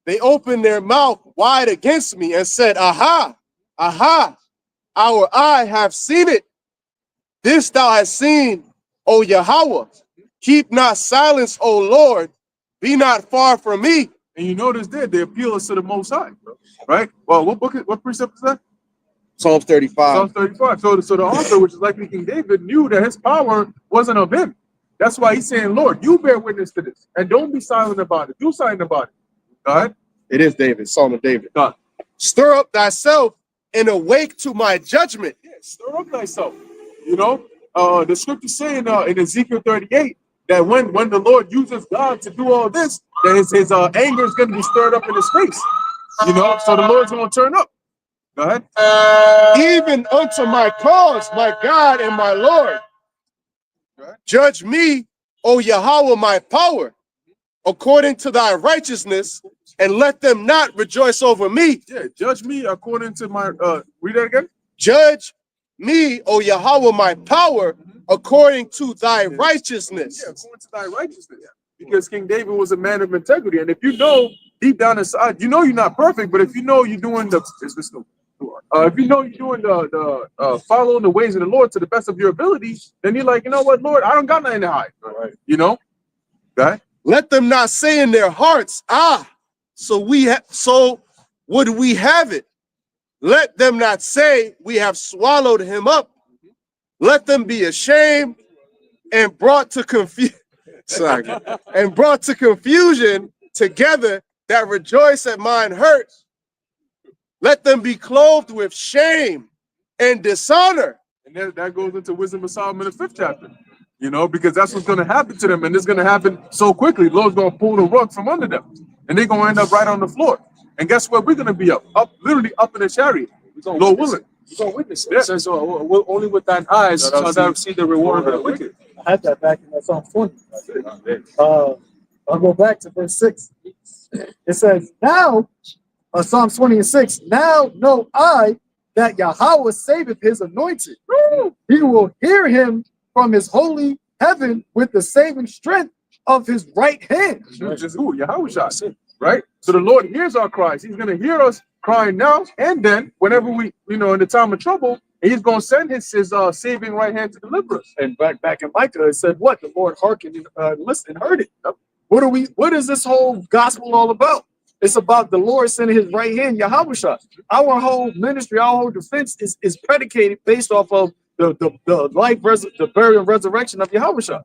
they opened their mouth wide against me and said, aha, aha, our eye have seen it. This thou hast seen, O Yahweh. Keep not silence, O Lord. Be not far from me. And you notice there, the appeal is to the Most High, right? Well, what precept is that? Psalm 35. Psalm 35. So the author, which is likely King David, knew that his power wasn't of him. That's why he's saying, Lord, you bear witness to this. And don't be silent about it. Do silent about it. All right? It is David, Psalm of David. God. Stir up thyself and awake to my judgment. Yeah, stir up thyself. You know, the scripture saying in Ezekiel 38 that when the Lord uses God to do all this, that his anger is going to be stirred up in his face. You know, so the Lord's going to turn up. Go ahead. Even unto my cause, my God and my Lord. Judge me, O Yahweh, my power, according to thy righteousness, and let them not rejoice over me. Yeah, judge me according to my, read that again. Judge me, O Yahweh, my power, according to thy righteousness. Yeah, according to thy righteousness. Because King David was a man of integrity. And if you know deep down inside, you know you're not perfect, but if you know you're doing if you know you're doing the following the ways of the Lord to the best of your ability, then you're like, you know what, Lord, I don't got nothing to hide. Right. You know? Okay? Let them not say in their hearts, so would we have it. Let them not say we have swallowed him up. Let them be ashamed and brought to confusion. And brought to confusion together that rejoice at mine hurt. Let them be clothed with shame and dishonor. And that goes into Wisdom of Solomon, the 5th chapter. You know, because that's what's going to happen to them. And it's going to happen so quickly. The Lord's going to pull the rug from under them. And they're going to end up right on the floor. And guess what? We're going to be up, literally up in the chariot. Lord willing. We're going to witness it. It says, only with thine eyes shall thou see the reward of the wicked. I had that back in Psalm 20. I'll go back to verse 6. It says, now, Psalm 20 and 6, now know I that Yahweh saveth his anointed. He will hear him from his holy heaven with the saving strength of his right hand. Which is who? YAHAWASHI. Right? So the Lord hears our cries. He's going to hear us crying now and then whenever we, in the time of trouble, he's going to send his saving right hand to deliver us. And back in Micah, it said what? The Lord hearkened and listened and heard it. What is this whole gospel all about? It's about the Lord sending his right hand, YAHAWASHI. Our whole ministry, our whole defense is predicated based off of the life, the burial and resurrection of YAHAWASHI.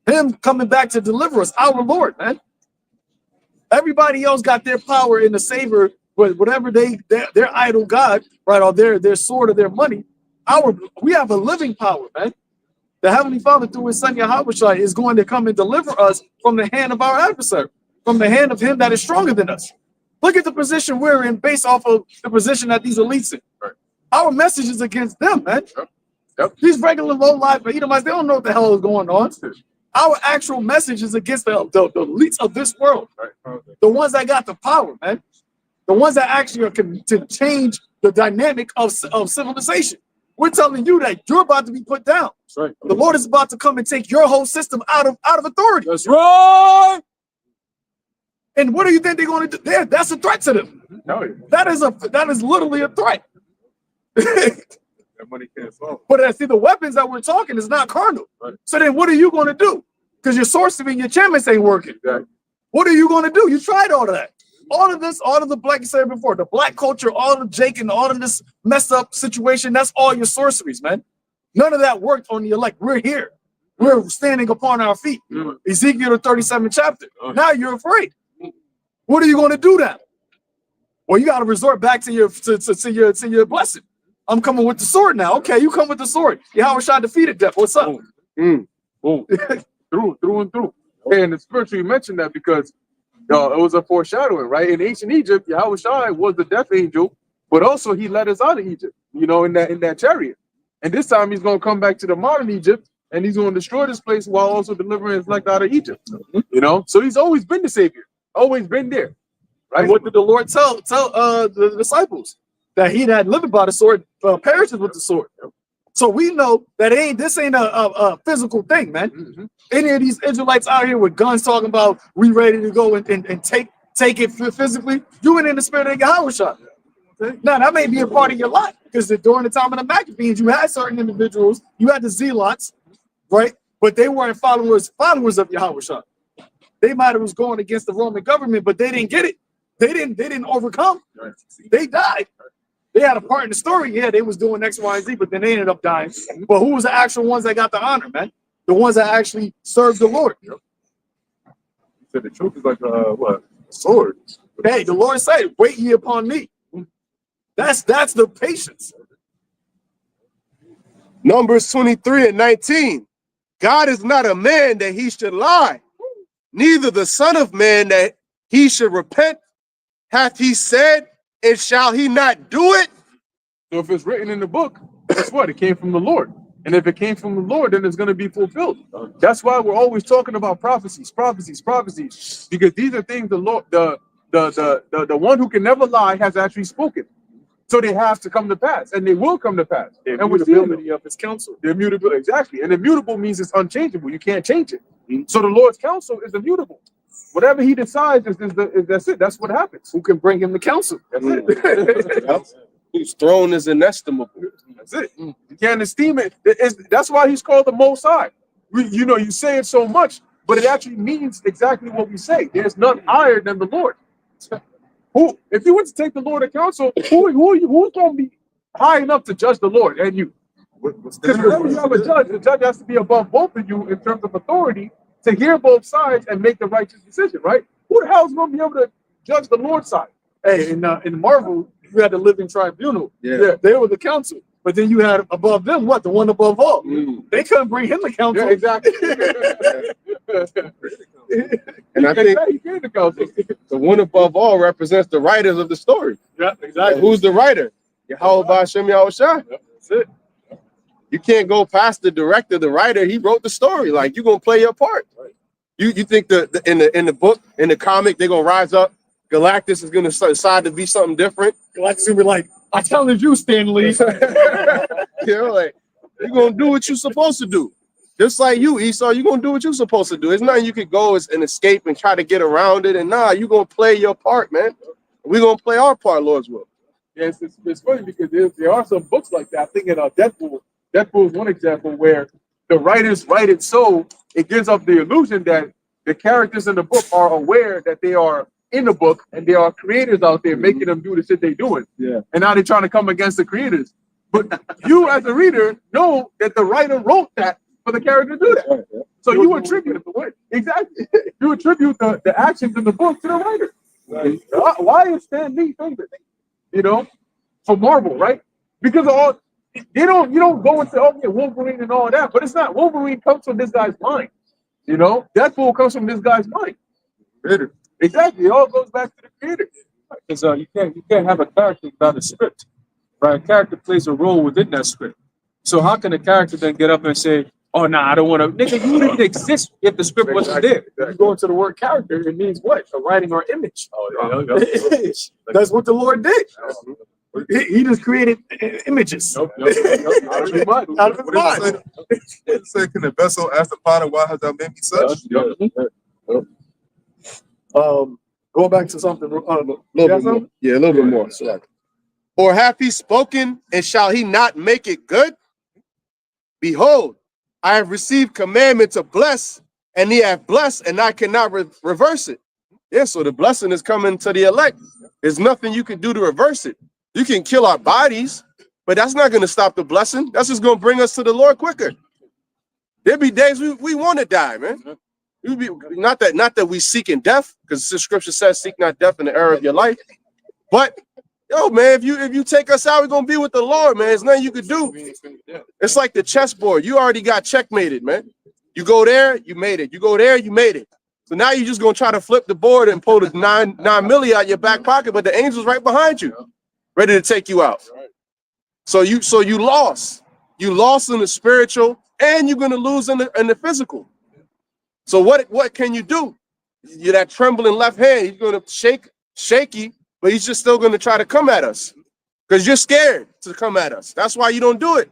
Him coming back to deliver us, our Lord, man. Everybody else got their power in the savor, but whatever their idol God, right, or their sword or their money, we have a living power, man. The Heavenly Father through his son YAHAWASHI is going to come and deliver us from the hand of our adversary, from the hand of him that is stronger than us. Look at the position we're in based off of the position that these elites in. Right. Our message is against them, man. Yep. These regular low-life Edomites, they don't know what the hell is going on. Our actual message is against the elites of this world. Right. The ones that got the power, man. The ones that actually can change the dynamic of civilization. We're telling you that you're about to be put down. That's right. The Lord is about to come and take your whole system out of authority. That's right. And what do you think they're going to do? That's a threat to them. No, that is literally a threat. That money can't solve. But see, the weapons that we're talking is not carnal. Right. So then what are you going to do? Because your sorcery and your enchantments ain't working. Exactly. What are you going to do? You tried all of that. All of this, all of the black, you said before, the black culture, all of Jake and all of this messed up situation, that's all your sorceries, man. None of that worked on the elect. We're here. We're standing upon our feet. Ezekiel the 37th chapter. Now you're afraid. What are you going to do now? Well, you got to resort back to your blessing. I'm coming with the sword now. Okay, you come with the sword. Yahawashi defeated death. What's up? Boom, through and through. And the scripture you mentioned that because it was a foreshadowing, right? In ancient Egypt, Yahawashi was the death angel, but also he led us out of Egypt, you know, in that chariot. And this time he's going to come back to the modern Egypt, and he's going to destroy this place while also delivering his elect out of Egypt. You know, so he's always been the savior, always been there, right? And what did the Lord tell the disciples? That he that liveth by the sword perishes with the sword. So we know that this ain't a physical thing, man. Any of these Israelites out here with guns talking about we ready to go and take it physically, you went in the spirit of Yahawashi. Now that may be a part of your life because during the time of the Maccabees, you had certain individuals, you had the zealots, right? But they weren't followers of Yahawashi. They might have was going against the Roman government, but they didn't get it. They didn't overcome. They died. They had a part in the story. Yeah, they was doing X, Y, and Z, but then they ended up dying. But who was the actual ones that got the honor, man? The ones that actually served the Lord. You said the truth is like what? A sword. Hey, the Lord said, "Wait ye upon me." That's the patience. Numbers 23:19. God is not a man that he should lie, neither the son of man that he should repent. Hath he said, and shall he not do it? So if it's written in the book, guess what? It came from the Lord. And if it came from the Lord, then it's going to be fulfilled. That's why we're always talking about prophecies, because these are things the Lord, the one who can never lie has actually spoken. So they have to come to pass, and they will come to pass. The and we're seeing immutability of his counsel. the immutability, exactly. And immutable means it's unchangeable. You can't change it. So the Lord's counsel is immutable. Whatever he decides is that's it. That's what happens. Who can bring him the counsel? That's it. Whose throne is inestimable. That's it. You can't esteem it. That's why he's called the Most High. You say it so much, but it actually means exactly what we say. There's none higher than the Lord. Who, if you were to take the Lord to counsel, who's going to be high enough to judge the Lord and you? Because whenever you have a judge, the judge has to be above both of you in terms of authority to hear both sides and make the righteous decision, right? Who the hell is going to be able to judge the Lord's side? Hey, in Marvel, you had the living tribunal. Yeah, they were the council. But then you had above them, what? The one above all. They couldn't bring him the council. Yeah, exactly. And I think he came to council. the one above all represents the writers of the story. Yeah, exactly. And who's the writer? Yahawashi. That's it. You can't go past the director, the writer. He wrote the story. Like, you're gonna play your part. You think in the book, in the comic, they're gonna rise up. Galactus is gonna decide to be something different. Galactus gonna be like, I challenge you, Stan Lee. Like, you're gonna do what you're supposed to do. Just like you, Esau, you're gonna do what you're supposed to do. It's nothing you could go and escape and try to get around it. And you're gonna play your part, man. We're gonna play our part, Lord's will. Yes, it's funny because there are some books like that. I'm thinking of Deadpool. Deadpool is one example where the writers write it so it gives up the illusion that the characters in the book are aware that they are in the book and there are creators out there making them do the shit they're doing. Yeah. And now they're trying to come against the creators. But you as a reader know that the writer wrote that for the character to do that. Right, yeah. So you attribute exactly. You attribute the actions in the book to the writer. Right. Why is Stan Lee famous? You know, for Marvel, right? Because all you don't go into Wolverine and all that, but it's not. Wolverine comes from this guy's mind. You know, Deadpool comes from this guy's mind. Creator. Exactly. It all goes back to the creator. Because you can't have a character without a script, right? A character plays a role within that script. So how can a character then get up and say, "Oh, nah, I don't want to"? Nigga, you wouldn't exist if the script wasn't there. You go into the word character, it means what? A writing or image. Oh, yeah. That's what the Lord did. He just created images. Out of his mind. Out of his mind. It say, can the vessel ask the potter, why has thou made me such? Going back to something. A little bit more. Sorry. Or hath he spoken, and shall he not make it good? Behold, I have received commandment to bless, and he hath blessed, and I cannot reverse it. Yeah, so the blessing is coming to the elect. There's nothing you can do to reverse it. You can kill our bodies, but that's not going to stop the blessing. That's just going to bring us to the Lord quicker. There'll be days we want to die, man. Not that we seek in death, because the scripture says, seek not death in the era of your life. But yo, man, if you take us out, we're gonna be with the Lord, man. There's nothing you could do. It's like the chessboard. You already got checkmated, man. You go there, you made it. You go there, you made it. So now you're just gonna try to flip the board and pull the nine milli out your back pocket, but the angel's right behind you, ready to take you out. So you lost. You lost in the spiritual, and you're gonna lose in the physical. So what can you do? You're that trembling left hand. He's gonna shaky, but he's just still gonna try to come at us because you're scared to come at us. That's why you don't do it.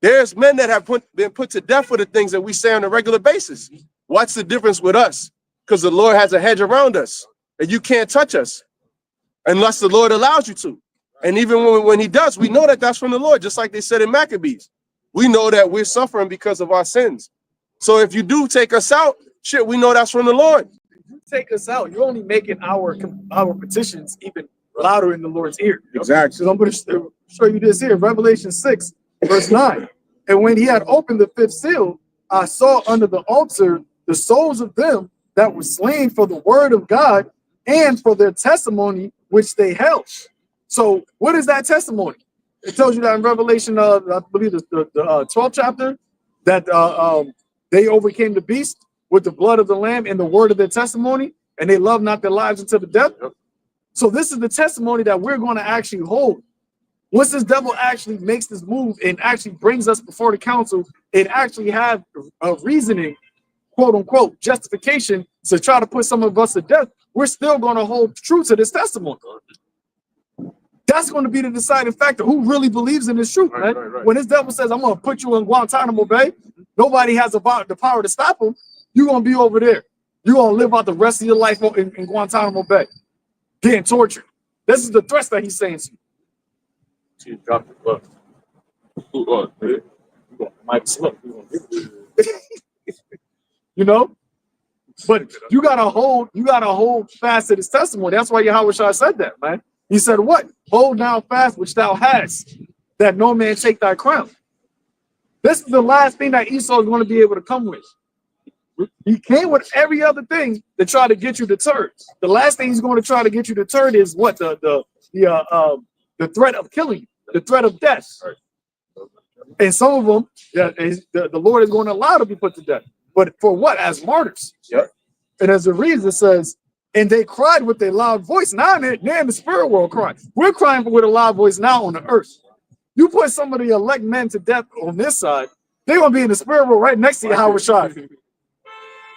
There's men that have been put to death for the things that we say on a regular basis. What's the difference with us? Because the Lord has a hedge around us, and you can't touch us unless the Lord allows you to. And even when he does, we know that that's from the Lord, just like they said in Maccabees. We know that we're suffering because of our sins. So if you do take us out, shit, we know that's from the Lord. If you take us out, you're only making our petitions even louder in the Lord's ear. Exactly. So I'm going to show you this here, Revelation 6, verse 9. And when he had opened the fifth seal, I saw under the altar the souls of them that were slain for the word of God and for their testimony which they held. So what is that testimony? It tells you that in Revelation, I believe the 12th chapter, that they overcame the beast with the blood of the lamb and the word of their testimony, and they loved not their lives until the death. So this is the testimony that we're going to actually hold. Once this devil actually makes this move and actually brings us before the council, it actually have a reasoning, quote unquote, justification to try to put some of us to death. We're still going to hold true to this testimony. That's going to be the deciding factor. Who really believes in this truth, man? Right. When this devil says, I'm going to put you in Guantanamo Bay, nobody has the power to stop him. You're going to be over there. You're going to live out the rest of your life in Guantanamo Bay, getting tortured. This is the threat that he's saying to you. You know, but you gotta hold fast to this testimony. That's why YAHAWASHI said that, man. He said, what? Hold now fast which thou hast, that no man take thy crown. This is the last thing that Esau is going to be able to come with. He came with every other thing to try to get you deterred. The last thing he's going to try to get you deterred is what? The threat of killing you, the threat of death. And some of them, the Lord is going to allow to be put to death. But for what? As martyrs. Yep. And as the reason, it says, and they cried with a loud voice. Now they're in the spirit world crying. We're crying with a loud voice now on the earth. You put some of the elect men to death on this side, they're going to be in the spirit world right next to YAHAWASHI.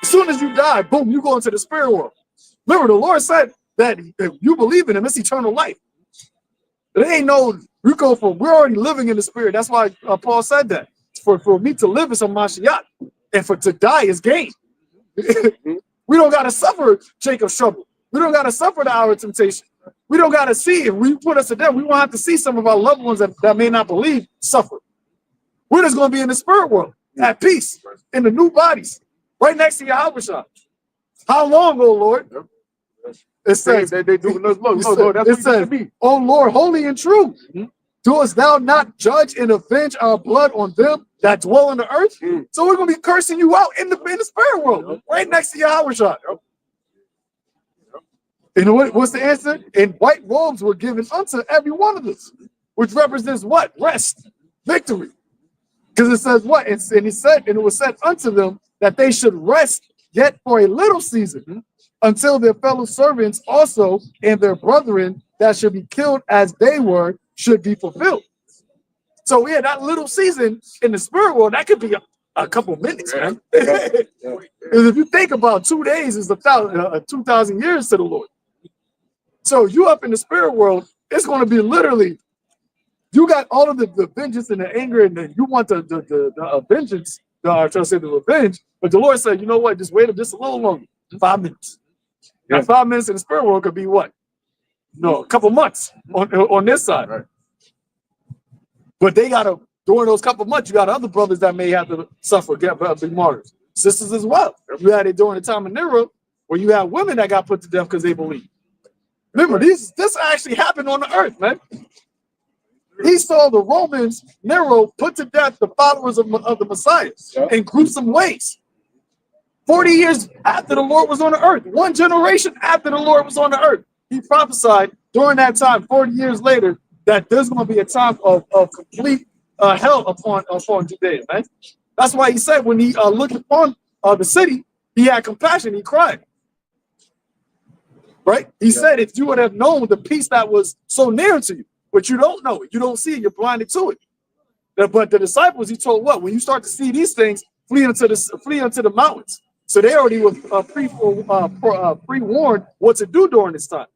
As soon as you die, boom, you go into the spirit world. Remember, the Lord said that if you believe in him, it's eternal life. It ain't no, we're already living in the spirit. That's why Paul said that. For me to live is a Mashiach, and to die is gain. We don't got to suffer Jacob's trouble. We don't got to suffer the hour of temptation. We don't got to see, if we put us to death, we won't have to see some of our loved ones that may not believe suffer. We're just going to be in the spirit world, at peace, in the new bodies, right next to YAHAWASHI. How long, oh Lord? It says, it says, oh Lord, holy and true, doest thou not judge and avenge our blood on them that dwell on the earth? So we're going to be cursing you out in the spirit world, right next to YAHAWASHI. And what's the answer? And white robes were given unto every one of us, which represents what? Rest, victory. Because it says what? And it was said unto them that they should rest yet for a little season, until their fellow servants also and their brethren that should be killed as they were should be fulfilled. So yeah, that little season in the spirit world, that could be a couple minutes, man. Because if you think about 2 days is 2,000 years to the Lord. So you up in the spirit world, it's going to be literally, you got all of the vengeance and the anger, and then you want the vengeance, trying to say the revenge, but the Lord said, you know what, just wait just a little longer, 5 minutes. Now 5 minutes in the spirit world could be what? No, a couple months on this side. Right. But they got to, during those couple months, you got other brothers that may have to suffer, be martyrs. Sisters as well. You had it during the time of Nero, where you had women that got put to death because they believed. Remember, this actually happened on the earth, man. He saw the Romans, Nero, put to death the followers of the Messiah in gruesome ways. 40 years after the Lord was on the earth, one generation after the Lord was on the earth, he prophesied during that time, 40 years later, that there's going to be a time of complete hell upon Judea, man. That's why he said when he looked upon the city, he had compassion, he cried. Right? He said, if you would have known the peace that was so near to you, but you don't know it, you don't see it, you're blinded to it. But the disciples, he told what? When you start to see these things, flee into the mountains. So they already were pre-warned what to do during this time.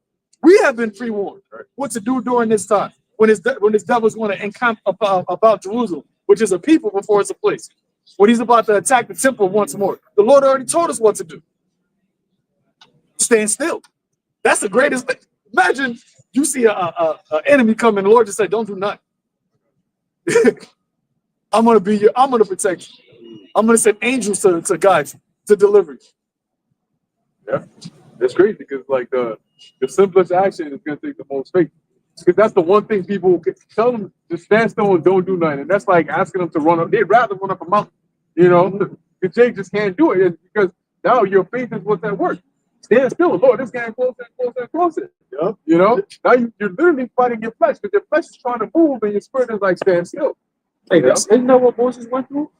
We have been pre-warned what to do during this time when this devil's going to encamp about Jerusalem, which is a people before it's a place. When he's about to attack the temple once more, the Lord already told us what to do. Stand still. That's the greatest thing. Imagine you see an enemy coming, the Lord just said, don't do nothing. I'm gonna protect you. I'm gonna send angels to guide you, to deliver you. Yeah, it's crazy because like the simplest action is gonna take the most faith. Because that's the one thing people can tell them to stand still and don't do nothing. And that's like asking them to run up. They'd rather run up a mountain, you know. Because they just can't do it. It's because now your faith is what's at work. Stand still, Lord. This getting closer and closer and closer. Yeah. You know. Now you're literally fighting your flesh because your flesh is trying to move and your spirit is like stand still. Hey, isn't that what Moses went through?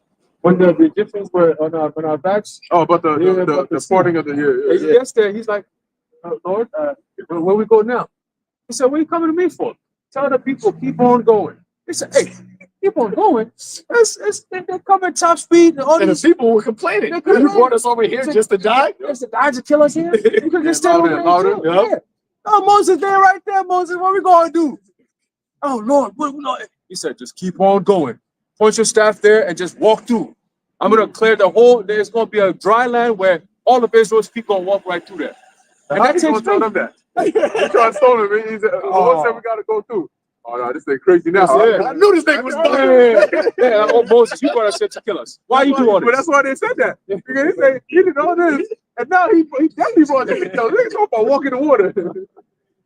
When the Egyptians were on our backs? Oh, but the parting of the year. He gets there, he's like, Lord, where we go now? He said, what are you coming to me for? Tell the people, keep on going. He said, hey, keep on going. They're coming top speed. And the people were complaining. You brought us over here just to die? Just to die to kill us here? You could just stay over there. Yeah. Oh, Moses, they're right there, Moses. What are we going to do? Oh, Lord, Lord. He said, just keep on going. Point your staff there and just walk through. I'm going to clear the whole, there's going to be a dry land where all of Israel's people going to walk right through there. And that takes tell them that. He tried to stone him. He said, Lord said we got to go through. Oh, no, this thing crazy now. Yeah. I knew this thing was done. Yeah. Oh, Moses, you brought us here to kill us. Why you doing all this? But that's why they said that. Because he said, he did all this. And now he definitely brought this. They're talking about walking the water.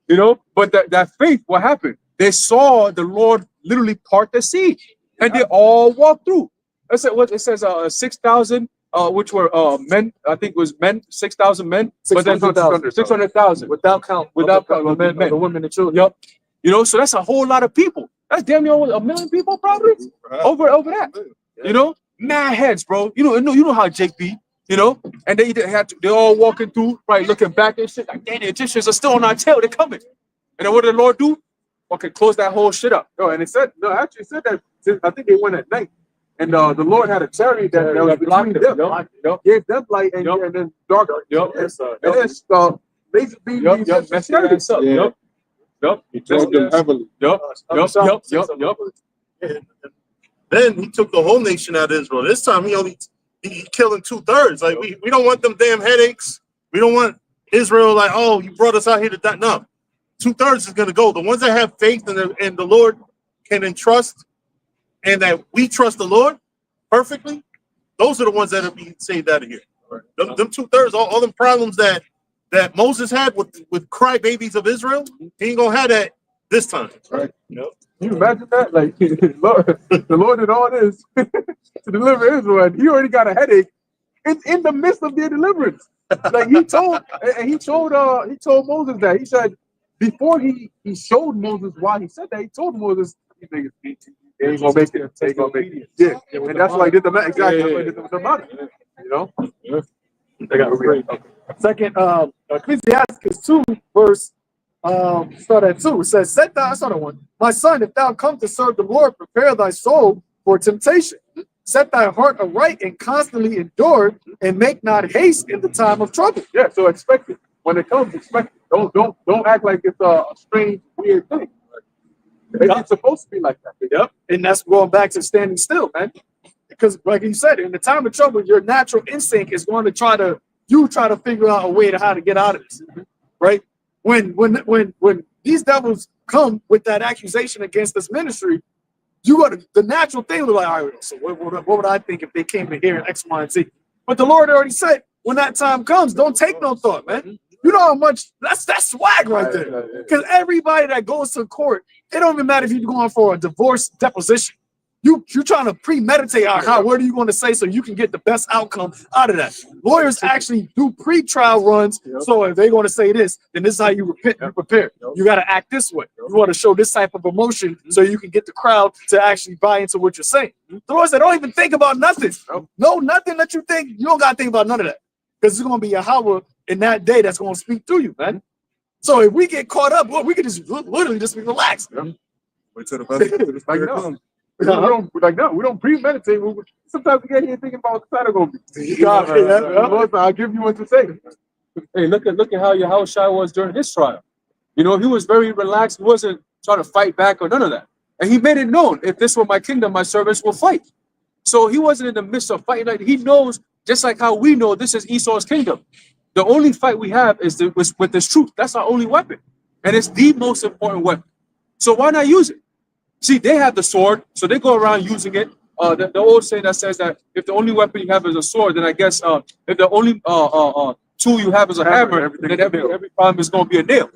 You know, but that faith, what happened? They saw the Lord literally part the sea. And they all walked through. It says 6,000, which were men. I think it was men, 6,000 men. 600,000 without count the men, the women, and children. Yep. You know, so that's a whole lot of people. That's damn near 1 million people, probably over that. You know, mad heads, bro. You know how Jake be. You know, and they all walking through, right, looking back and shit. Like, dang, the Egyptians are still on our tail. They're coming. And then what did the Lord do? Okay, close that whole shit up. No, and it said said that. I think they went at night, and the Lord had a chariot that was between them. Gave them light and then dark. Yep. And then basically messed their ass up. Yep. He drove them heavily. Yep. Then he took the whole nation out of Israel. This time he killing 2/3. Like we don't want them damn headaches. We don't want Israel like, oh, you brought us out here to die. No, 2/3 is gonna go. The ones that have faith in the Lord can entrust, and that we trust the Lord perfectly. Those are the ones that are being saved out of here. Them 2/3, all them problems that Moses had with crybabies of Israel, he ain't gonna have that this time. Right. Can you imagine that? Like the Lord did all this to deliver Israel, and he already got a headache in the midst of their deliverance. Like he told Moses that. He said before he showed Moses why he said that, he told Moses he ain't gonna make it. They ain't gonna make it. Yeah. And that's why he did the matter. Exactly. That's why he did the matter. You know? Yeah. They got great. Second, Ecclesiastes 2, verse start at 2. It says, "Set thou," I saw that one. "My son, if thou come to serve the Lord, prepare thy soul for temptation. Set thy heart aright and constantly endure, and make not haste in the time of trouble." Yeah, so expect it. When it comes, expect it. Don't act like it's a strange, weird thing. It's supposed to be like that. Yep. And that's going back to standing still, man. Because like you said, in the time of trouble, your natural instinct is going to try to figure out a way to how to get out of this. Right? When these devils come with that accusation against this ministry, the natural thing was like, all right, so what would I think if they came to here in X, Y, and Z? But the Lord already said, when that time comes, don't take no thought, man. You know how much that's swag right there. Because everybody that goes to court, it don't even matter if you're going for a divorce deposition. You're trying to premeditate what are you going to say so you can get the best outcome out of that. Lawyers actually do pre-trial runs. So if they're going to say this, then this is how you prepare. You got to act this way. You want to show this type of emotion so you can get the crowd to actually buy into what you're saying. The Lord said, don't even think about nothing. No, nothing that you think. You don't got to think about none of that. Because it's going to be Yahweh in that day that's going to speak through you, man. So if we get caught up, well, we can just literally just be relaxed. Wait till the best. Like, no. We don't premeditate. Sometimes we get here thinking about what the title gonna be. I'll give you what to say. Hey, look at how Yahawashi was during his trial. You know, he was very relaxed. He wasn't trying to fight back or none of that. And he made it known, if this were my kingdom, my servants will fight. So he wasn't in the midst of fighting. Like, he knows, just like how we know this is Esau's kingdom. The only fight we have is with this truth. That's our only weapon. And it's the most important weapon. So why not use it? See, they have the sword, so they go around using it. The old saying that says that if the only weapon you have is a sword, then I guess if the only tool you have is a hammer, then every problem is going to be a nail.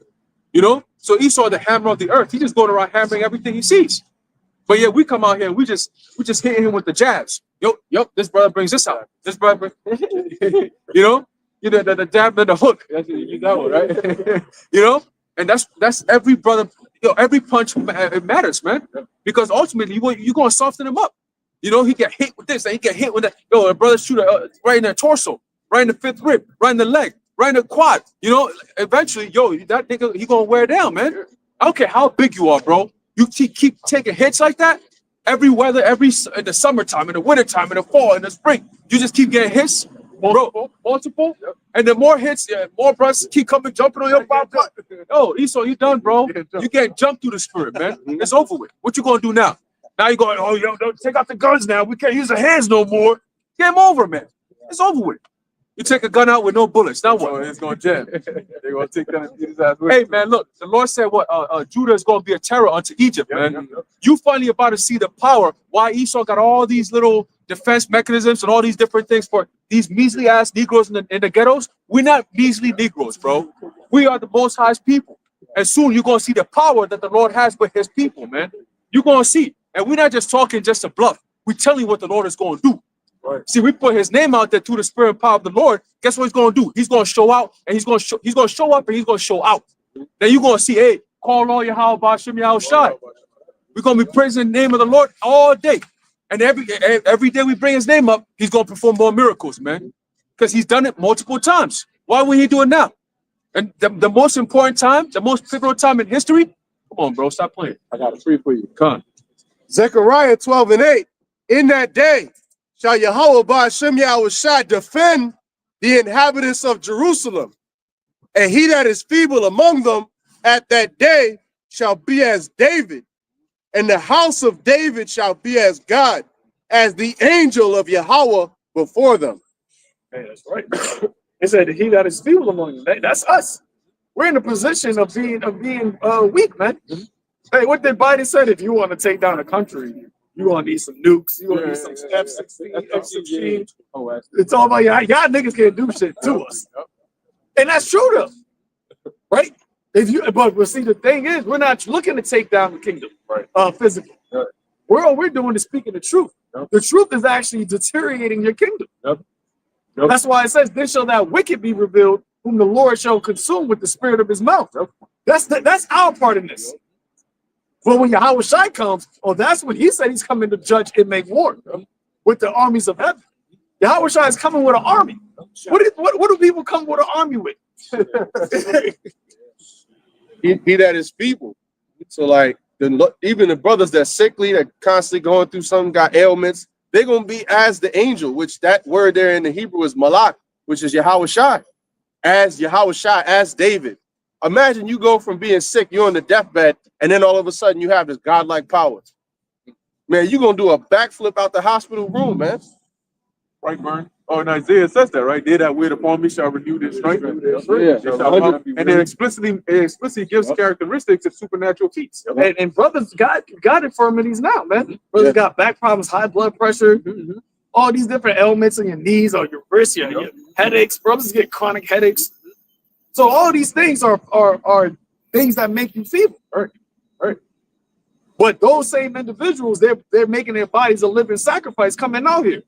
You know? So Esau, the hammer of the earth, he just going around hammering everything he sees. But yeah, we come out here and we just hitting him with the jabs. Yo, this brother brings this out. This brother, you know, the jab and the hook. That's that one, right? You know, and that's every brother. Every punch it matters, man, because ultimately you're gonna soften him up. You know, he get hit with this and he get hit with that. A brother shoot right in the torso, right in the fifth rib, right in the leg, right in the quad. You know, eventually, that nigga he gonna wear down, man. I don't care how big you are, bro. You keep taking hits like that. Every weather, in the summertime, in the wintertime, in the fall, in the spring, you just keep getting hits. Multiple, and the more hits, more brothers keep coming, jumping on your butt. Oh, Esau, you done, bro. You can't jump through the spirit, man. It's over with. What you gonna do now? Now you're going, oh, yo, don't take out the guns now. We can't use the hands no more. Game over, man. It's over with. You take a gun out with no bullets. Now what? It's gonna jam. They're gonna take that and beat his ass with. Hey, man, look, the Lord said what? Judah is gonna be a terror unto Egypt, man. You finally about to see the power. Why Esau got all these little defense mechanisms and all these different things for these measly ass Negroes in the ghettos. We're not measly Negroes, bro. We are the Most High's people. And soon you're gonna see the power that the Lord has with his people, man. You're gonna see. And we're not just talking just to bluff. We're telling you what the Lord is gonna do. Right. See, we put his name out there through the spirit and power of the Lord. Guess what he's gonna do? He's gonna show out and he's gonna show up and he's gonna show out. Then you're gonna see, hey, call all YAHAWASHI, YAHAWASHI. We're gonna be praising the name of the Lord all day. And every day we bring his name up, he's gonna perform more miracles, man. Because he's done it multiple times. Why would he do it now? And the most important time, the most pivotal time in history. Come on, bro, stop playing. I got a free for you. Come on. Zechariah 12:8. In that day shall Yahweh Ba'ashem YAHAWASHI defend the inhabitants of Jerusalem, and he that is feeble among them at that day shall be as David, and the house of David shall be as God, as the angel of Yahweh before them. Hey, that's right. It said he that is feeble among them. That's us. We're in a position of being weak, man. Hey, what did Biden said? If you want to take down a country, you gonna need some nukes. You gonna need some F-16, F-16. It's all about y'all niggas can't do shit to us, and that's true though, right? But see, the thing is, we're not looking to take down the kingdom, right? Physically. Right. All we're doing is speaking the truth. Yep. The truth is actually deteriorating your kingdom. Yep. Yep. That's why it says, "Then shall that wicked be revealed, whom the Lord shall consume with the spirit of his mouth." Yep. That's our part in this. But when Yahawashi comes, that's when he said he's coming to judge and make war with the armies of heaven. Yahawashi is coming with an army. What do people come with an army with? he that is feeble. So like even the brothers that's sickly, that constantly going through something, got ailments, they're gonna be as the angel, which that word there in the Hebrew is malak, which is Yahawashi, as David. Imagine you go from being sick, you're on the deathbed, and then all of a sudden you have this godlike power. Man, you're gonna do a backflip out the hospital room, man. Right, Burn? Oh, and Isaiah says that, right? They that wait upon me shall renew their strength. Yeah. And it explicitly gives characteristics of supernatural feats. And brothers got infirmities now, man. Brothers got back problems, high blood pressure, all these different ailments in your knees or your wrists, your headaches. Brothers get chronic headaches. So all these things are things that make you feeble. Right. But those same individuals, they're making their bodies a living sacrifice coming out here.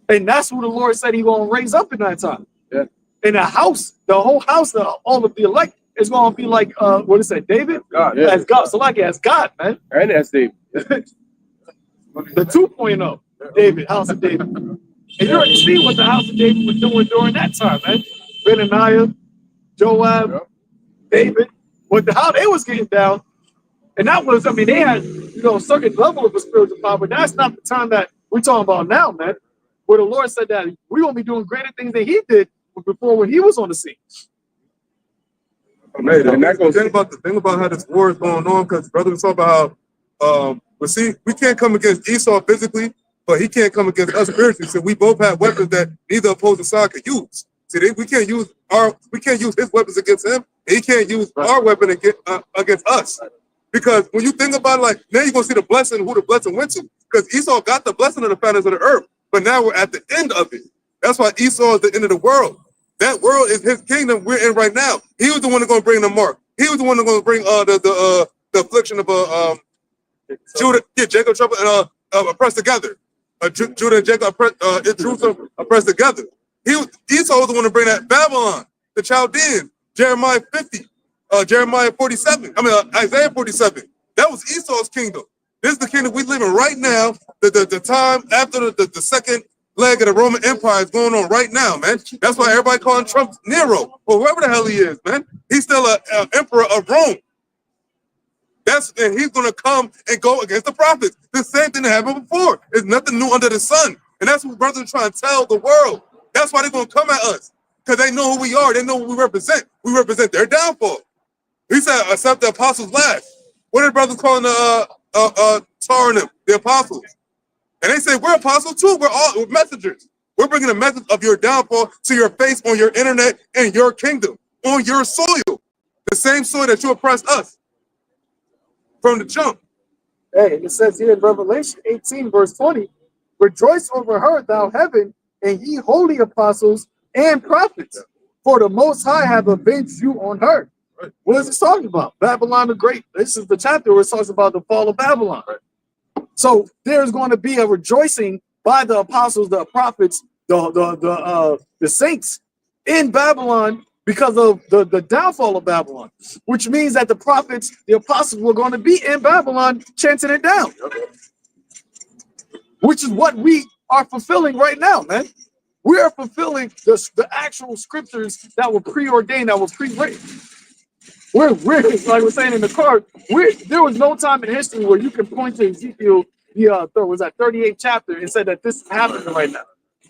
And that's who the Lord said He gonna raise up in that time. Yeah. In a house, the whole house, all of the elect is gonna be like what is it, David? God, As God. So like as God, man. and that's David. The 2.0, David, house of David. And you already see what the house of David was doing during that time, man. Benaniah, Joab, David, how they was getting down. And that was, I mean, they had, a certain level of a spiritual power, but that's not the time that we're talking about now, man. Where the Lord said that we're going to be doing greater things than He did before when He was on the scene. Man, and that goes the thing about how this war is going on, because brother was talking about how, but see, we can't come against Esau physically, but he can't come against us spiritually. So we both have weapons that neither opposing side can use. See, we can't use his weapons against him, and he can't use our weapon against us. Because when you think about it, like, now you're gonna see the blessing, who the blessing went to. Because Esau got the blessing of the fountains of the earth, but now we're at the end of it. That's why Esau is the end of the world. That world is his kingdom we're in right now. He was the one that's gonna bring the mark. He was the one that's gonna bring the affliction of Judah, Jacob trouble and oppressed together. Judah and Jacob Jerusalem oppressed together. Esau was the one to bring that Babylon, the Chaldeans, Jeremiah 50, Jeremiah 47. Isaiah 47. That was Esau's kingdom. This is the kingdom we live in right now. The time after the second leg of the Roman Empire is going on right now, man. That's why everybody calling Trump Nero or whoever the hell he is, man. He's still an emperor of Rome. And he's gonna come and go against the prophets. The same thing that happened before. There's nothing new under the sun. And that's what brothers are trying to tell the world. That's why they're gonna come at us. Because they know who we are, they know what we represent. We represent their downfall. He said, accept the apostles last. What are the brothers calling Tar and them? The apostles. And they say, we're apostles too, we're messengers. We're bringing a message of your downfall to your face on your internet and your kingdom, on your soil. The same soil that you oppressed us from the jump. Hey, it says here in Revelation 18, verse 20, rejoice over her, thou heaven, and ye holy apostles and prophets, for the Most High have avenged you on her. Right. What is this talking about? Babylon the Great. This is the chapter where it talks about the fall of Babylon. Right. So there's going to be a rejoicing by the apostles, the prophets, the saints in Babylon because of the downfall of Babylon, which means that the prophets, the apostles were going to be in Babylon chanting it down, which is what we are fulfilling right now, man. We are fulfilling the actual scriptures that were preordained, that were pre-written. We're like we're saying in the card, there was no time in history where you can point to Ezekiel, was that 38th chapter, and said that this is happening right now.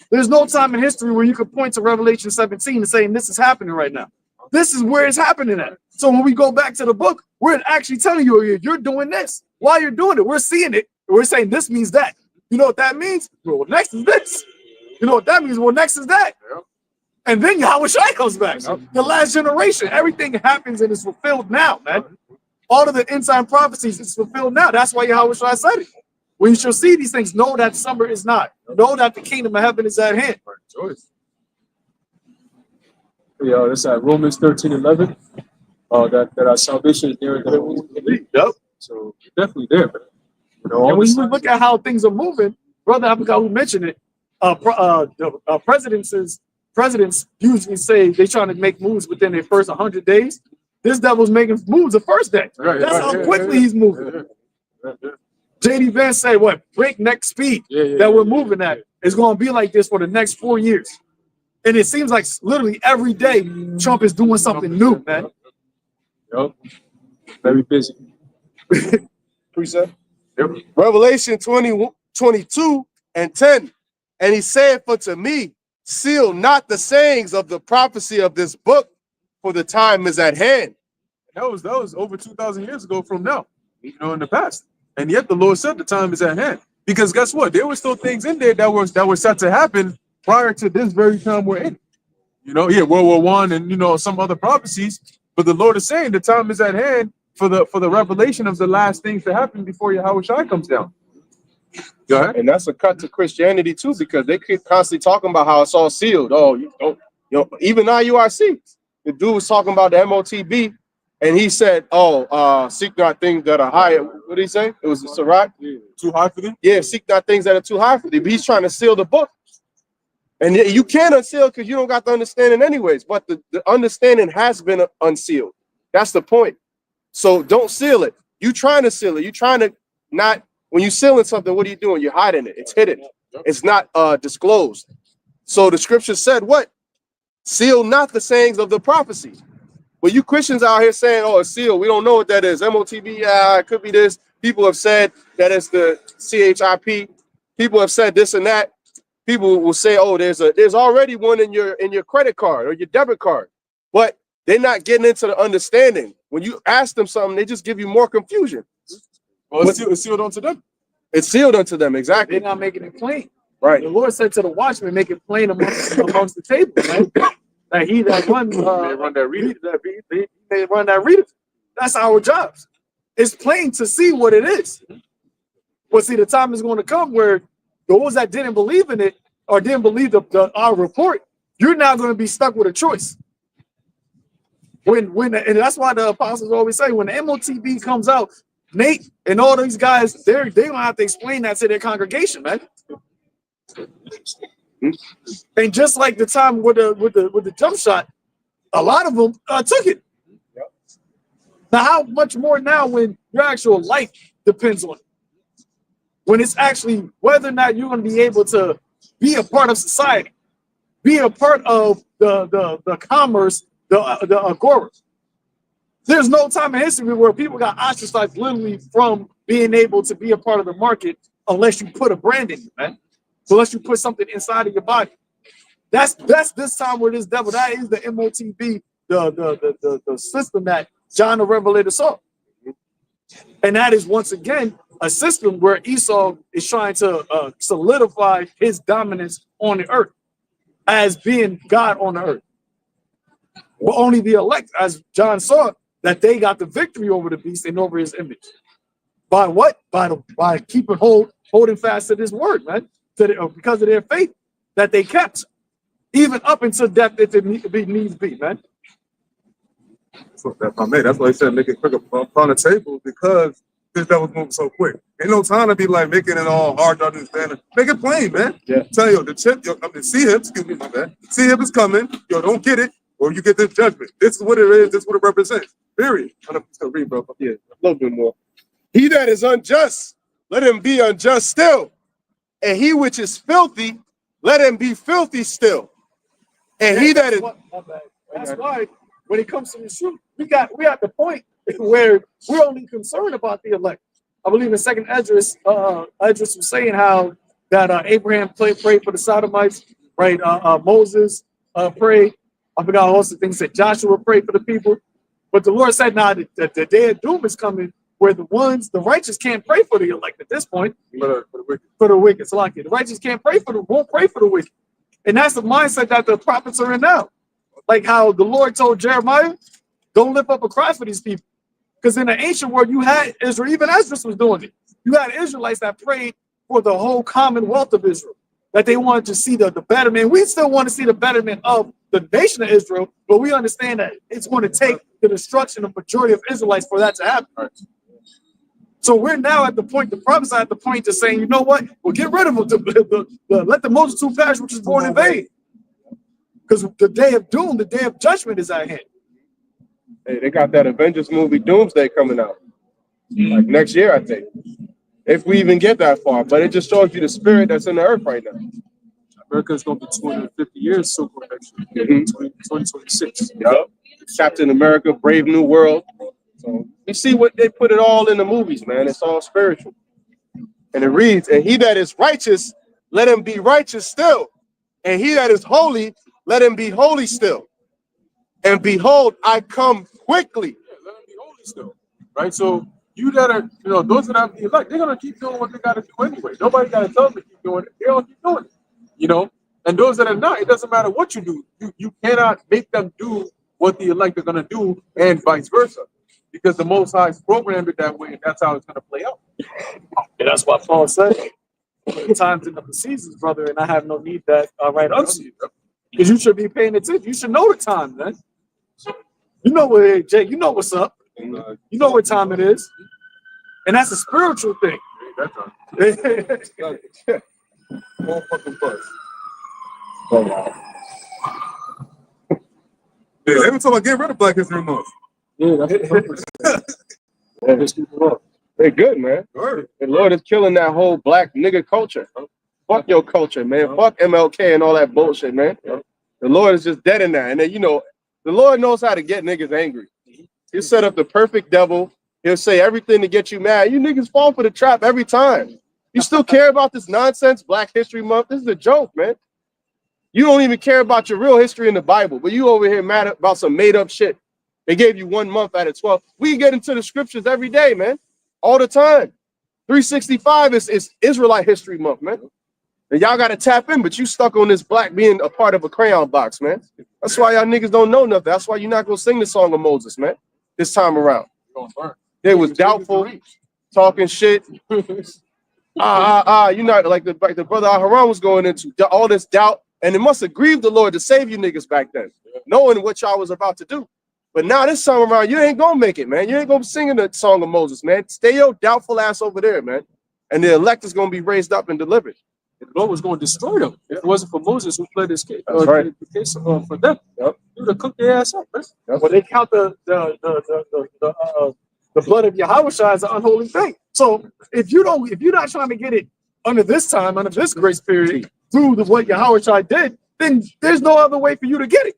There's no time in history where you could point to Revelation 17 and saying this is happening right now. This is where it's happening at. So when we go back to the book, we're actually telling you, you're doing this. While you're doing it, we're seeing it. We're saying this means that. You know what that means? Well, next is this. You know what that means? Well, next is that. And then YAHAWASHI comes back. The last generation. Everything happens and is fulfilled now, man. All of the end time prophecies is fulfilled now. That's why YAHAWASHI said it. When you shall see these things, know that summer is not. Know that the kingdom of heaven is at hand. Yeah, it's at Romans 13:11. That our salvation is nearer than we. Yep. So definitely there, man. You know, and when you look at how things are moving, brother, I forgot who mentioned it. Presidents usually say they're trying to make moves within their first 100 days. This devil's making moves the first day. That's how quickly he's moving. JD Vance said, what, breakneck speed that we're moving at is going to be like this for the next 4 years. And it seems like literally every day Trump is doing something new, man. Yep. Very busy. Precept. Yep. Revelation 20:22-10. And he said, for to me, seal not the sayings of the prophecy of this book, for the time is at hand. That was over 2,000 years ago from now, in the past. And yet the Lord said the time is at hand. Because guess what? There were still things in there that were set to happen prior to this very time we're in. World War I and some other prophecies. But the Lord is saying the time is at hand for the revelation of the last things to happen before YAHAWASHI comes down. Go ahead. And that's a cut to Christianity too, because they keep constantly talking about how it's all sealed. Oh, even IURC. The dude was talking about the MOTB And he said, "Oh, seek not things that are high." What did he say? It was Sirach. Too high for thee? Yeah, seek not things that are too high for thee. But he's trying to seal the book. And you can't unseal because you don't got the understanding anyways. But the understanding has been unsealed. That's the point. So don't seal it. You trying to seal it. You trying to not, when you sealing something, what are you doing? You're hiding it. It's hidden. It's not disclosed. So the scripture said what? Seal not the sayings of the prophecies. But you Christians out here saying, oh, it's sealed. We don't know what that is. MOTB, it could be this. People have said that it's the CHIP. People have said this and that. People will say, oh, there's already one in your credit card or your debit card. But they're not getting into the understanding. When you ask them something, they just give you more confusion. Well, it's sealed unto them. It's sealed unto them, exactly. They're not making it plain. Right. The Lord said to the watchman, make it plain amongst the table, right? That he that runs They run that reader. they run that reader. That's our jobs. It's plain to see what it is. But see, the time is going to come where those that didn't believe in it or didn't believe our report, you're now going to be stuck with a choice. And that's why the apostles always say when the MOTB comes out, Nate and all these guys, they're gonna have to explain that to their congregation, man. And just like the time with the jump shot, a lot of them took it. Now, how much more now when your actual life depends on it? When it's actually whether or not you're going to be able to be a part of society, be a part of the commerce, the agora. There's no time in history where people got ostracized literally from being able to be a part of the market unless you put a brand in you, man. Unless you put something inside of your body. That's this time where this devil, that is the MOTB, the system that John the Revelator saw. And that is once again a system where Esau is trying to solidify his dominance on the earth as being God on the earth. But only the elect, as John saw, that they got the victory over the beast and over his image. By what? By keeping holding fast to this word, man. Because of their faith that they kept, even up until death if it needs be, man. That's why he said make it quick upon the table because this devil's moving so quick. Ain't no time to be like making it all hard to understand. Make it plain, man. Yeah. Tell you the chip, see him, excuse me, my bad. See him is coming. Yo, don't get it, or you get this judgment. This is what it is. This is what it represents. Period. I'm just gonna read, bro. Yeah, a little bit more. He that is unjust, let him be unjust still. And he which is filthy, let him be filthy still. And he that is that's why when it comes to the truth, we're at the point where we're only concerned about the elect. I believe in second Esdras, Esdras was saying how that Abraham prayed for the Sodomites, right? Moses prayed. I forgot all the things that Joshua prayed for the people. But the Lord said, now that the day of doom is coming, where the righteous can't pray for the elect at this point. For the wicked. So like the righteous won't pray for the wicked. And that's the mindset that the prophets are in now. Like how the Lord told Jeremiah, don't lift up a cry for these people. Because in the ancient world, you had Israel, even Esdras was doing it. You had Israelites that prayed for the whole commonwealth of Israel, that they wanted to see the betterment. We still want to see the betterment of the nation of Israel, but we understand that it's going to take the destruction of the majority of Israelites for that to happen. Right. So we're now at the point, the prophets are at the point to saying, you know what? Well, get rid of them. Let the multitude perish, which is born in vain. Because the day of doom, the day of judgment is at hand. Hey, they got that Avengers movie Doomsday coming out. Like next year, I think. If we even get that far. But it just shows you the spirit that's in the earth right now. America's going to be 250 years so far next year. 2026. Yep. Captain America, Brave New World. So you see what they put it all in the movies, man. It's all spiritual. And it reads, and he that is righteous, let him be righteous still. And he that is holy, let him be holy still. And behold, I come quickly. Yeah, let him be holy still. Right? So you that are, those that have the elect, they're going to keep doing what they got to do anyway. Nobody got to tell them to keep doing it. They're going to keep doing it. And those that are not, it doesn't matter what you do. You cannot make them do what the elect are going to do and vice versa. Because the Most High is programmed it that way, and that's how it's going to play out. And that's why Paul said, the times and the seasons, brother, and I have no need that right unto you. Because you should be paying attention. You should know the time, man. You know what, Jake? You know what's up. You know what time it is, and that's a spiritual thing. All fucking buzz. Yeah, every time I get rid of Black History Month. Yeah, that's They're good, man. Word. The Lord is killing that whole black nigga culture. Fuck your culture, man. Fuck MLK and all that bullshit, man. The Lord is just dead in that. And then, you know, the Lord knows how to get niggas angry. He'll set up the perfect devil. He'll say everything to get you mad. You niggas fall for the trap every time. You still care about this nonsense, Black History Month? This is a joke, man. You don't even care about your real history in the Bible, but you over here mad about some made up shit. They gave you 1 month out of 12. We get into the scriptures every day, man. All the time. 365 is Israelite History Month, man. And y'all got to tap in, but you stuck on this black being a part of a crayon box, man. That's why y'all niggas don't know nothing. That's why you're not going to sing the song of Moses, man, this time around. They was doubtful, talking shit. You're not like the brother Aharon was going into all this doubt. And it must have grieved the Lord to save you niggas back then, knowing what y'all was about to do. But now this time around, you ain't gonna make it, man. You ain't gonna be singing the song of Moses, man. Stay your doubtful ass over there, man. And the elect is gonna be raised up and delivered. The Lord was going to destroy them. If it wasn't for Moses who played this case, Right. the case for them, he would have cooked their ass up, man. When they count the blood of Yahawashi as an unholy thing. So if you're not trying to get it under this time, under this grace period, through what Yahawashi did, then there's no other way for you to get it.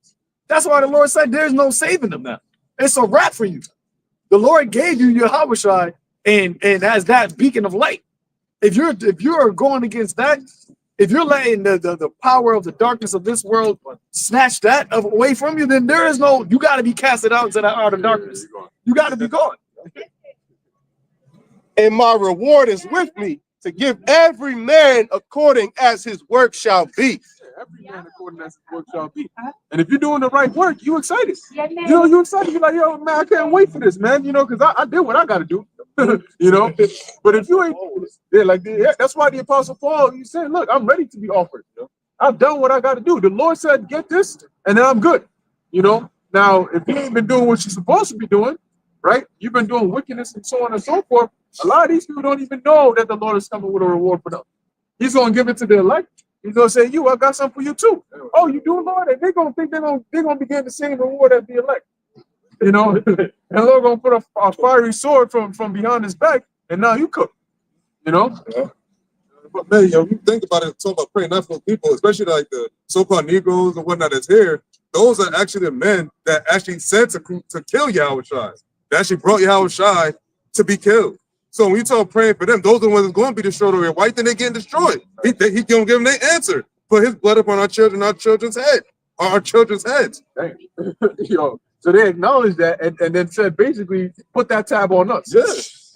That's why the Lord said there's no saving them now. It's a wrap for you. The Lord gave you Yahawashi and as that beacon of light. If you're going against that, if you're letting the power of the darkness of this world snatch that away from you, then there is no, you got to be casted out into that outer darkness. You got to be gone. And my reward is with me to give every man according as his work shall be. Every man according as his work shall be. And if you're doing the right work, you excited. You know, you excited. You're like, yo, man, I can't wait for this, man. You know, because I did what I got to do. You know, but if you ain't, that's why the Apostle Paul, he said, look, I'm ready to be offered. You know? I've done what I got to do. The Lord said, get this, and then I'm good. You know, now if you ain't been doing what you're supposed to be doing, right? You've been doing wickedness and so on and so forth. A lot of these people don't even know that the Lord is coming with a reward for them. He's going to give it to the elect. He's going to say, I got something for you too. Oh, you do, Lord? And they're going to think they're going to be getting the same reward as the elect. You know, and the Lord going to put a fiery sword from behind his back, and now you cook. You know? Yeah. But man, you think about it, talk about praying not for people, especially like the so-called Negroes and whatnot that's here. Those are actually the men that actually said to kill Yahawashi. They actually brought Yahawashi to be killed. So when you talk praying for them, those are the ones that's going to be destroyed over here. Why think they getting destroyed? He going to give them their answer. Put his blood upon our children's head, our children's heads. Yo, so they acknowledged that and then said basically put that tab on us. Yeah.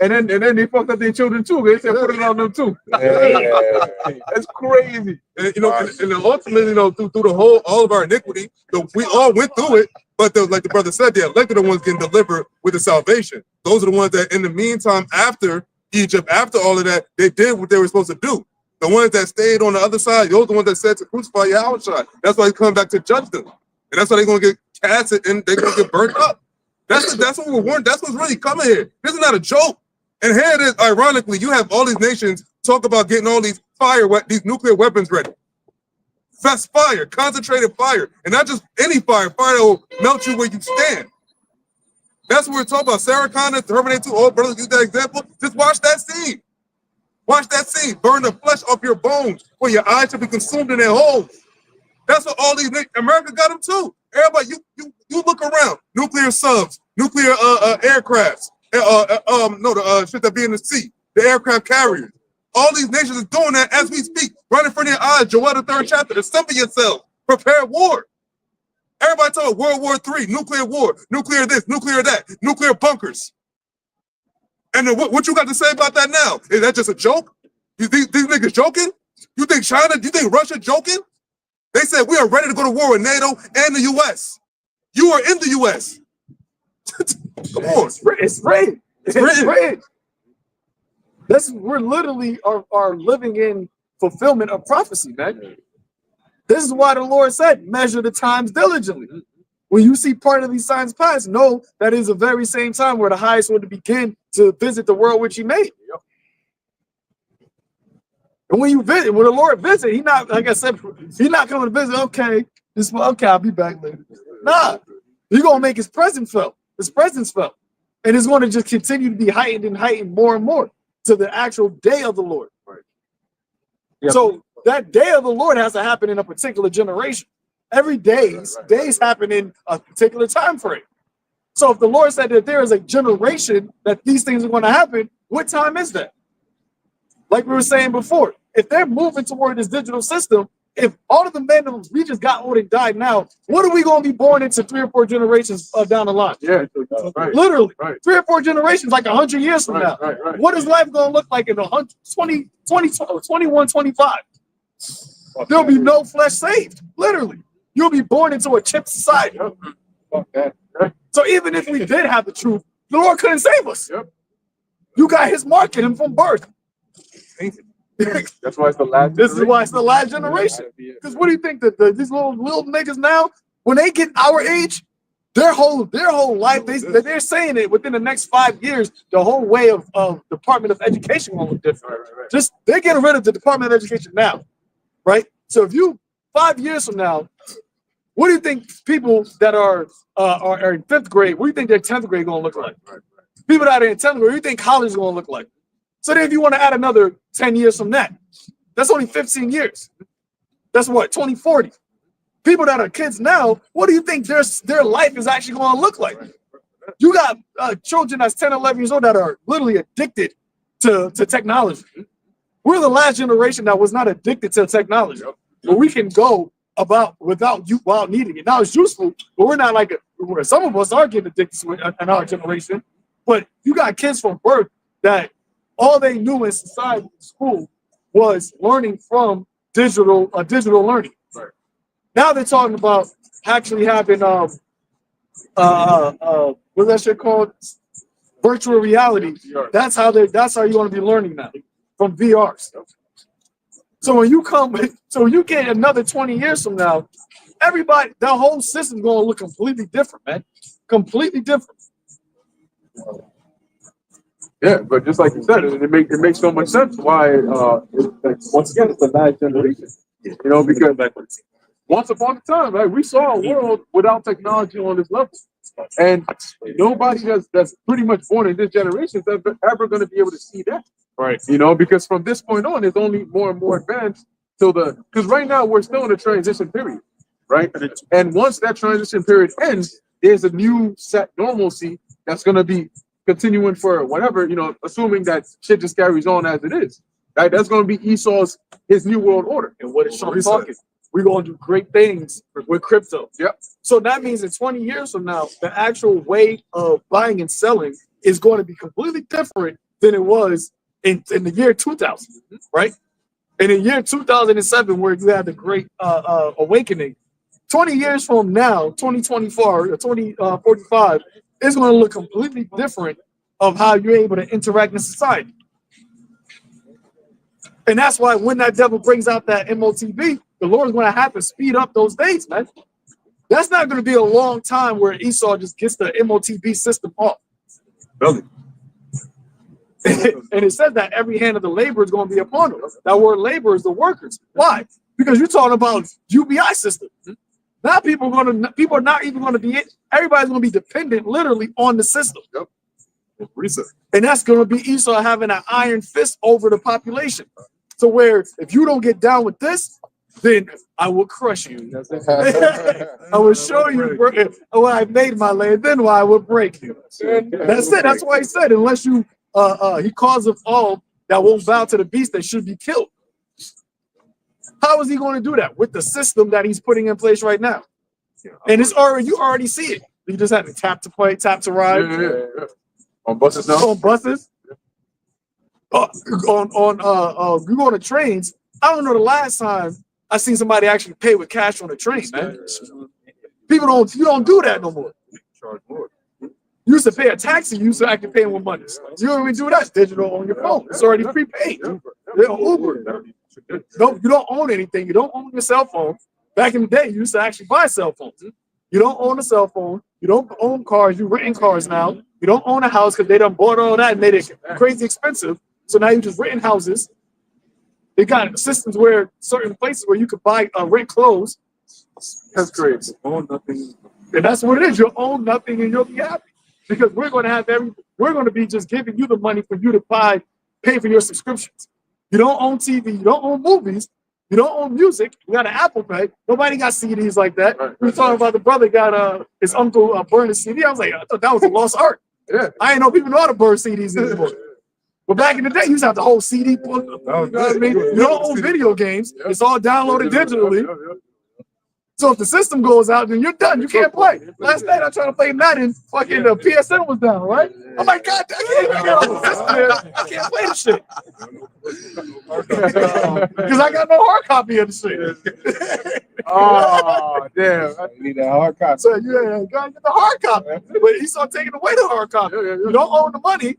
And then they fucked up their children too. They said put it on them too. That's crazy. And, you know, and ultimately, you know, through the whole all of our iniquity, we all went through it. But like the brother said, the elected are the ones getting delivered with the salvation. Those are the ones that, in the meantime, after Egypt, after all of that, they did what they were supposed to do. The ones that stayed on the other side, those are the ones that said to crucify Yahawashi. That's why he's coming back to judge them, and that's why they're going to get casted and they're going to get burnt up. That's what we're warned. That's what's really coming here. This is not a joke. And here it is. Ironically, you have all these nations talk about getting all these these nuclear weapons ready. Fast fire, concentrated fire, and not just any fire. Fire that will melt you where you stand. That's what we're talking about. Sarah Connor, Terminator 2, all brothers use that example. Just watch that scene. Watch that scene. Burn the flesh off your bones where your eyes should be consumed in their holes. That's what all these America got them too. Everybody, you look around. Nuclear subs, nuclear aircrafts. The shit that be in the sea. The aircraft carriers. All these nations are doing that as we speak. Right in front of your eyes. Joel, the 3rd chapter. Assemble yourselves. Prepare war. Everybody talking World War III, nuclear war, nuclear this, nuclear that, nuclear bunkers. And then what you got to say about that now? Is that just a joke? You think these niggas joking? You think China, you think Russia joking? They said we are ready to go to war with NATO and the U.S. You are in the U.S. Come on. It's written. It's written. We're literally are living in fulfillment of prophecy, man. This is why the Lord said, measure the times diligently. When you see part of these signs pass, know that is the very same time where the highest one to begin to visit the world which he made. And when you visit, when the Lord visit, he not, like I said, he not coming to visit, okay, I'll be back later. Nah, you're going to make his presence felt. His presence felt. And it's going to just continue to be heightened and heightened more and more to the actual day of the Lord. Right. Yeah. So that day of the Lord has to happen in a particular generation. Every days happen in a particular time frame. So if the Lord said that there is a generation that these things are going to happen, what time is that? Like we were saying before, if they're moving toward this digital system, if all of the men we just got old and died now, what are we going to be born into 3 or 4 generations down the line? Yeah, right. Literally, Right. 3 or 4 generations, like 100 years from now. Right. What is life going to look like in 21, 25? There'll be no flesh saved. Literally, you'll be born into a chip society. So even if we did have the truth, the Lord couldn't save us. Yep. You got his mark in him from birth. That's why it's the last. This is why it's the last generation. Because what do you think that these little niggas now, when they get our age, their whole life, they're saying it within the next 5 years, the whole way of Department of Education will look different. Right. Just they're getting rid of the Department of Education now, right? So if you 5 years from now, what do you think people that are in 5th grade, what do you think their 10th grade going to look like? Right. People that are in 10th grade, what do you think college is going to look like? So then if you want to add another 10 years from that, that's only 15 years. That's what, 2040. People that are kids now, what do you think their life is actually going to look like? You got children that's 10, 11 years old that are literally addicted to technology. We're the last generation that was not addicted to technology. But we can go about without needing it. Now it's useful, but we're not like some of us are getting addicted to it in our generation. But you got kids from birth that all they knew in society, school, was learning from digital learning. Right. Now they're talking about actually having what's that shit called? Virtual reality. That's how you want to be learning now from VRs. So when you get another 20 years from now, the whole system's going to look completely different, man. Completely different. Yeah, but just like you said, it makes so much sense why once again it's the last generation. You know, because once upon a time, right, we saw a world without technology on this level. And nobody that's pretty much born in this generation is ever going to be able to see that. Right. You know, because from this point on, it's only more and more advanced because right now we're still in a transition period. Right. And once that transition period ends, there's a new set normalcy that's going to be continuing for whatever, you know, assuming that shit just carries on as it is. Right? That's going to be his new world order. And what is Sean talking? We're going to do great things with crypto. Yep. So that means in 20 years from now, the actual way of buying and selling is going to be completely different than it was in the year 2000, right? In the year 2007, where you had the great awakening, 20 years from now, 2024 or 2045, it's going to look completely different of how you're able to interact in society. And that's why when that devil brings out that MOTB, the Lord is going to have to speed up those days, man. That's not going to be a long time where Esau just gets the MOTB system off. Really? And it says that every hand of the labor is going to be upon them. That word labor is the workers. Why? Because you're talking about UBI system. Now people are not even going to be everybody's going to be dependent literally on the system. Yep. And that's going to be Esau having an iron fist over the population. So where if you don't get down with this, then I will crush you. I will show you what I made my land, then I will break you. That's it. That's why he said, unless you he calls of all that won't bow to the beast that should be killed. How is he going to do that? With the system that he's putting in place right now. And it's already, you already see it. You just have to tap to play, tap to ride. Yeah. On buses now? On buses. You go on the trains. I don't know the last time I seen somebody actually pay with cash on a train, man. You don't do that no more. You used to pay a taxi, you used to actually pay with money. You don't even do that. It's digital on your phone. It's already prepaid. Uber. No, you don't own anything. You don't own your cell phone. Back in the day, you used to actually buy cell phones. You don't own a cell phone. You don't own cars. You renting cars now. You don't own a house because they done bought all that and made it crazy expensive. So now you just renting houses. They got systems where certain places where you could buy rent clothes. That's great. Own nothing. And that's what it is. You'll own nothing and you'll be happy. Because we're going to have we're going to be just giving you the money for you to pay for your subscriptions. You don't own TV, you don't own movies, you don't own music. You got an Apple Pay. Nobody got CDs like that. We were talking about the brother got his uncle burned a CD. I was like, I thought that was a lost art. Yeah. I ain't know people know how to burn CDs anymore. But back in the day, you used to have the whole CD book. You know what I mean? You don't own video games. It's all downloaded digitally. So if the system goes out, then you're done. You can't play. Last night I tried to play Madden. Fucking the PSN was down, right? I'm like, God, I can't even get on the system. I can't play the shit. Because I got no hard copy of the shit. Oh, damn. I need a hard copy. So you gotta get the hard copy. But he started taking away the hard copy. You don't own the money,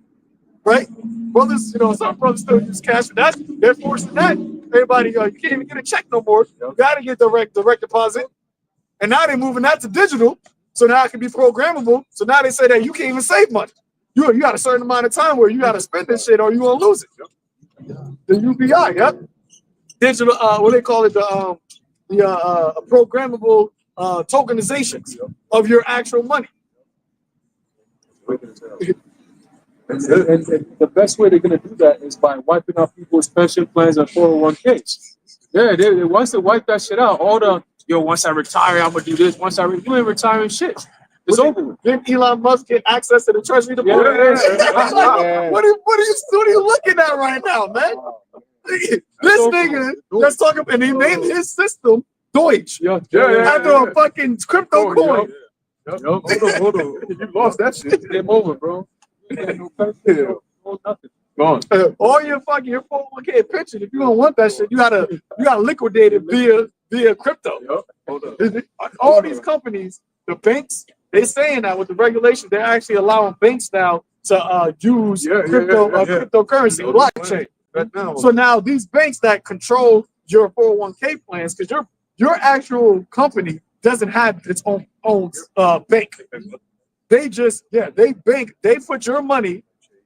right? Brothers, some brothers still use cash for that. They're forcing that. Everybody, you can't even get a check no more. You gotta get direct deposit. And now they're moving that to digital. So now it can be programmable. So now they say that you can't even save money. You got a certain amount of time where you gotta spend this shit or you gonna lose it. The UBI, yep. Digital, what they call it, the programmable tokenizations of your actual money. And the best way they're going to do that is by wiping out people's pension plans and 401ks. Yeah, once they wipe that shit out, all the, once I retire, I'm going to do this. You ain't retiring shit. It's over with. Didn't Elon Musk get access to the Treasury Department? Yeah. What are you looking at right now, man? This nigga that's talking, and he named his system Deutsch. After a fucking crypto coin. Hold on. You lost that shit. Game over, bro. No pension, no nothing. Gone. All your 401k pension, if you don't want that shit, you gotta liquidate it via crypto. All these companies, the banks, they saying that with the regulations, they're actually allowing banks now to use cryptocurrency, blockchain. So now these banks that control your 401k plans, because your actual company doesn't have its own bank. They just, they put your money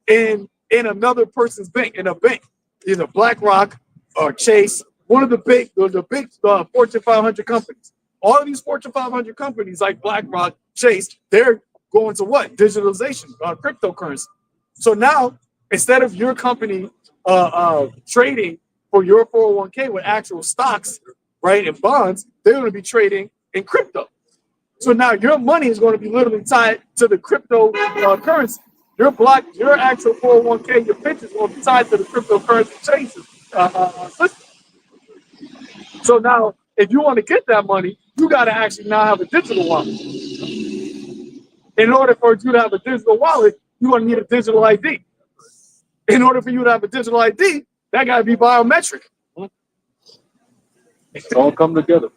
in another person's bank, in a bank, either BlackRock or Chase, one of the big Fortune 500 companies. All of these Fortune 500 companies like BlackRock, Chase, they're going to what? Digitalization, cryptocurrency. So now, instead of your company trading for your 401k with actual stocks, right, and bonds, they're going to be trading in crypto. So now your money is going to be literally tied to the crypto currency. Your actual 401k, your pension will be tied to the cryptocurrency system. So now, if you want to get that money, you got to actually now have a digital wallet. In order for you to have a digital wallet, you're going to need a digital ID. In order for you to have a digital ID, that got to be biometric. It's all come together.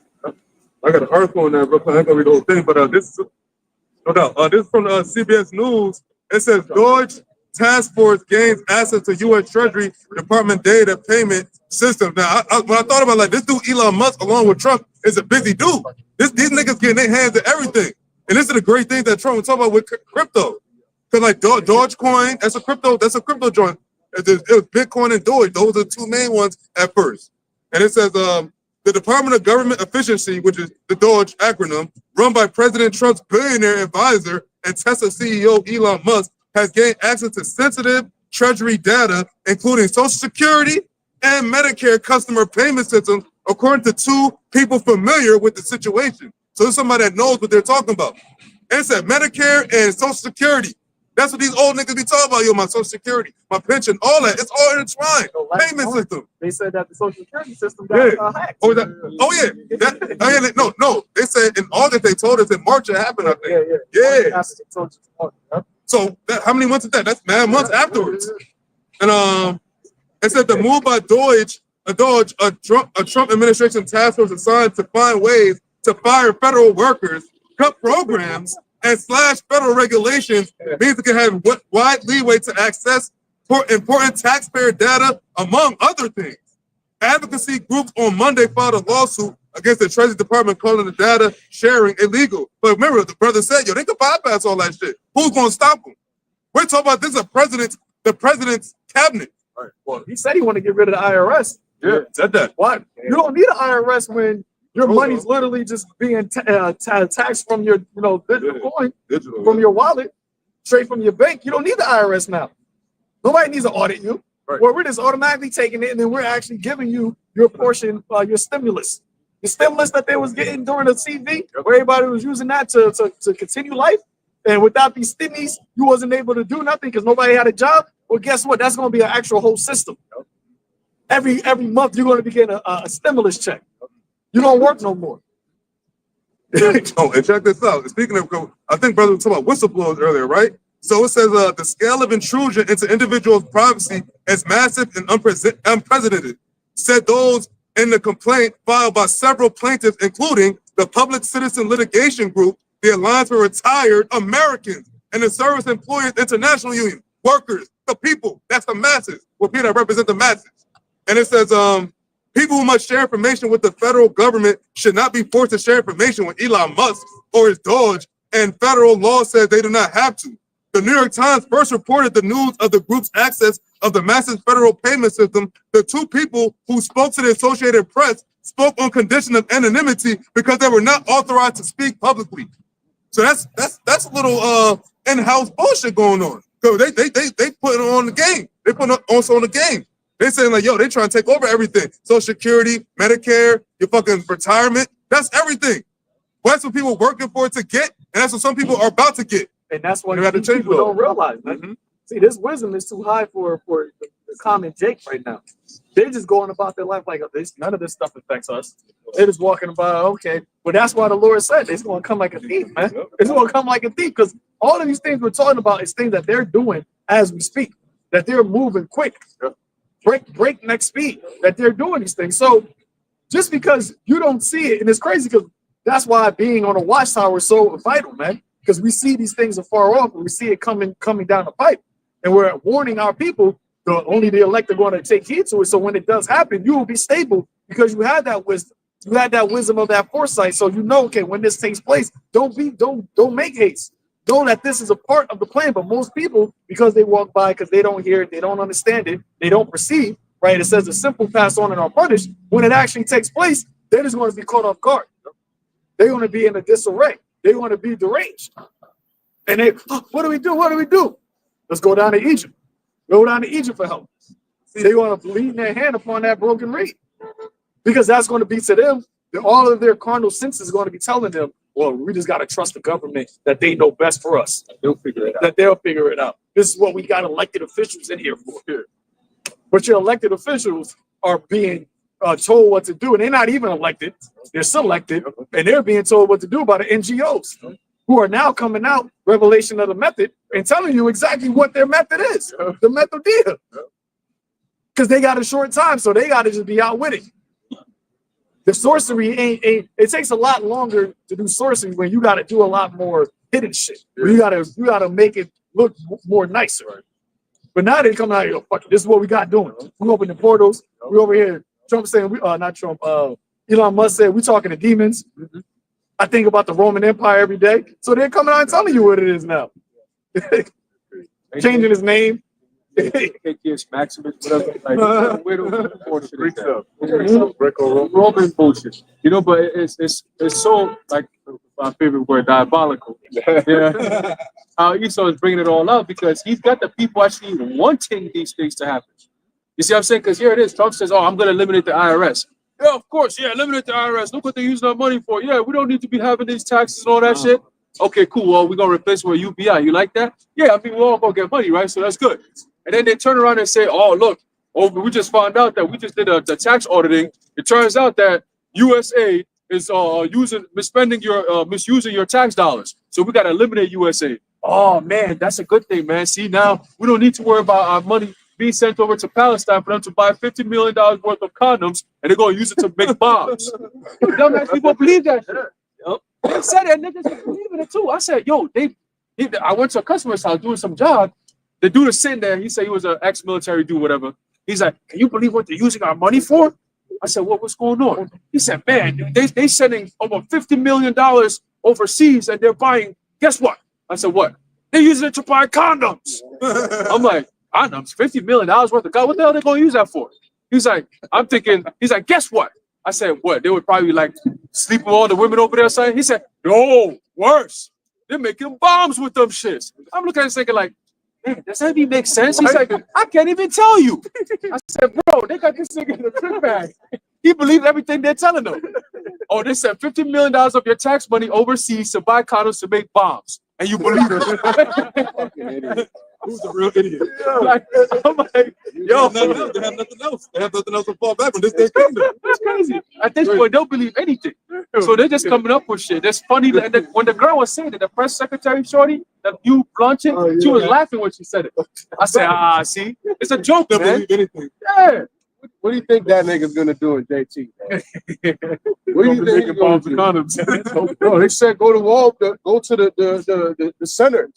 I got an article on that, bro. I ain't gonna read the whole thing, but this is no doubt. This is from CBS News. It says Deutsche Task Force gains access to U.S. Treasury Department data payment system. Now, when I thought about this dude Elon Musk, along with Trump, is a busy dude. These niggas getting their hands at everything, and this is the great thing that Trump was talking about with crypto. Because like Dogecoin, that's a crypto joint. It was Bitcoin and Doge. Those are the two main ones at first. And it says the Department of Government Efficiency, which is the DOGE acronym, run by President Trump's billionaire advisor and Tesla CEO Elon Musk, has gained access to sensitive Treasury data, including Social Security and Medicare customer payment systems, according to two people familiar with the situation. So there's somebody that knows what they're talking about. And it said Medicare and Social Security. That's what these old niggas be talking about, my Social Security, my pension, all that. It's all intertwined. Payment system. They said that the Social Security system got hacked. No. They said in August, they told us in March it happened, I think. Yeah. So how many months is that? That's 9 months afterwards. And it said the move by a Trump administration task force assigned to find ways to fire federal workers, cut programs, and slash federal regulations means it can have wide leeway to access important taxpayer data, among other things. Advocacy groups on Monday filed a lawsuit against the Treasury Department calling the data sharing illegal. But remember, the brother said, yo, they could bypass all that shit. Who's going to stop them? We're talking about this is the president's cabinet. Right. Well, he said he wanted to get rid of the IRS. Yeah, said that. What? You don't need an IRS when your money's literally just being taxed from your, digital coin, from your wallet, straight from your bank. You don't need the IRS now. Nobody needs to audit you. Right. Well, we're just automatically taking it, and then we're actually giving you your portion, your stimulus. The stimulus that they was getting during the CV, where everybody was using that to continue life. And without these stimmies, you wasn't able to do nothing because nobody had a job. Well, guess what? That's going to be an actual whole system. Every month, you're going to be getting a stimulus check. You don't work no more. Oh, and check this out. Speaking of, I think brother was talking about whistleblowers earlier, right? So it says the scale of intrusion into individuals' privacy is massive and unprecedented, said those in the complaint filed by several plaintiffs, including the Public Citizen Litigation Group, the Alliance for Retired Americans, and the Service Employees International Union. Workers, the people, that's the masses. Well, people that represent the masses. And it says, people who must share information with the federal government should not be forced to share information with Elon Musk or his Doge, and federal law says they do not have to. The New York Times first reported the news of the group's access of the massive federal payment system. The two people who spoke to the Associated Press spoke on condition of anonymity because they were not authorized to speak publicly. So that's a little in-house bullshit going on. So they putting on the game. They putting also on the game. They saying like, yo, they trying to take over everything. Social Security, Medicare, your fucking retirement. That's everything. Well, that's what people working for to get, and that's what some people are about to get. And that's what people don't realize, man. Mm-hmm. See, this wisdom is too high for the common Jake right now. They're just going about their life like this. None of this stuff affects us. They're just walking about, okay. But that's why the Lord said it's going to come like a thief, man. It's going to come like a thief because all of these things we're talking about is things that they're doing as we speak, that they're moving quick, breakneck speed, that they're doing these things. So just because you don't see it, and it's crazy because that's why being on a watchtower is so vital, man. Because we see these things afar off and we see it coming down the pipe. And we're warning our people, only the elect are going to take heed to it. So when it does happen, you will be stable because you had that wisdom. You had that wisdom of that foresight. So you know, okay, when this takes place, don't make haste. Know that this is a part of the plan. But most people, because they walk by, because they don't hear it, they don't understand it, they don't perceive, right? It says the simple pass on and are punished. When it actually takes place, they're just going to be caught off guard. They're going to be in a disarray. They want to be deranged. And they, what do we do? What do we do? Let's go down to Egypt. Go down to Egypt for help. See, they want to lean their hand upon that broken reed. Because that's going to be to them, all of their carnal senses is going to be telling them, well, we just got to trust the government that they know best for us. They'll figure it out. That they'll figure it out. This is what we got elected officials in here for. But your elected officials are being told what to do, and they're not even elected. They're selected, and they're being told what to do by the NGOs, who are now coming out, revelation of the method, and telling you exactly what their method is, the method deal. Because they got a short time, so they got to just be outwitting. The sorcery ain't. It takes a lot longer to do sorcery when you got to do a lot more hidden shit. You gotta make it look more nicer. But now they come out here, fuck it, this is what we got doing. We open the portals. We over here. Trump saying, not Trump, Elon Musk said, we're talking to demons. Mm-hmm. I think about the Roman Empire every day. So they're coming out and telling you what it is now. Changing his name. Maximus, whatever. Roman bullshit. You know, but it's so, like, my favorite word, diabolical. Yeah. How Esau is bringing it all out because he's got the people actually wanting these things to happen. You see what I'm saying? Because here it is. Trump says, oh, I'm going to eliminate the IRS. Yeah, of course. Yeah, eliminate the IRS. Look what they're using our money for. Yeah, we don't need to be having these taxes and all that shit. Okay, cool. Well, we're going to replace it with UBI. You like that? Yeah, I mean, we're all going to get money, right? So that's good. And then they turn around and say, oh, look, we just found out that we just did the tax auditing. It turns out that USA is misusing your tax dollars. So we got to eliminate USA. Oh, man, that's a good thing, man. See, now we don't need to worry about our money being sent over to Palestine for them to buy $50 million worth of condoms, and they're going to use it to make bombs. Dumbass people believe that shit. Yep. They said that, niggas are believing it too. I said, yo, I went to a customer's house doing some job. The dude is sitting there. He said he was an ex-military dude, whatever. He's like, can you believe what they're using our money for? I said, what's going on? He said, man, they sending over $50 million overseas and they're buying, guess what? I said, what? They're using it to buy condoms. I'm like, condoms, $50 million worth of God. What the hell are they going to use that for? He's like, I'm thinking, he's like, guess what? I said, what? They would probably like sleep with all the women over there or something. He said, no, worse. They're making bombs with them shits. I'm looking at it thinking like, man, does that even make sense? He's like, I can't even tell you. I said, bro, they got this nigga in a trick bag. He believed everything they're telling him. Oh, they sent $50 million of your tax money overseas to buy condoms to make bombs. And you believe it. Who's the real idiot? Like, I'm like, yo, They have nothing else. They have nothing else to fall back on. This their kingdom. that's crazy. At this point, they'll believe anything. So they're just coming up with shit. That's funny. When the girl was saying it, the press secretary, shorty, that you launching, she was laughing when she said it. I said, see, it's a joke, They'll man. believe anything. Yeah. What do you think that nigga's gonna do in JT? What do you think he's gonna do? Condoms. No, they said go to the center.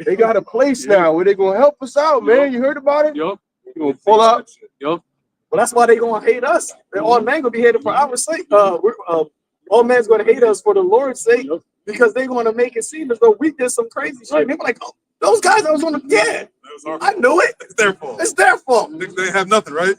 They got a place now where they gonna help us out, man. You heard about it? Yup. You gonna pull up? Yup. Well, that's why they gonna hate us. All men gonna be hated for our sake. All men's gonna hate us for the Lord's sake because they gonna make it seem as though we did some crazy shit. They be like, oh, those guys I was on the I knew it. It's their fault. It's their fault. They have nothing, right?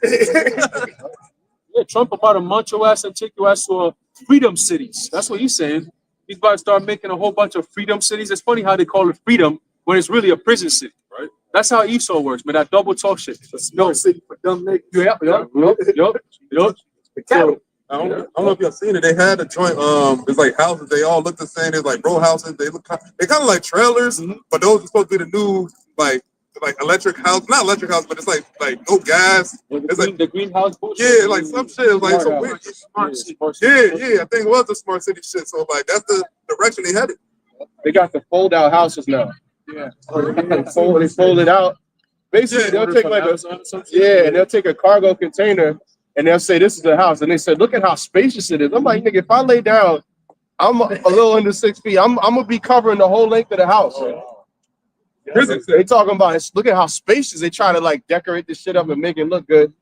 Yeah, Trump about to munch your ass and take your ass to freedom cities. That's what he's saying. He's about to start making a whole bunch of freedom cities. It's funny how they call it freedom when it's really a prison city, right? That's how Esau works, man. That double talk shit. No city for dumb niggas. Yup. So, I don't know if y'all seen it. They had a joint. It's like houses. They all look the same. It's like row houses. They kind of like trailers, but those are supposed to be the new like electric house. Not electric house, but it's like no gas. It's like the greenhouse bullshit. yeah, like some shit. It's like some weird. Yeah. I think it was the smart city shit. So like that's the direction they headed. They got the fold out houses now. Yeah, they fold it out. Basically, they'll take like and they'll take a cargo container and they'll say this is the house, and they said, look at how spacious it is. I'm like, nigga, if I lay down, I'm a little under 6 feet. I'm gonna be covering the whole length of the house. They talking about it. Look at how spacious they try to like decorate this shit up and make it look good,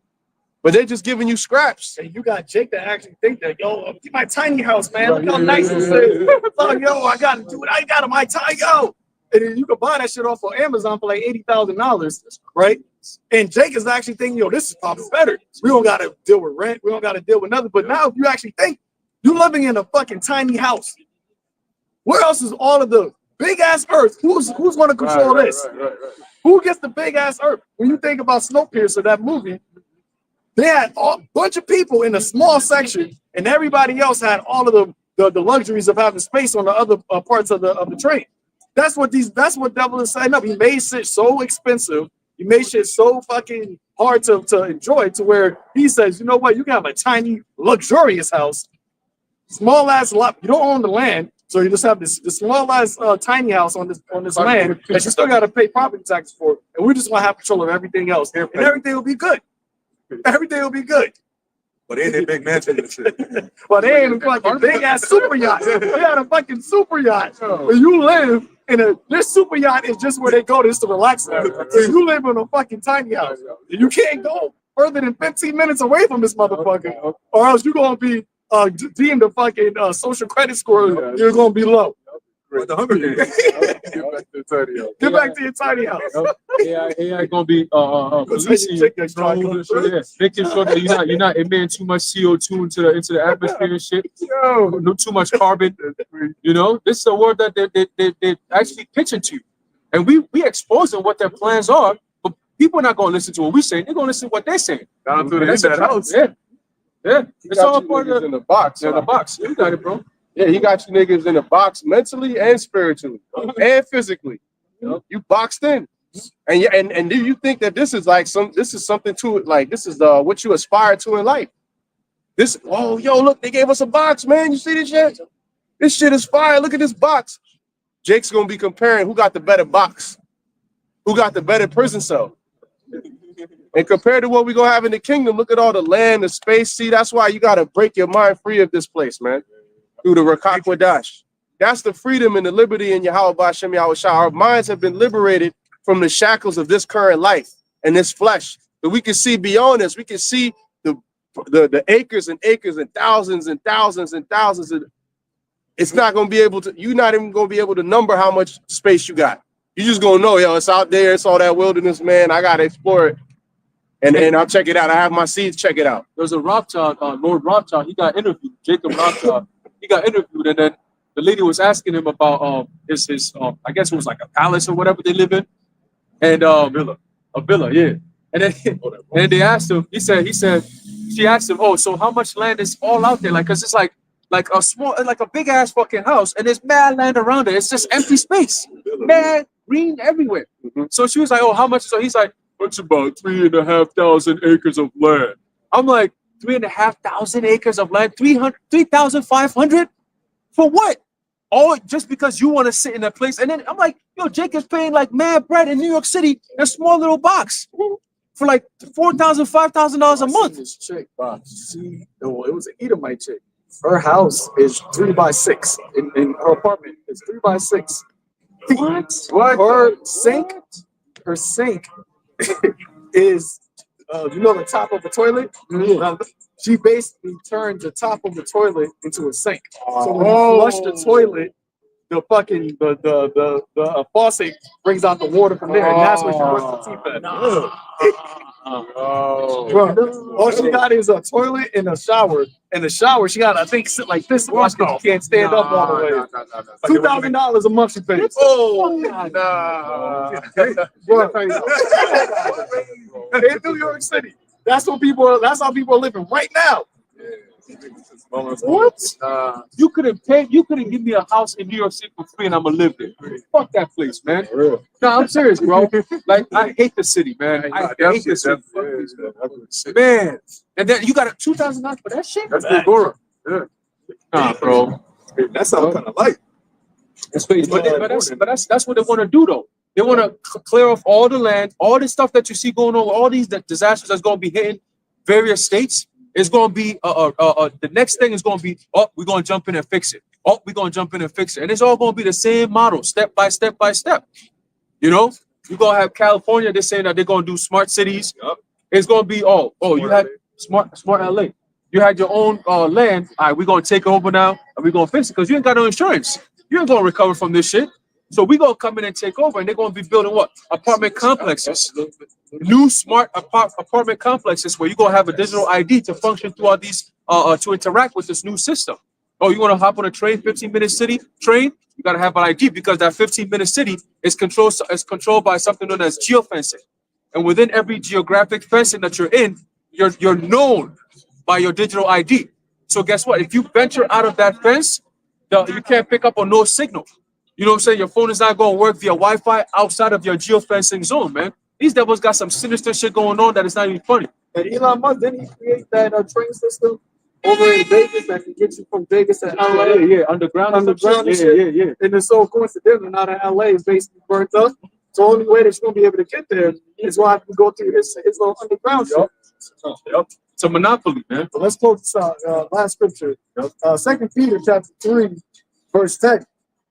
but they're just giving you scraps. and you got Jake that actually think that, yo, my tiny house, man. Look how nice it is. Oh, yo, I got to do it. I got it, my tiny, yo. And then you can buy that shit off of Amazon for like $80,000, right? And Jake is actually thinking, yo, this is probably better. We don't got to deal with rent. We don't got to deal with nothing. But now if you actually think you're living in a fucking tiny house, where else is all of the big ass earth? Who's going to control this? Who gets the big ass earth? When you think about Snowpiercer, that movie, they had a bunch of people in a small section, and everybody else had all of the luxuries of having space on the other parts of the train. That's what Devil is setting up. He made shit so expensive. He made shit so fucking hard to enjoy to where he says, you know what? You can have a tiny, luxurious house, small ass lot. You don't own the land, so you just have this small ass tiny house on this land that you still got to pay property taxes for, and we're just gonna have control of everything else, and everything will be good. Everything will be good. But they in that big mansion and shit. But they ain't a fucking big ass super yacht. They got a fucking super yacht where you live in this super yacht is just where they go just to relax. You live in a fucking tiny house. You can't go further than 15 minutes away from this motherfucker, or else you're gonna be deemed a fucking social credit score. You're gonna be low. Like the Hunger Games. Get back to your tiny house. AI gonna be policing you, making sure that you're not emitting too much CO2 into the atmosphere and shit. No too much carbon. You know, this is a word that they actually pitching to you, and we exposing what their plans are. But people are not gonna listen to what we say. They're gonna listen to what they're saying. Down to the end of that house. Yeah. It's all part of in the box. the box. You got it, bro. Yeah, he got you niggas in a box mentally and spiritually and physically. You boxed in, and do you think that this is something to it? Like this is what you aspire to in life? Look, they gave us a box, man. You see this shit? This shit is fire. Look at this box. Jake's gonna be comparing who got the better box, who got the better prison cell. And compared to what we gonna have in the kingdom, look at all the land, the space. See, that's why you gotta break your mind free of this place, man. Through the Rakakwadash. That's the freedom and the liberty in YAHAWASHI. Our minds have been liberated from the shackles of this current life and this flesh. But we can see beyond this. We can see the the acres and acres and thousands and thousands and thousands of, it's not gonna be able to, you're not even gonna be able to number how much space you got. You just gonna know, yo, it's out there, it's all that wilderness, man. I gotta explore it. And I'll check it out. I have my seeds check it out. There's a Rothschild, Lord Rothschild, he got interviewed, Jacob Rothschild, he got interviewed, and then the lady was asking him about his I guess it was like a palace or whatever they live in. And a villa, yeah. And then they asked him, she asked him, oh, so how much land is all out there? Like, cause it's like a small, like a big ass fucking house, and there's mad land around it. It's just empty space, mad green everywhere. So she was like, oh, how much? So he's like, it's about 3,500 acres of land. I'm like, 3,500 acres of land, 3,500 for what? All just because you want to sit in a place. And then I'm like, yo, Jake is paying like mad bread in New York City in a small little box for like $4,000, $5,000 a month. This chick, bro. It was an Edomite chick. Her house is 3x6. In her apartment is 3x6. What? Her sink is, you know, the top of a toilet. She basically turned the top of the toilet into a sink. So when you flush the toilet, the fucking the faucet brings out the water from there, and that's where she brushes the teeth at. Bro, all she got is a toilet and a shower. And the shower, she got, I think, sit like this to wash because she can't stand up all the way. $2,000 a month she pays. Oh, in New York City, that's how people are living right now. What? You couldn't give me a house in New York City for free and I'm gonna live there. Fuck that place, man. No, I'm serious, bro. Like, I hate the city, man. I hate the city. Man. And then you got $2,000 for that shit? That's the Agora. Yeah. Nah, bro. That's how kind of like. But that's what they want to do, though. They want to clear off all the land, all the stuff that you see going on, all these disasters that's going to be hitting various states. It's going to be the next thing is going to be, oh, we're going to jump in and fix it. Oh, we're going to jump in and fix it. And it's all going to be the same model, step by step by step. You know, you're going to have California, they're saying that they're going to do smart cities. Yep. It's going to be, you had smart LA. You had your own land. All right, we're going to take over now and we're going to fix it because you ain't got no insurance. You ain't going to recover from this shit. So we're going to come in and take over, and they're going to be building what? Apartment complexes. New smart apartment complexes where you're going to have a digital ID to function throughout these, to interact with this new system. Oh, you want to hop on a train, 15-minute city train? You got to have an ID because that 15-minute city is controlled by something known as geofencing. And within every geographic fencing that you're in, you're known by your digital ID. So guess what? If you venture out of that fence, you can't pick up on no signal. You know what I'm saying? Your phone is not going to work via Wi-Fi outside of your geofencing zone, man. These devils got some sinister shit going on that is not even funny. And Elon Musk, didn't he create that train system over in Vegas that can get you from Vegas to LA? Yeah, underground. Yeah. And it's so coincidental now that LA is basically burnt up. So the only way that you're going to be able to get there is going to have to go through his little underground shit. Yep. It's a monopoly, man. So let's quote this last scripture. 2 Peter chapter 3, verse 10.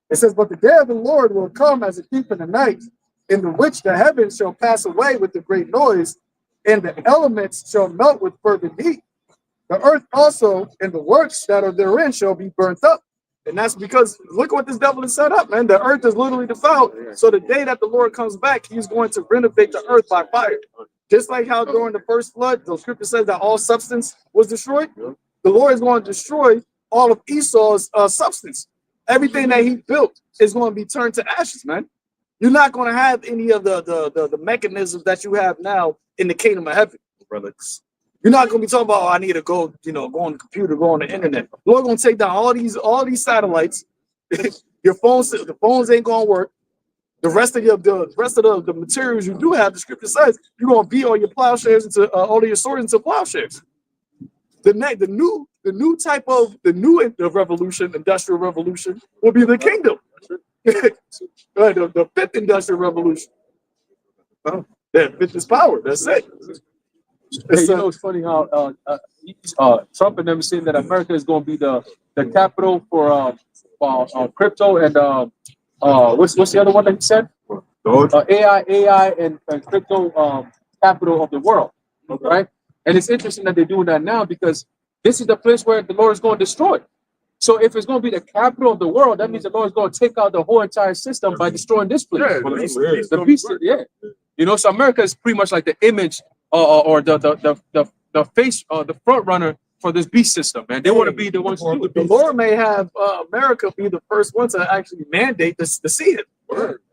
It says, but the day of the Lord will come as a thief in the night, in the which the heavens shall pass away with a great noise, and the elements shall melt with fervent heat. The earth also and the works that are therein shall be burnt up. And that's because, look what this devil has set up, man. The earth is literally defiled. So the day that the Lord comes back, he's going to renovate the earth by fire. Just like how during the first flood, the scripture says that all substance was destroyed. The Lord is going to destroy all of Esau's substance. Everything that he built is going to be turned to ashes, man. You're not going to have any of the mechanisms that you have now in the kingdom of heaven, relics. You're not going to be talking about, oh, I need to go, go on the computer, go on the internet. The Lord's going to take down all these satellites. The phones ain't going to work. The rest of the materials you do have, the scripture says, you're going to beat all your plowshares into all of your swords into plowshares. The new revolution, industrial revolution, will be the kingdom. The fifth industrial revolution. That fifth is power. That's it. Hey, it's funny how Trump and them saying that America is going to be the capital for crypto and what's the other one that he said? AI and crypto capital of the world, right? And it's interesting that they're doing that now because this is the place where the Lord is going to destroy. So if it's going to be the capital of the world, that means the Lord is going to take out the whole entire system by destroying this place. Yeah, The beast, yeah. You know, so America is pretty much like the image or the face, the front runner for this beast system, man. They want to be the ones to do it. The Lord may have America be the first one to actually mandate this to see it.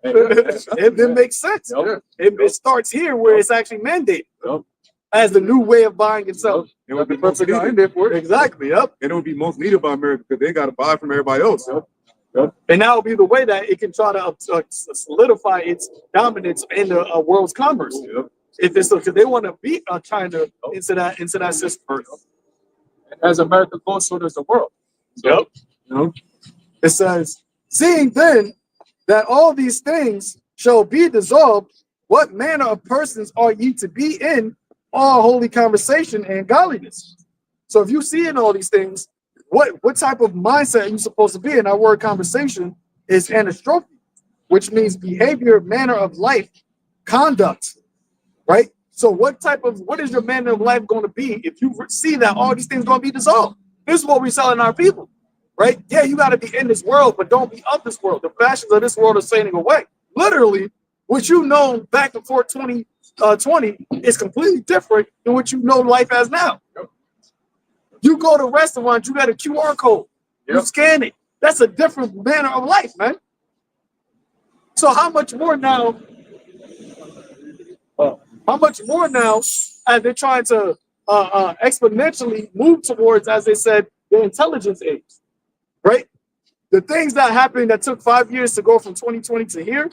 It makes sense. It starts here where it's actually mandated as the new way of buying and selling. It would be most needed. Exactly. Yep. And it would be most needed by America because they got to buy from everybody else. And that will be the way that it can try to solidify its dominance in the world's commerce. If it's because they want to beat China into that system. As America goes, so does the world. Yep. You know? It says, seeing then that all these things shall be dissolved, what manner of persons are ye to be in all holy conversation and godliness? So if you see in all these things, what type of mindset are you supposed to be in? Our word conversation is anastrophe, which means behavior, manner of life, conduct, right? So what is your manner of life going to be if you see that all these things going to be dissolved? This is what we're selling our people, right? Yeah, you got to be in this world, but don't be of this world. The fashions of this world are fading away. Literally, what you know back before 2020 is completely different than what you know life as now. You go to restaurants, you got a QR code, you scan it. That's a different manner of life, man. So how much more now? As they're trying to exponentially move towards, as they said, the intelligence age, right? The things that happened that took 5 years to go from 2020 to here,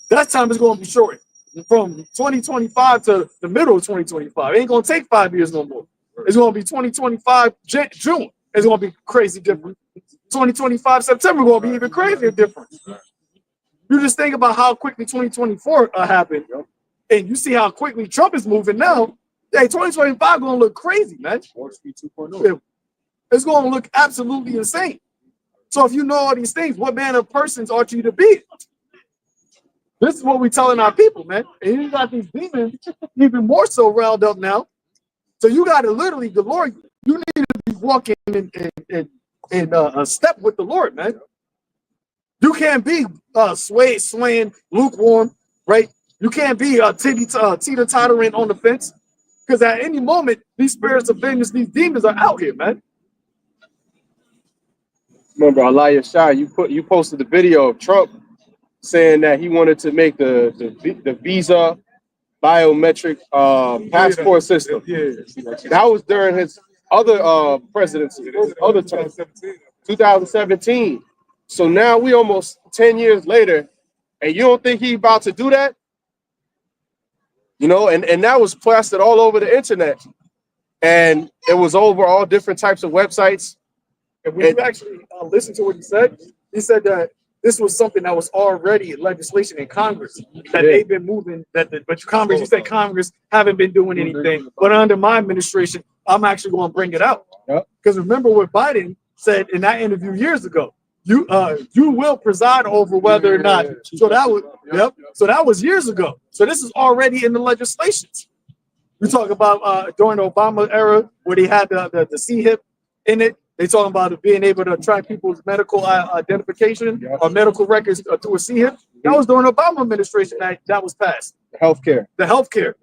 that time is going to be short. From 2025 to the middle of 2025. It ain't going to take 5 years no more. It's going to be 2025 June. It's going to be crazy different. 2025 September going to be even crazier different. You just think about how quickly 2024 happened, and you see how quickly Trump is moving now. Hey, 2025 going to look crazy, man. It's going to look absolutely insane. So if you know all these things, what manner of persons ought you to be? This is what we're telling our people, man. And you got these demons even more so riled up now. So you got to literally, the Lord, you need to be walking in a step with the Lord, man. You can't be swaying, lukewarm, right? You can't be teeter-tottering on the fence. Because at any moment, these spirits of vengeance, these demons are out here, man. Remember, YAHAWASHI, you posted the video of Trump saying that he wanted to make the visa biometric passport system. That was during his other presidency, other term, 2017. So now we almost 10 years later, and you don't think he's about to do that? You know, and that was plastered all over the internet, and it was over all different types of websites. And when you actually listen to what he said that this was something that was already legislation in Congress that they've been moving. But Congress, you said Congress haven't been doing anything. But under my administration, I'm actually going to bring it out. Because remember what Biden said in that interview years ago. You will preside over whether or not. So that was So that was years ago. So this is already in the legislations. We talk about during the Obama era where they had the CHIP in it. They talking about being able to track people's medical identification or medical records through a CHIP. That was during the Obama administration that was passed. The healthcare.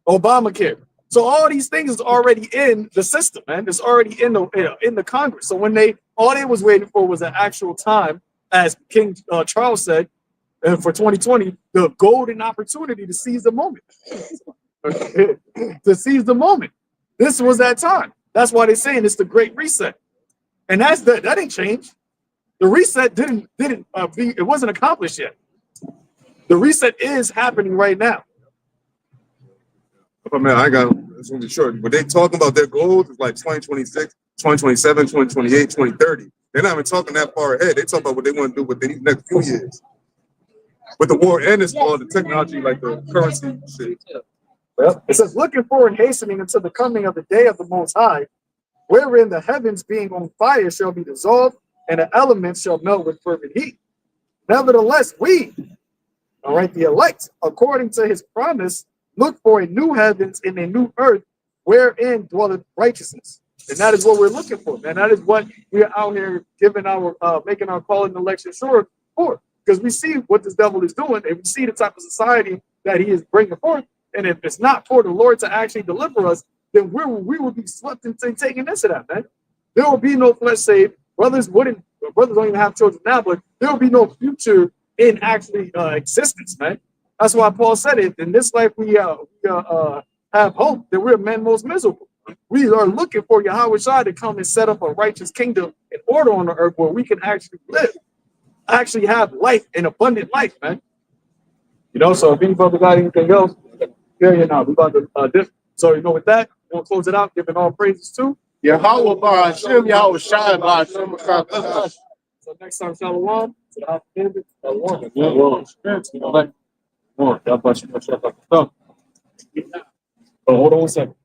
Obamacare. So all these things is already in the system, man. It's already in the Congress. So when all they was waiting for was an actual time, as King Charles said, for 2020, the golden opportunity to seize the moment. To seize the moment. This was that time. That's why they're saying it's the Great Reset, and that didn't change. The reset it wasn't accomplished yet. The reset is happening right now. But man, it's gonna be short. But they talking about their goals is like 2026, 2027, 2028, 2030. They're not even talking that far ahead. They talking about what they want to do within these next few years. With the war and all the technology, like the currency shit. It says, looking forward and hastening until the coming of the day of the Most High, wherein the heavens being on fire shall be dissolved, and the elements shall melt with fervent heat. Nevertheless, we, all right, the elect, according to his promise, look for a new heavens and a new earth, wherein dwelleth righteousness. And that is what we're looking for, man. That is what we are out here giving our making our call and election sure for. Because we see what this devil is doing, and we see the type of society that he is bringing forth. And if it's not for the Lord to actually deliver us, then we will be swept into taking into that, man. There will be no flesh saved. Brothers don't even have children now, but there will be no future in actually existence, man. That's why Paul said it. In this life, we have hope that we're men most miserable. We are looking for YAHAWASHI to come and set up a righteous kingdom in order on the earth where we can actually live, actually have life, an abundant life, man. You know, so if any brother got anything else, yeah, now we about to so you know, with that, we'll close it out, giving all praises to Yahawah Bahashem Yahawashi Bahashem. So next time, Shalom. God bless you. Oh, hold on 1 second.